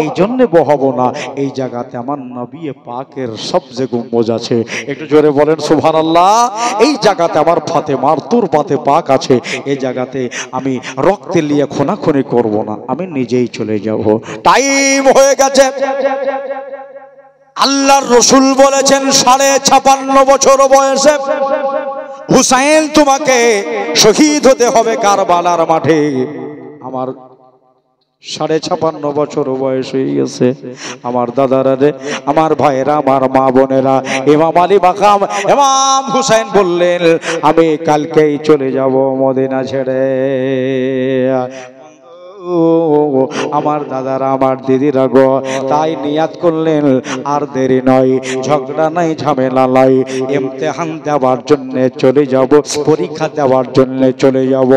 এই জন্য বহাবো না, এই জায়গাতে আমার নবী পাকের সবচেয়ে গম্বুজ আছে। একটু জোরে বলেন সুবহানাল্লাহ। এই জায়গাতে আমার ফাতেমার তুরবাতে পাক আছে, এই জায়গাতে আমি রক্তে নিয়ে খুনাখুনি করব না, আমি নিজেই চলে যাব। টাইম হয়ে গেছে। আল্লাহর রাসূল বলেছেন 56.5 বছর বয়সে হুসাইন তোমাকে শহীদ হতে হবে কারবালার মাঠে। আমার 56.5 বছর বয়স হয়ে গেছে। আমার দাদারা রে, আমার ভাইয়েরা, আমার মা বোনেরা, ইমাম আলী মাকাম ইমাম হুসাইন বললেন আমি কালকেই চলে যাব মদিনা ছেড়ে। আমার দাদারা, আমার দিদিরা গো, তাই নিয়াত করলেন আর দেরি নয়, ঝগড়া নাই, ঝামেলা নাই, ইমতিহান দেওয়ার জন্য চলে যাব, পরীক্ষা দেওয়ার জন্য চলে যাব,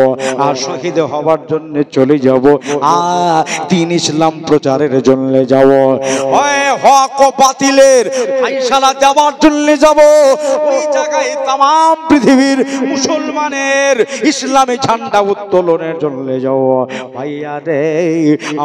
আর শহীদ হওয়ার জন্য চলে যাব, আর দ্বীন ইসলাম প্রচারের জন্য যাব, হক ও বাতিলের ফায়সালা দেওয়ার জন্য যাব। ওই জায়গায় तमाम পৃথিবীর মুসলমানের ইসলামী ঝান্ডা উত্তোলনের জন্য যাব। ভাইয়া রে,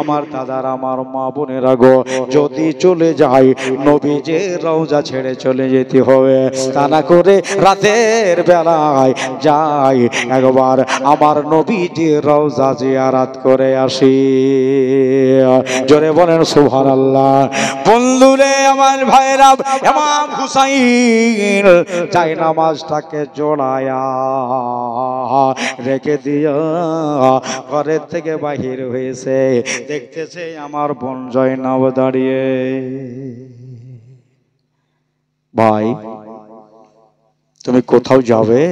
আমার দাদার, আমার মা বোনেরা গো, যদি চলে যায় নবীজির রওজা ছেড়ে চলে যেতে হবে, তা না করে রাতের বেলায় যাই একবার আমার নবীজির রওজা জিয়ারত করে আসি। জোরে বলেন সুবহানাল্লাহ। বন্ধুরে, আমার ভাইরা, ইমাম হুসাইন চাই নামাজটাকে জোড়ায়া রেখে দিয়া ঘরের থেকে বাহির হয়েছে, দেখতেছে আমার বোন জয়নাব দাঁড়িয়ে। ভাই তুমি কোথাও যাবে?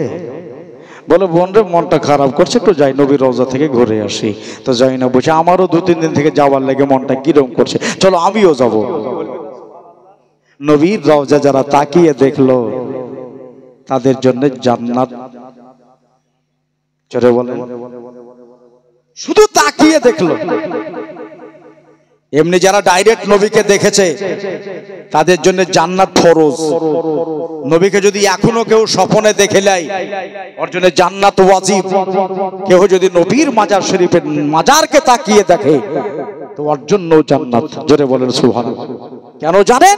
বলে বোন রে, মনটা খারাপ করছে, একটু যাই নবীর রওজা থেকে ঘুরে আসি। তো জয়নাব বলছে আমারও 2-3 দিন থেকে যাওয়ার লাগে মনটা কিরকম করছে, চলো আমিও যাব। নবীর রওজা যারা তাকিয়ে দেখলো তাদের জন্য জান্নাত। চলে বলেন, শুধু তাকিয়ে দেখলো। এমনি যারা ডাইরেক্ট নবীকে দেখেছে তাদের জন্য জান্নাত ফরজ। নবীকে যদি এখনো কেউ স্বপ্নে দেখে নেয়, ওর জন্য জান্নাত ওয়াজিব। কেউ যদি নবীর মাজার শরীফের মাজারকে তাকিয়ে দেখে তো ওর জন্য জান্নাত। জোরে বলেন সুবহানাল্লাহ। কেন জানেন?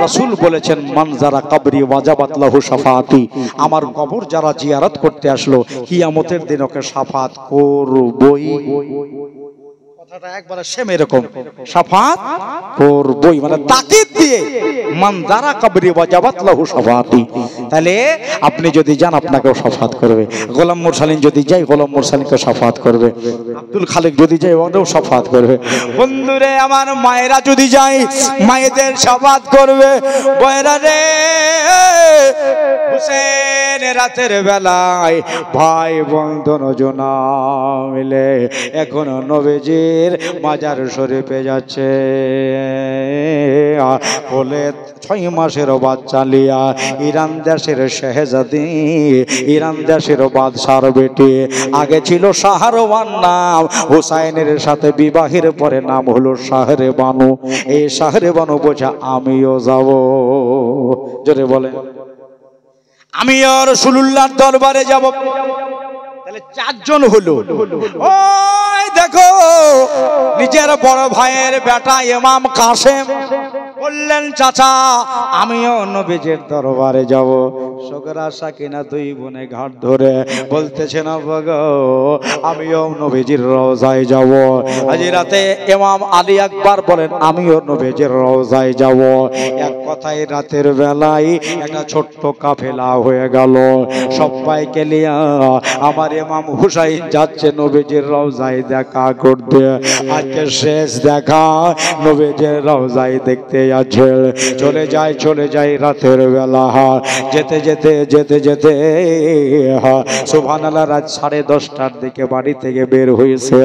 রাসূল বলেছেন মান যারা কবরি ওয়াজাবাত লাহু শাফাআতি, আমার কবর যারা জিয়ারত করতে আসলো কিয়ামতের দিন ওকে শাফাত করবই। কথাটা একবারে সেম এরকম, শাফাত করবই, মানে তাকিদ দিয়ে মান যারা কবরি ওয়াজাবাত লাহু শাফাআতি। তাহলে আপনি যদি যান আপনাকেও শাফাত করবে, গোলাম মুরসালিন যদি যায় গোলাম মুরসালিনকে শাফাত করবে, আব্দুল খালিক যদি যায় ওকেও শাফাত করবে। বন্ধুরে, আমার মায়েরা যদি যায় মায়েদের শাফাত করবে। বয়রা রে, হুসেন রাতের বেলায় ভাই বোন দুজনা মিলে এখনো নবীজি নবীজির মাজার শরীফে যাচ্ছে বলে 6 মাসের বাচ্চা লিয়া ইরান দেশের শেহজাদি ইরান দেশের বাদশার বেটি আগে ছিল শাহরওয়ান নাম হুসাইনের সাথে বিবাহের পরে নাম হলো শাহরে বানু এই শাহরে বানু বোঝা আমিও যাব জোরে বলে আমিও রাসূলুল্লাহর দরবারে যাব তাহলে 4 জন হলো ওই দেখো নিজের বড় ভাইয়ের বেটা ইমাম কাসেম বললেন চাচা আমিও নবীজির দরবারে যাব সগরা সাকিনা 2 বোনে ঘাট ধরে বলতেছেন আব্বা আমিও নবীজির রওজায় যাব আজ রাতে ইমাম আলী আকবর বলেন আমিও নবীজির রওজায় যাব এক কথায় রাতের বেলায় একটা ছোট্ট কাফেলা হয়ে গেল সবাইকে নিয়ে আমার ইমাম হুসাইন যাচ্ছে নবীজির রওজায় দেখা করতে আজকে শেষ দেখা নবীজির রওজায় দেখতে যাচ্ছে চলে যায় রাতের বেলা যেতে যেতে যেতে যেতে সুবহানাল্লাহ রাত 10:30টার দিকে বাড়ি থেকে বের হয়েছে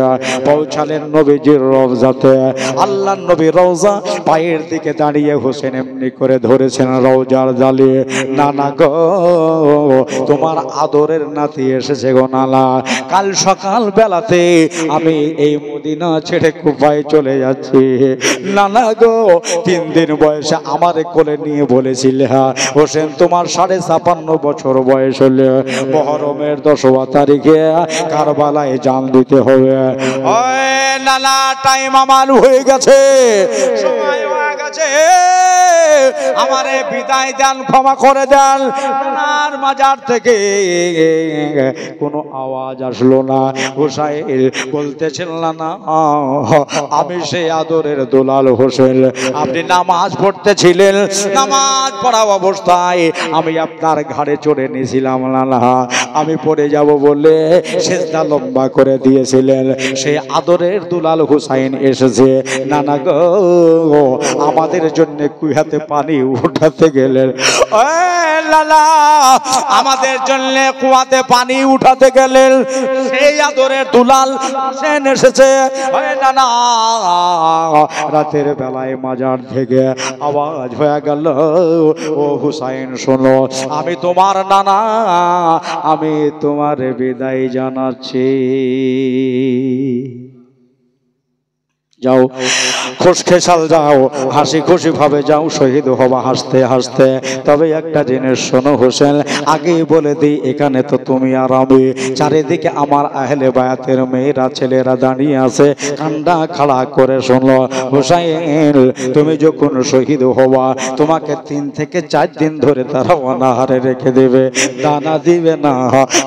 পৌঁছালেন নবীজির রওজাতে আল্লাহর নবী রওজা পায়ের দিকে দাঁড়িয়ে হোসেন এমনি করে ধরেছেন রওজার জালে নানা গো তোমার আদরের নাতি এসেছে গো নানা কাল সকাল বেলাতে আমি এই মদিনা ছেড়ে কুফায় চলে যাচ্ছি নানা গো 3 দিন বয়সে আমারে কোলে নিয়ে বলেছিলে হোসেন তোমার 56 বছর বয়স হলে মুহররমের 10 তারিখে কারবালায় জান দিতে হবে ওই নানা টাইম আমার হয়ে গেছে সময় হয়ে গেছে আমারে বিদায় দেন ক্ষমা করে দেন নানার মাজার থেকে কোনো আওয়াজ আসলো না হুসাইন বলতেছেন না আমি সেই আদরের দুলাল হোসেন আপনি নামাজ পড়তেছিলেন নামাজ পড়া অবস্থায় আমি আপনার ঘাড়ে চড়ে নিয়েছিলাম নানা আমি পড়ে যাব বলে সেজদা লম্বা করে দিয়েছিলেন সেই আদরের দুলাল হুসাইন এসেছে নানা গো আমাদের জন্য কুয়াতে পানি উঠাতে গেলেন লালা আমাদের জন্য কুয়াতে পানি উঠাতে গেলেন সেই আদরের দুলাল হোসেন এসেছে নানা রাতের বেলায় মাজার থেকে আওয়াজ হয়ে গেল ও হুসাইন শোনো আমি তোমার নানা আমি তোমার বিদায় জানাচ্ছি যাও খুশখেসাল যাও হাসি খুশি ভাবে যাও শহীদ হবা হাসতে হাসতে তবে একটা জিনিস শোনো হোসেন আগেই বলে দিই এখানে তো তুমি আর আমি চারিদিকে আমার আহলে বায়াতের মেয়েরা ছেলেরা দাঁড়িয়ে আছে কান্না খাড়া করে শোনো হোসেন তুমি যখন শহীদ হবা তোমাকে 3 থেকে 4 দিন ধরে তারা অনাহারে রেখে দেবে দানা দিবে না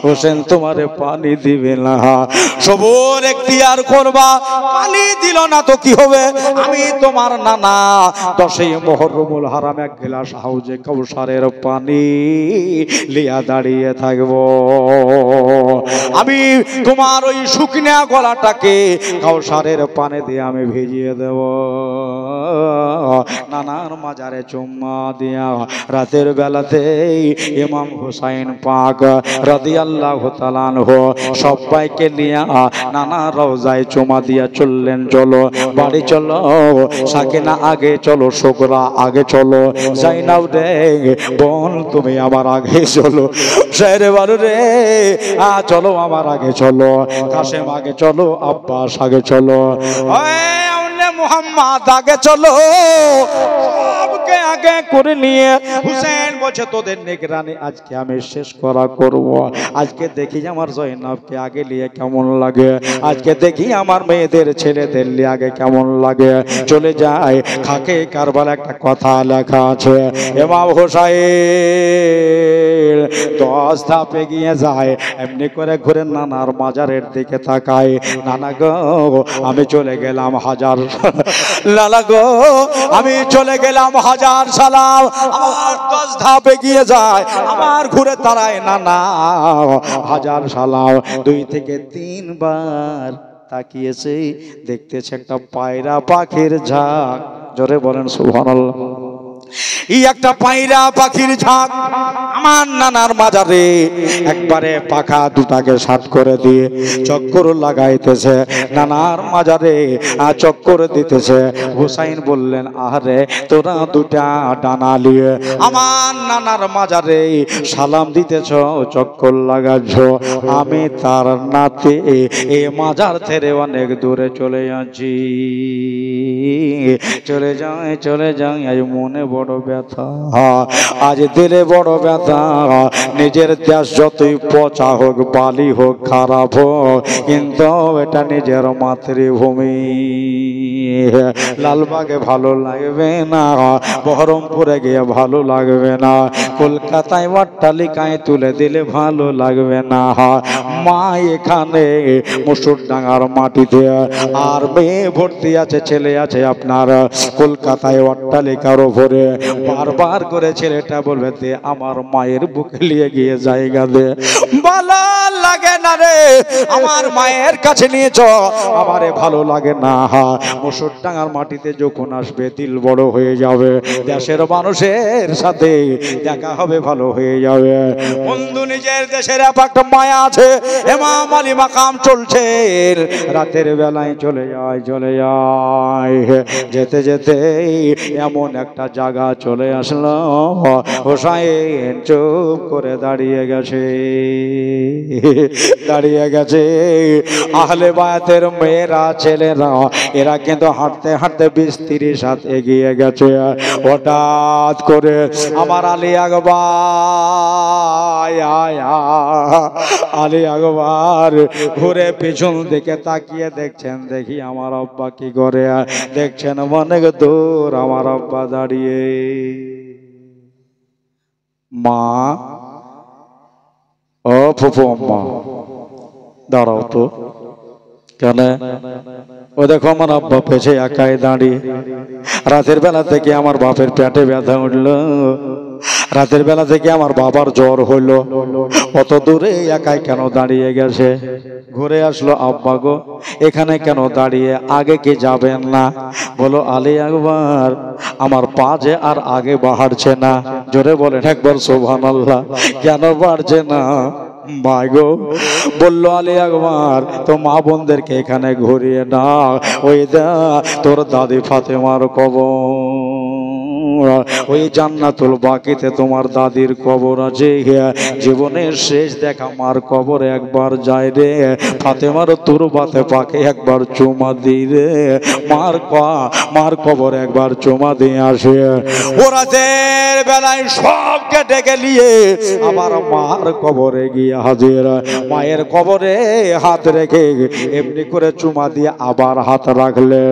হোসেন তোমারে পানি দিবে না সবর এখতিয়ার করবা পানি দিল না তো কি হবে আমি তোমার নানা 10ই মুহররমুল হারাম 1 গ্লাস হাউজে কাউসারের পানি লিয়া দাঁড়িয়ে থাকবো আমি তোমার ওই শুকনা গলাটাকে কাউসারের পানি দিয়ে আমি ভিজিয়ে দেব নানার মাজারে চুম্মা দিয়া রাতের বেলাতে ইমাম হুসাইন পাক রাদিয়াল্লাহু তাআলা আনহু সবাইকে নিয়ে নানা রওজায় চুমা দিয়া চললেন চলো বাড়ি চলো সাকিনা আগে চলো শুকরা আগে চলো জাইনাব রে বোন তুমি আমার আগে চলো শেরে বারু রে চলো আমার আগে চলো কাসেম আগে চলো আব্বাস আগে চলো মোহাম্মদ আগে চলো সবকে আগে করে নিয়ে হুসেন বলছে তোদের নিগরানি আজকে আমি শেষ করা করব আজকে দেখি আমার জয়নাবকে আগে নিয়ে কেমন লাগে আজকে দেখি আমার মেয়েদের ছেলেদের নিয়ে আগে কেমন লাগে চলে যায় খাকে কারবালা একটা কথা লেখা আছে ইমাম হুসাইন 10 ধাপে গিয়ে যায় এমনি করে ঘুরে নানার মাজারের দিকে তাকায় নানা গো আমি চলে গেলাম হাজার লালা গো আমি চলে গেলাম হাজার সালাম আমার 10 ধাপে গিয়ে যায় আমার ঘুরে তারায় নানা হাজার সালাম 2 থেকে 3 বার তাকিয়েছে দেখতেছে একটা পায়রা পাখির ঝাঁক জোরে বলেন সুবহানাল্লাহ এই একটা পায়রা পাখির ঝাঁক আমার নানার মাজারে একবারে পাখা দুটাকে সাত করে দিয়ে চক্কর লাগাইতেছে, নানার মাজারে চক্কর দিতেছে। হুসাইন বললেন, আরে তোরা দুটা ডানা নিয়ে আমার নানার মাজারে সালাম দিতেছ, চক্কর লাগাচ্ছ, আমি তার নাতে এই মাজার থেকে অনেক দূরে চলে যাচ্ছি। চলে যাই চলে যাই, আজ মনে বড় ব্যথা, আজ দিলে বড় ব্যথা। নিজের দেশ যতই পচা হোক, বালি হোক, খারাপ হোক, কিন্তু এটা নিজের মাতৃভূমি। লালবাগে ভালো লাগবে না, বহরমপুরে গিয়ে ভালো লাগবে না, কলকাতায় অট্টালিকায় তুলে দিলে ভালো লাগবে না। মা এখানে মুসুরডাঙ্গার মাটিতে, আর মেয়ে ভর্তি আছে, ছেলে আছে আপনার কলকাতায় অট্টালিকার ওপরে। বারবার করে ছেলেটা বলবে, দে আমার মায়ের বুকে নিয়ে গিয়ে জায়গা দে। ভালো লাগে না রে, আমার মায়ের কাছে নিয়ে চ, আমারে ভালো লাগে না। মুসুরডাঙ্গার মাটিতে যখন আসবে দিল বড় হয়ে যাবে, দেশের মানুষের সাথে দেখা হবে, ভালো হয়ে যাবে। বন্ধু, নিজের দেশের একটা মায়া আছে, ইমাম আলী মাকাম চলছে, রাতের বেলায় চলে যায় চলে যায়। যেতে যেতে এমন একটা জায়গা চলে আসলো, হোসাইন চুপ করে দাঁড়িয়ে গেছে, দাঁড়িয়ে গেছে। আহলে বায়াতের মেয়েরা, ছেলেরা, এরা কিন্তু হাঁটতে হাঁটতে 20-30 হাত এগিয়ে গেছে। হঠাৎ করে আমার আলী আকবর, আলী আকবর ঘুরে পিছন দিকে তাকিয়ে দেখছেন, দেখি আমার আব্বা কি করে। দেখছেন অনেক দূর আমার আব্বা দাঁড়িয়ে। মা, ও ফুফু আম্মা, দাঁড়াও তো। কেন? ও দেখো আমার আব্বা পেছে একাই দাঁড়িয়ে। রাতের বেলা থেকে আমার বাপের পেটে ব্যথা উঠলো, রাতের বেলা থেকে আমার বাবার জ্বর হইলো, অত দূরে একাই কেন দাঁড়িয়ে গেছে? ঘুরে আসলো, আব্বা গো এখানে কেন দাঁড়িয়ে, আগে কি যাবেন না? বলো, আলী আকবর আমার পা যে আর আগে বাড়ছে না। জোরে বলেন একবার সুবহানাল্লাহ। কেন বাড়ছে না? মাগো বললো, আলী আকবর তো মা বোনদেরকে এখানে ঘুরিয়ে না, ওই দা তোর দাদি ফাতেমার কবর, ওই জান্নাতুল বাকিতে তোমার দাদির কবর আছে। জীবনের শেষ দেখা মার কবরে একবার যায় রে, ফাতেমার তুরবাতে পাকে একবার চুমা দিই রে, মার কবর একবার চুমা দিয়ে আসে। ওরা বেলায় সবকে ডেকে নিয়ে আবার মার কবরে গিয়ে হাজির। মায়ের কবরে হাত রেখে এমনি করে চুমা দিয়ে আবার হাত রাখলে,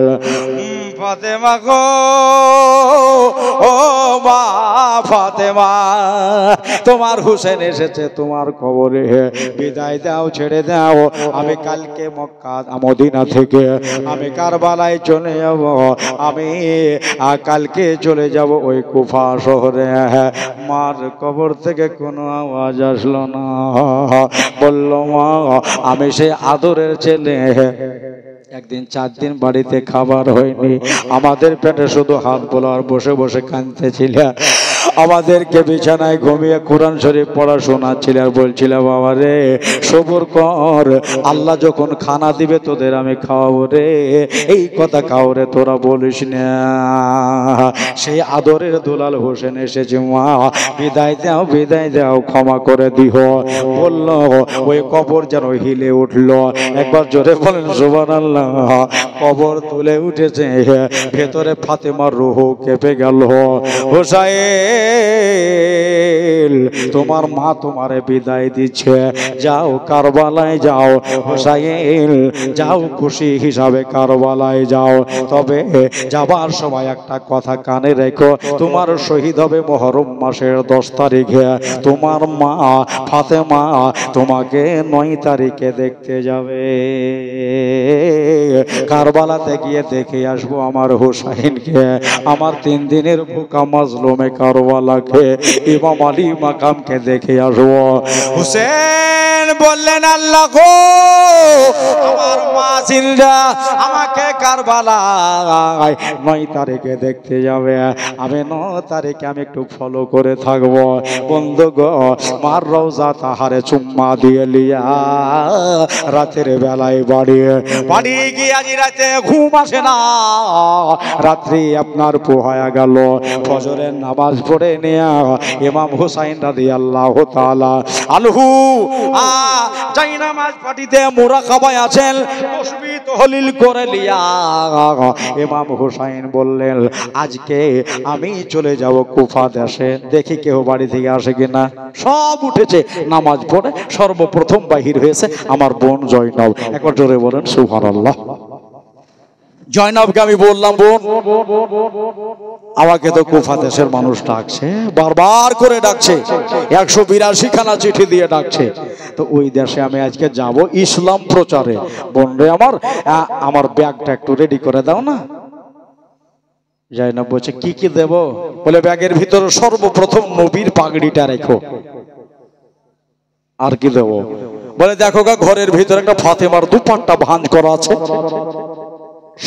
ফাতেমা গো, ও মা ফাতেমা, তোমার হুসেন এসেছে তোমার কবরে, বিদায় দাও, ছেড়ে দাও। আমি কালকে মক্কা মদিনা থেকে আমি কারবালায় চলে যাব, আমি কালকে চলে যাব ওই কুফা শহরে। মার কবর থেকে কোনো আওয়াজ আসলো না। বলল, মা আমি সে আদরের ছেলে, একদিন 4 দিন বাড়িতে খাবার হয়নি, আমাদের পেটে শুধু হাত বোলা আর বসে বসে কাঁদতেছিল। আমাদেরকে বিছানায় ঘুমিয়ে কোরআন শরীফ পড়া শোনাচ্ছিল আর বলছিল, বাবা রে সবর কর, আল্লাহ যখন খানা দিবে তোদের আমি খাওয়াবো রে, এই কথা খাও রে, তোরা বলিস না। সেই আদরের দুলাল হোসেন এসেছে, মা বিদায় দাও, বিদায় দাও, ক্ষমা করে দিও। বলল, ওই কবর যেন হিলে উঠলো। একবার জোরে বলেন সুবহানাল্লাহ। কবর তুলে উঠেছে, ভেতরে ফাতেমার রূহ কেঁপে গেল। হোসাইন তোমার মা তোমারে বিদায় দিচ্ছে, যাও কারবালায় যাও। হোসাইন যাও, খুশি হিসাবে কারবালায় যাও, তবে যাবার সময় একটা কথা কানে রেখো, তোমার শহীদ হবে মুহররম মাসের 10 তারিখে। তোমার মা ফাতেমা তোমাকে 9 তারিখে দেখতে যাবে। কারবালাতে গিয়ে দেখে আসবো আমার হোসাইনকে, আমার 3 দিনের ভুকা মাজলুমে কারবালা। কারবালাকে ইমাম আলী মাকামকে দেখে আসবো। হুসেন বললেন আল্লাহ গো আমার মা জিন্দা, আমাকে কারবালায় 9 তারিখে দেখতে যাবে, আমি 9 তারিখে আমি একটু ফলো করে থাকবো। বন্ধু গো মার রওজা তাহারে চুম্মা দিয়ে লিয়া রাতের বেলায় বাড়ি গিয়ে আজ রাতে ঘুম আসে না, রাত্রি আপনার পোহায়া গেল। ফজরের নামাজ পড়ে নেয়া ইমাম হুসাইন রাদিয়াল্লাহু তাআলা আনহু যাই নামাজ পাঠিতে মুরাকাবায় আছেন, তাসবিহ তাহলিল করে লিয়া ইমাম হুসাইন বললেন আজকে আমি চলে যাব কুফা দেশে, দেখি কেউ বাড়ি থেকে আসে কিনা। সব উঠেছে, নামাজ পড়ে সর্বপ্রথম বাহির হয়েছে আমার বোন জয়নব। একবার জোরে বলেন সুবহানাল্লাহ। জয়নবকে আমি বললাম বোন আমাকে তো কুফা দেশের মানুষ ডাকছে, বারবার করে ডাকছে, 182 খানা চিঠি দিয়ে ডাকছে, তো ওই দেশে আমি আজকে যাব ইসলাম প্রচারে। বোন রে আমার ব্যাগটা একটু রেডি করে দাও না। জয়নব বলছে কি কি দেব? বলে ব্যাগের ভিতরে সর্বপ্রথম নবীর পাগড়িটা রেখো। আর কি দেব? বলে দেখো গা ঘরের ভিতরে একটা ফাতেমার দুপাট্টা ভাঁজ করা আছে,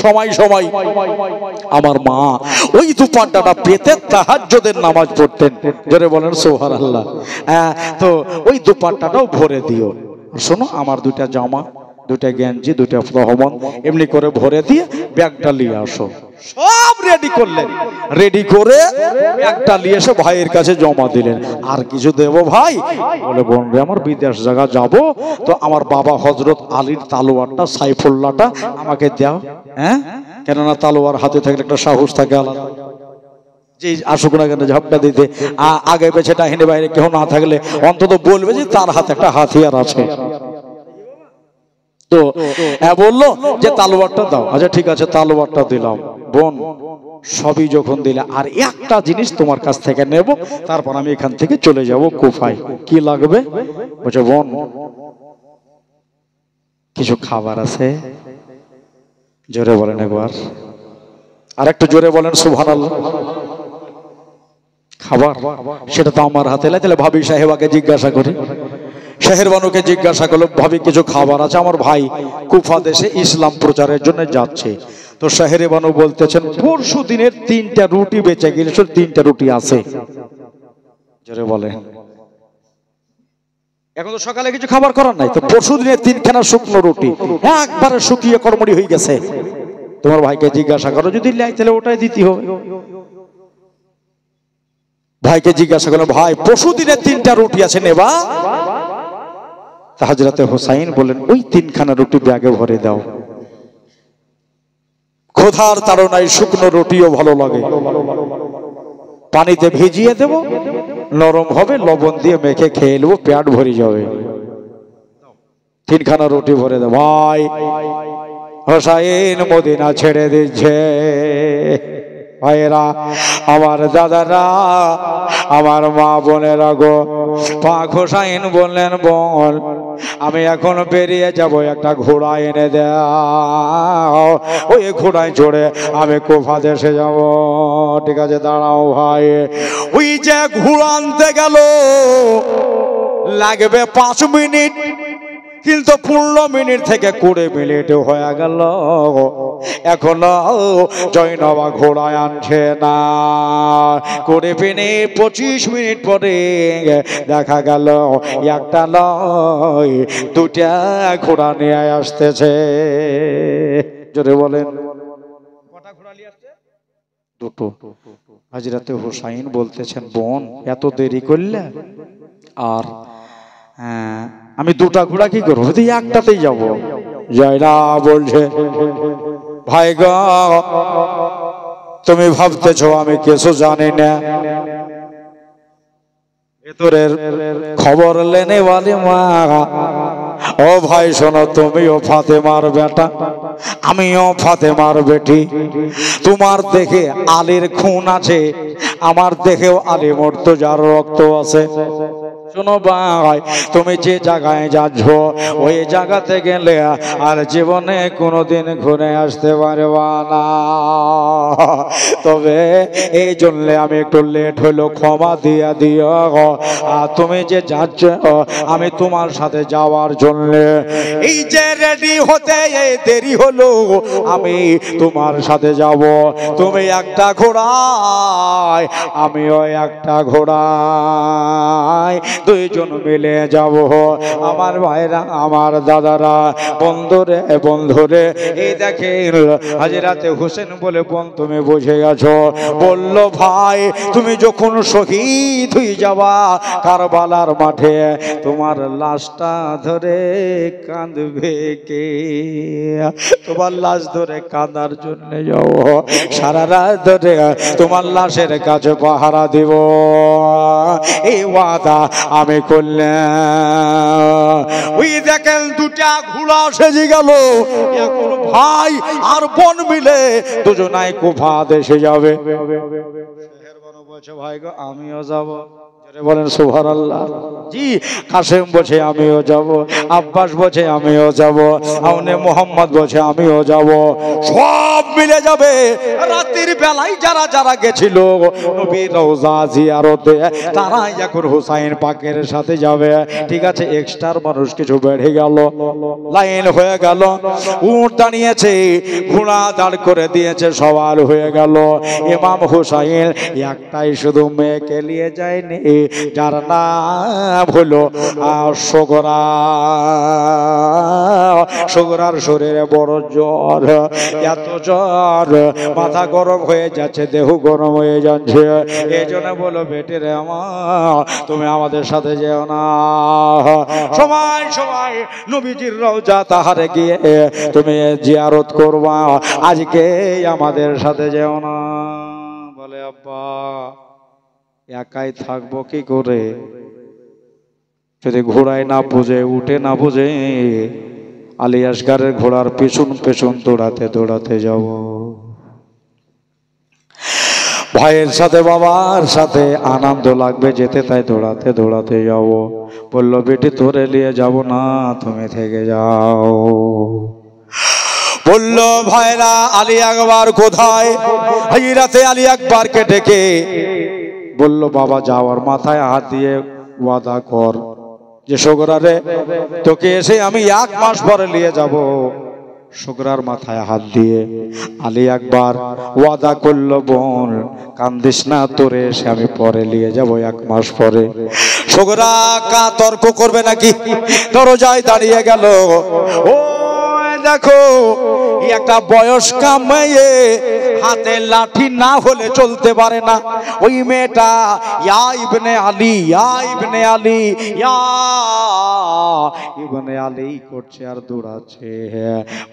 সময় সময় আমার মা ওই দুপাট্টাটা পেতে তাহাজ্জুদের নামাজ পড়তেন। জোরে বলেন সুবহানাল্লাহ। তো ওই দুপাট্টাটাও ভরে দিও। শোনো আমার 2টা জামা, 2টা গেঞ্জি, 2টা রহমান এমনি করে ভরে দিয়ে ব্যাগটা নিয়ে আসো। সব রেডি করলেন, রেডি করে ব্যাগটা নিয়ে এসে ভাইয়ের কাছে জমা দিলেন। আর কিছু দেব ভাই? বলে বোন রে আমার বিদেশ জায়গা যাব, তো আমার বাবা হযরত আলীর তালোয়ারটা সাইফুল্লাহটা আমাকে দাও। হ্যাঁ, কেননা তালোয়ার হাতে থাকলে একটা সাহস থাকে আলাদা, যে আসুক না কেন ঝাপটা দিতে, আগে পেছে ডাহিনে বাইরে কেউ না থাকলে অন্তত বলবে যে তার হাতে একটা হাতিয়ার আছে। তো বললো যে তালোয়ারটা দাও। আচ্ছা ঠিক আছে তালোয়ারটা দিলাম। বোন সবই যখন দিলে আর একটা জিনিস তোমার কাছ থেকে নেব, তারপর আমি এখান থেকে চলে যাব কুফায়। কি লাগবে? বলছে বোন কিছু খাবার আছে। জোরে বলেন একবার, আর একটু জোরে বলেন সুবহানাল্লাহ। খাবার সেটা তো আমার হাতে। তাহলে ভাবি সাহেবাকে জিজ্ঞাসা করি, শেহেরবানুকে জিজ্ঞাসা করলো ভাবি কিছু খাবার আছে, আমার ভাই কুফা দেশে ইসলাম প্রচারের জন্য যাচ্ছে। তো শেহেরবানু বলতেছেন পরশু দিনের 3টা রুটি বেঁচে গেছে, 3টা রুটি আছে। জোরে বলে, এখন তো সকালে কিছু খাবার করার নাই, তো পরশু দিনের 3খানা শুকনো রুটি একবারে শুকিয়ে কড়মড়ি হয়ে গেছে। তোমার ভাইকে জিজ্ঞাসা করো, যদি লাই তাহলে ওটাই দিতে হবে। ভাইকে জিজ্ঞাসা করলো ভাই পরশু দিনের 3টা রুটি আছে নেবা? হযরতে হুসাইন বলেন ওই 3খানা রুটি ব্যাগে ভরে দাও। ক্ষুধার তাড়নায় শুকনো রুটিও ভালো লাগে, পানিতে ভিজিয়ে দেব, নরম হবে, লবণ দিয়ে মেখে খেয়ে নেবো, পেট ভরে যাবে। 3খানা রুটি ভরে দাও। ভাই হুসাইন মদিনা ছেড়ে দিচ্ছে। ভাইয়েরা আমার দাদারা আমার মা বোনেরা গো, পাক হুসাইন বললেন বোন আমি এখন বেরিয়ে যাব, একটা ঘোড়া এনে দাও, ওই ঘোড়ায় চড়ে আমি কুফা দেশে যাব। ঠিক আছে দাঁড়াও ভাই। ওই যে ঘোড়া আনতে গেল লাগবে 5 মিনিট, কিন্তু 15 মিনিট থেকে 20 মিনিট হয়ে গেল, এখনো জয়নবা ঘোড়ায় আনছে না। 20 মিনিট 25 মিনিট পরে দেখা গেল একটা নয় 2টা ঘোড়া নিয়ে আসতেছে। জোরে বলেন কটা ঘোড়া নিয়ে আসছে? 2টো। হযরতে হুসাইন বলতেছেন বোন এত দেরি করলে, আর আমি 2টা ঘোড়া কি করবো, একটাতেই যাবো। জয়না বলছে ভাই গো তুমি ভাবতেছো আমি কিছু জানি না, ভেতরের খবর লেনে वाली মা। ও ভাই শোনো, তুমিও ফাতেমার বেটা, আমিও ফাতেমার বেটি। তোমার দেখে আলীর খুন আছে, আমার দেখেও আলী মুর্তজার রক্ত আছে। শোনো ভাই, তুমি যে জায়গায় যাচ্ছ ওই জায়গাতে গেলে আর জীবনে কোনোদিন ঘুরে আসতে পারবা না। তবে এই জন্য আমি একটু লেট হইলো, ক্ষমা দিয়া দিও। আর তুমি যে যাচ্ছ আমি তোমার সাথে যাওয়ার জন্য এই যে রেডি হতে দেরি হলো, আমি তোমার সাথে যাব। তুমি একটা ঘোড়ায়, আমিও একটা ঘোড়ায়, দুইজন মিলে যাব। আমার ভাইরা, আমার দাদারা, বন্ধুরে বন্ধুরে, এই দেখেন হাজিরাতে হোসেন বলে বোন তুমি বুঝে গেছো। বলল ভাই তুমি যখন শহীদ হয়ে যাবা কারবালার মাঠে, তোমার লাশটা ধরে কাঁদবে কে? তোমার লাশ ধরে কাঁদার জন্য যাও, সারা রাত ধরে তোমার লাশের কাছে পাহারা দিব, এই ওয়াদা আমি করলাম। ওই দেখেন দুটা ঘোড়া সেজে গেল, এখন ভাই আর বোন মিলে দুজনাই কুফা দেশে যাবে। ভাই গো আমিও যাব, বলেন সুবহানাল্লাহ। জি, কাসেম বলছে আমিও যাব, আব্বাস বলছে আমিও যাব, আউনে মোহাম্মদ বলছে আমিও যাব, সব মিলে যাবে। রাতের বেলায় যারা যারা গেছিল নবীর রওজা জিয়ারতে, তারাই এখন হুসাইন পাকের সাথে যাবে। ঠিক আছে, এক্সট্রার মানুষ কিছু বেড়ে গেল, লাইন হয়ে গেল, উট দাঁড়িয়েছে, ঘোড়া দাঁড় করে দিয়েছে, সওয়াল হয়ে গেল। ইমাম হুসাইন একটাই শুধু মেয়েকে নিয়ে যায়নি, যার নাম হলো সগরা। সগরার শরীরে বড় জ্বর, এত জ্বর মাথা গরম হয়ে যাচ্ছে, দেহ গরম হয়ে যাচ্ছে। এই জন্য বলো বেটি রে আমার, তুমি আমাদের সাথে যেও না। সময় সময় নবীজির রওজা তাহারে গিয়ে তুমি জিয়ারত করবা, আজকে আমাদের সাথে যেও না। বলে আব্বা একাই থাকবো কি করে, যদি ঘোড়ায় না বুঝে, উঠে না বুঝে, আলী আসগারের ঘোড়ার পেছন পেছন দৌড়াতে দৌড়াতে যাব। ভাইয়ের সাথে বাবার সাথে আনন্দ লাগবে যেতে, তাই দৌড়াতে দৌড়াতে যাব। বললো বেটি তোরে নিয়ে যাব না, তুমি থেকে যাও। বললো ভাইরা আলী আকবর কোথায়? হাজিরাতে আলী আকবরকে ডেকে বলল বাবা যাওয়ার মাথায় হাত দিয়ে ওয়াদা কর যে সগরা রে, তোকে এসে আমি 1 মাস পরে নিয়ে যাব। সগরার মাথায় হাত দিয়ে আলী আকবর ওয়াদা করলো, বোন কান্দিস না, তোরে এসে আমি পরে নিয়ে যাব 1 মাস পরে। সগরা কা তর্ক করবে নাকি, দরজায় দাঁড়িয়ে গেল। ও দেখো একটা বয়স্কা মেয়ে, হাতে লাঠি না হলে চলতে পারে না। ওই মেয়েটা ইয়া ইবনে আলী, ইয়া ইবনে আলী, ইয়া ইবনে আলী করছে আর দৌড়াচ্ছে।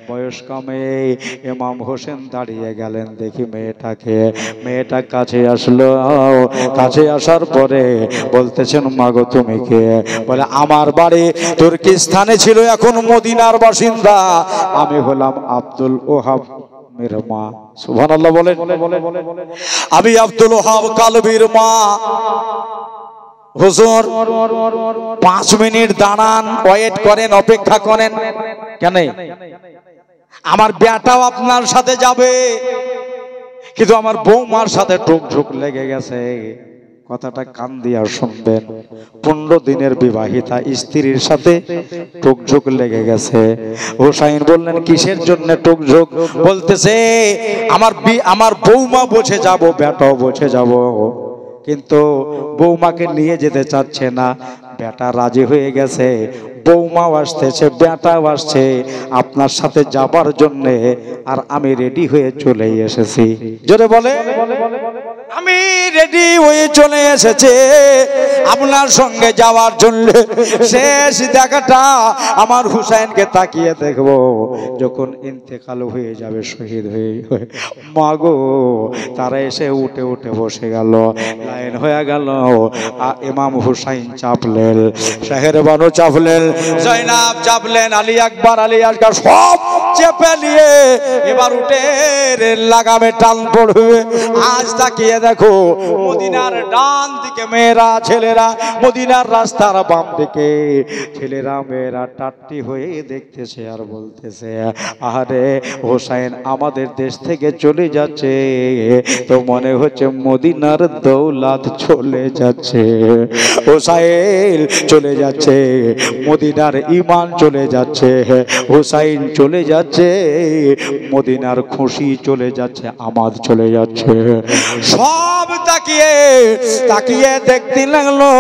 বয়স্কা মেয়ে। ইমাম হোসেন দাঁড়িয়ে গেলেন, দেখি মেয়েটাকে। মেয়েটা কাছে আসলো, কাছে আসার পরে বলতেছেন মাগো তুমি কে? বলে আমার বাড়ি তুর্কিস্তানে ছিল, এখন মদিনার বাসিন্দা। আমি হলাম আব্দুল ওহাব মের মা। সুবহানাল্লাহ বলেন। আমি আব্দুল ওহাব কালবির মা। হুজুর 5 মিনিট দাঁড়ান, ওয়েট করেন, অপেক্ষা করেন। কেন? আমার বেটাও আপনার সাথে যাবে, কিন্তু আমার বৌমার সাথে টুকঝুক লেগে গেছে। কথাটা কান দিয়া শুনবেন। 15 দিনের বিবাহিতা স্ত্রীর সাথে টুকঝুক লেগে গেছে। হুসাইন বললেন কিসের জন্য টুকঝুক? বলতেছে আমার বৌমা বসে যাব, বেটাও বসে যাব, কিন্তু বৌমাকে নিয়ে যেতে চাচ্ছে না। বেটা রাজি হয়ে গেছে, বৌমাও আসতেছে, বেটাও আসছে আপনার সাথে যাবার জন্য, আর আমি রেডি হয়ে চলে এসেছি। জোরে বলে, আমি রেডি হয়ে চলে এসেছে আপনার সঙ্গে যাওয়ার জন্য। শেষ দেখাটা আমার হুসাইনকে তাকিয়ে দেখবো, যখন ইন্তেকাল হয়ে যাবে, শহীদ হয়ে মাগো, তারা এসে উঠে উঠে বসে গেল, লাইন হয়ে গেল। ইমাম হুসাইন চাপলেন, শাহের বানু চাপলেন, জয়নাব চাপলেন, আলী আকবর, আলী আসগার সব চেপে নিয়ে এবার উটের লাগামে টান পড়বে। আজ তাকিয়ে দেখো মদিনার ডান দিকে মেয়েরা ছেলেরা, মদিনার রাস্তার বাম দিকে ছেলেরা মেয়েরা টাট্টি হয়ে দেখতেছে আর বলতেছে, আরে হোসাইন আমাদের দেশ থেকে চলে যাচ্ছে, তো মনে হচ্ছে মদিনার দৌলত চলে যাচ্ছে। হোসাইন চলে যাচ্ছে, মদিনার ঈমান চলে যাচ্ছে, হোসাইন চলে যাচ্ছে, মদিনার খুশি চলে যাচ্ছে, আমাদ চলে যাচ্ছে। সব তাকিয়ে তাকিয়ে দেখতে লাগলো।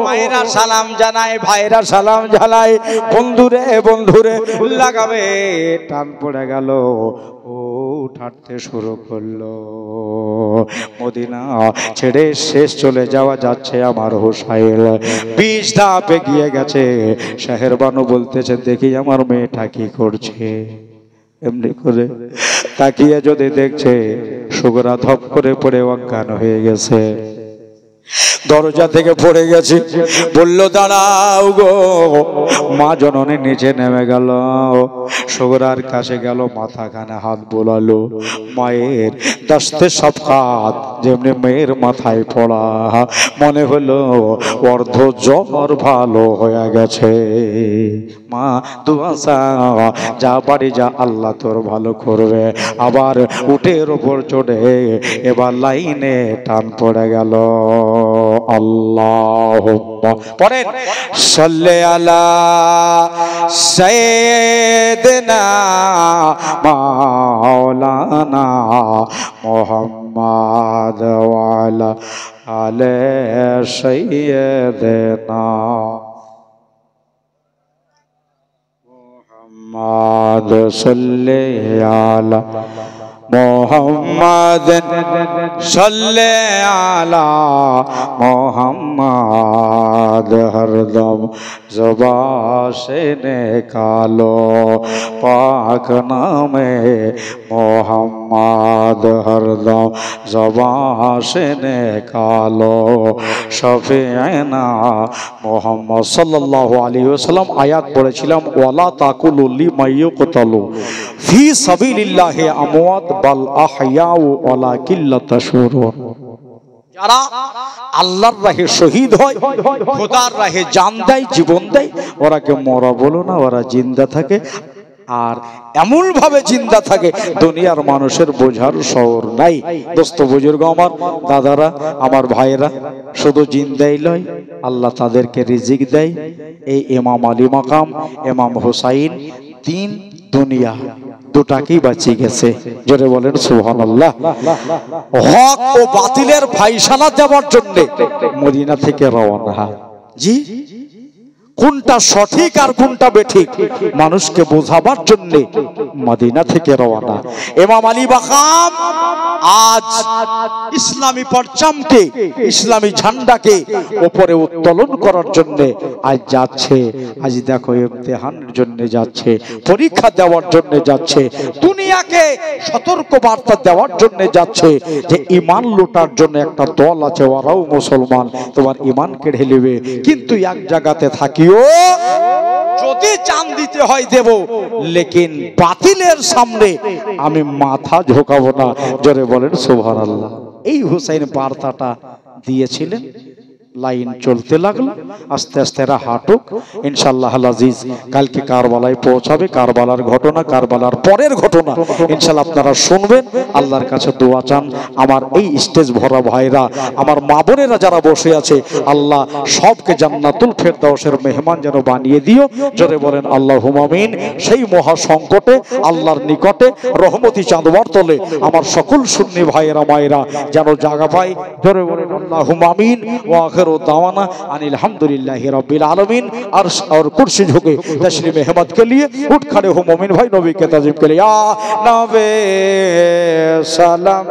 মায়েরা সালাম জানায়, ভাইরা সালাম জানায়, বন্ধুরে বন্ধুরে লাগাবে টান পড়ে গেল। ও ঠাটতে শুরু করলো, মদিনা ছেড়ে শেষ চলে যাওয়া যাচ্ছে আমার হোসাইন। 20 ধাপ এগিয়ে গেছে। শাহেরবানু বলতেছে, দেখি আমার মেয়েটা কি করছে। এমনি করে তাকিয়ে যদি দেখছে সুগরা ধপ করে পড়ে অজ্ঞান হয়ে গেছে, দরজা থেকে পড়ে গেছে। বলল, দাঁড়াও গো। মা জননী নিচে নেমে গেল, সুগরার কাছে গেল, মাথাখানে হাত বোলালো। মায়ের দস্তে সফকাত যেমনি মেয়ের মাথায় পড়া, মনে হলো অর্ধ জ্বর ভালো হয়ে গেছে। মা দুয়াসা, যা বাড়ি যা, আল্লাহ তোর ভালো করবে। আবার উটের ওপর চড়ে এবার লাইনে টান পড়ে গেল। আল্লাহুম্মা পড়েন, সাল্লি আলা সাইয়্যিদিনা মাওলানা মুহাম্মাদ ওয়া আলা আলি সাইয়্যিদিনা মুহাম্মাদ, সাল্লি আলা মোহাম্মদ, সাল্লি আলা মোহাম্মদ। হরদম ज़ुबान से निकालो पाक नामे मोहम्मद, हरदम ज़ुबान से निकालो शफीअना मोहम्मद सल्लल्लाहु अलैहि वसल्लम। आयात पढ़েছিলাম, ওয়ালা তাকুলু লিমান ইউকতালু ফি সাবিলিল্লাহি আমওয়াত বাল আহইয়াউ ওয়ালাকিন লা তাশউরুন। যারা আল্লাহর রাহে শহীদ হয়, খোদার রাহে জান দেয়, জীবন দেয়, ওরাকে মরা বলো না, ওরা জিন্দা থাকে। আর এমন ভাবে জিন্দা থাকে দুনিয়ার মানুষের বোঝার শহর নাই। দোস্ত বুজুর্গ, আমার দাদারা, আমার ভাইরা, শুধু জিন্দাই লয়, আল্লাহ তাদেরকে রিজিক দেয়। এই ইমাম আলী মাকাম, ইমাম হুসাইন, দিন দুনিয়া দুটাকেই বাঁচিয়ে গেছে। জোরে বলেন সুবহানাল্লাহ। হক ও বাতিলের ফায়সালা দেওয়ার জন্য মদিনা থেকে রওনা। জি, কোনটা সঠিক আর কোনটা বেঠিক মানুষকে বোঝাবার জন্য মদিনা থেকে রওনা। ইমাম আলী মাকাম আজ ইসলামী পরচমকে, ইসলামী ঝান্ডাকে উপরে উত্তোলন করার জন্য আজ যাচ্ছে। আজ দেখো ইমতিহানের জন্য যাচ্ছে, পরীক্ষা দেওয়ার জন্য যাচ্ছে, দুনিয়াকে সতর্ক বার্তা দেওয়ার জন্য যাচ্ছে যে ঈমান লুটার জন্য একটা দল আছে, ওরাও মুসলমান, তোমার ঈমান কেড়ে নেবে। কিন্তু এক জায়গাতে থাকিও, যদি চান দিতে হয় দেব, লেকিন বাতিলের সামনে আমি মাথা ঝোঁকাবো না। জোরে বলেন সুবহানাল্লাহ। এই হুসাইন বার্তাটা দিয়েছিলেন। লাইন চলতে লাগলো, আস্তে আস্তে এরা হাঁটুক, ইনশাআল্লাহ আজিজ কালকে কারবালায় পৌঁছাবে। কারবালার ঘটনা, কারবালার পরের ঘটনা ইনশাআল্লাহ আপনারা শুনবেন। আল্লাহর কাছে দোয়া চান আমার এই স্টেজ ভরা ভাইরা, আমার মা বোনেরা যারা বসে আছে, আল্লাহ সবকে জান্নাতুল ফেরদাউসের মেহমান যেন বানিয়ে দিও। জোরে বলেন আল্লাহুম্মা আমিন। সেই মহা সংকটে আল্লাহর নিকটে রহমতি চাঁদবার তলে আমার সকল সুন্নি ভাইয়েরা মায়েরা যেন জায়গা পায়। জোরে বলেন আল্লাহুম্মা আমিন। ওয়া दावाना अनिल हम्दुलिल्लाहि रब्बिल आलमीन। और कुर्सी झुके तशरीफ अहमद के लिए उठ खड़े हो मोमिन भाई, नबी के ताजीब के लिए या नबी सलाम।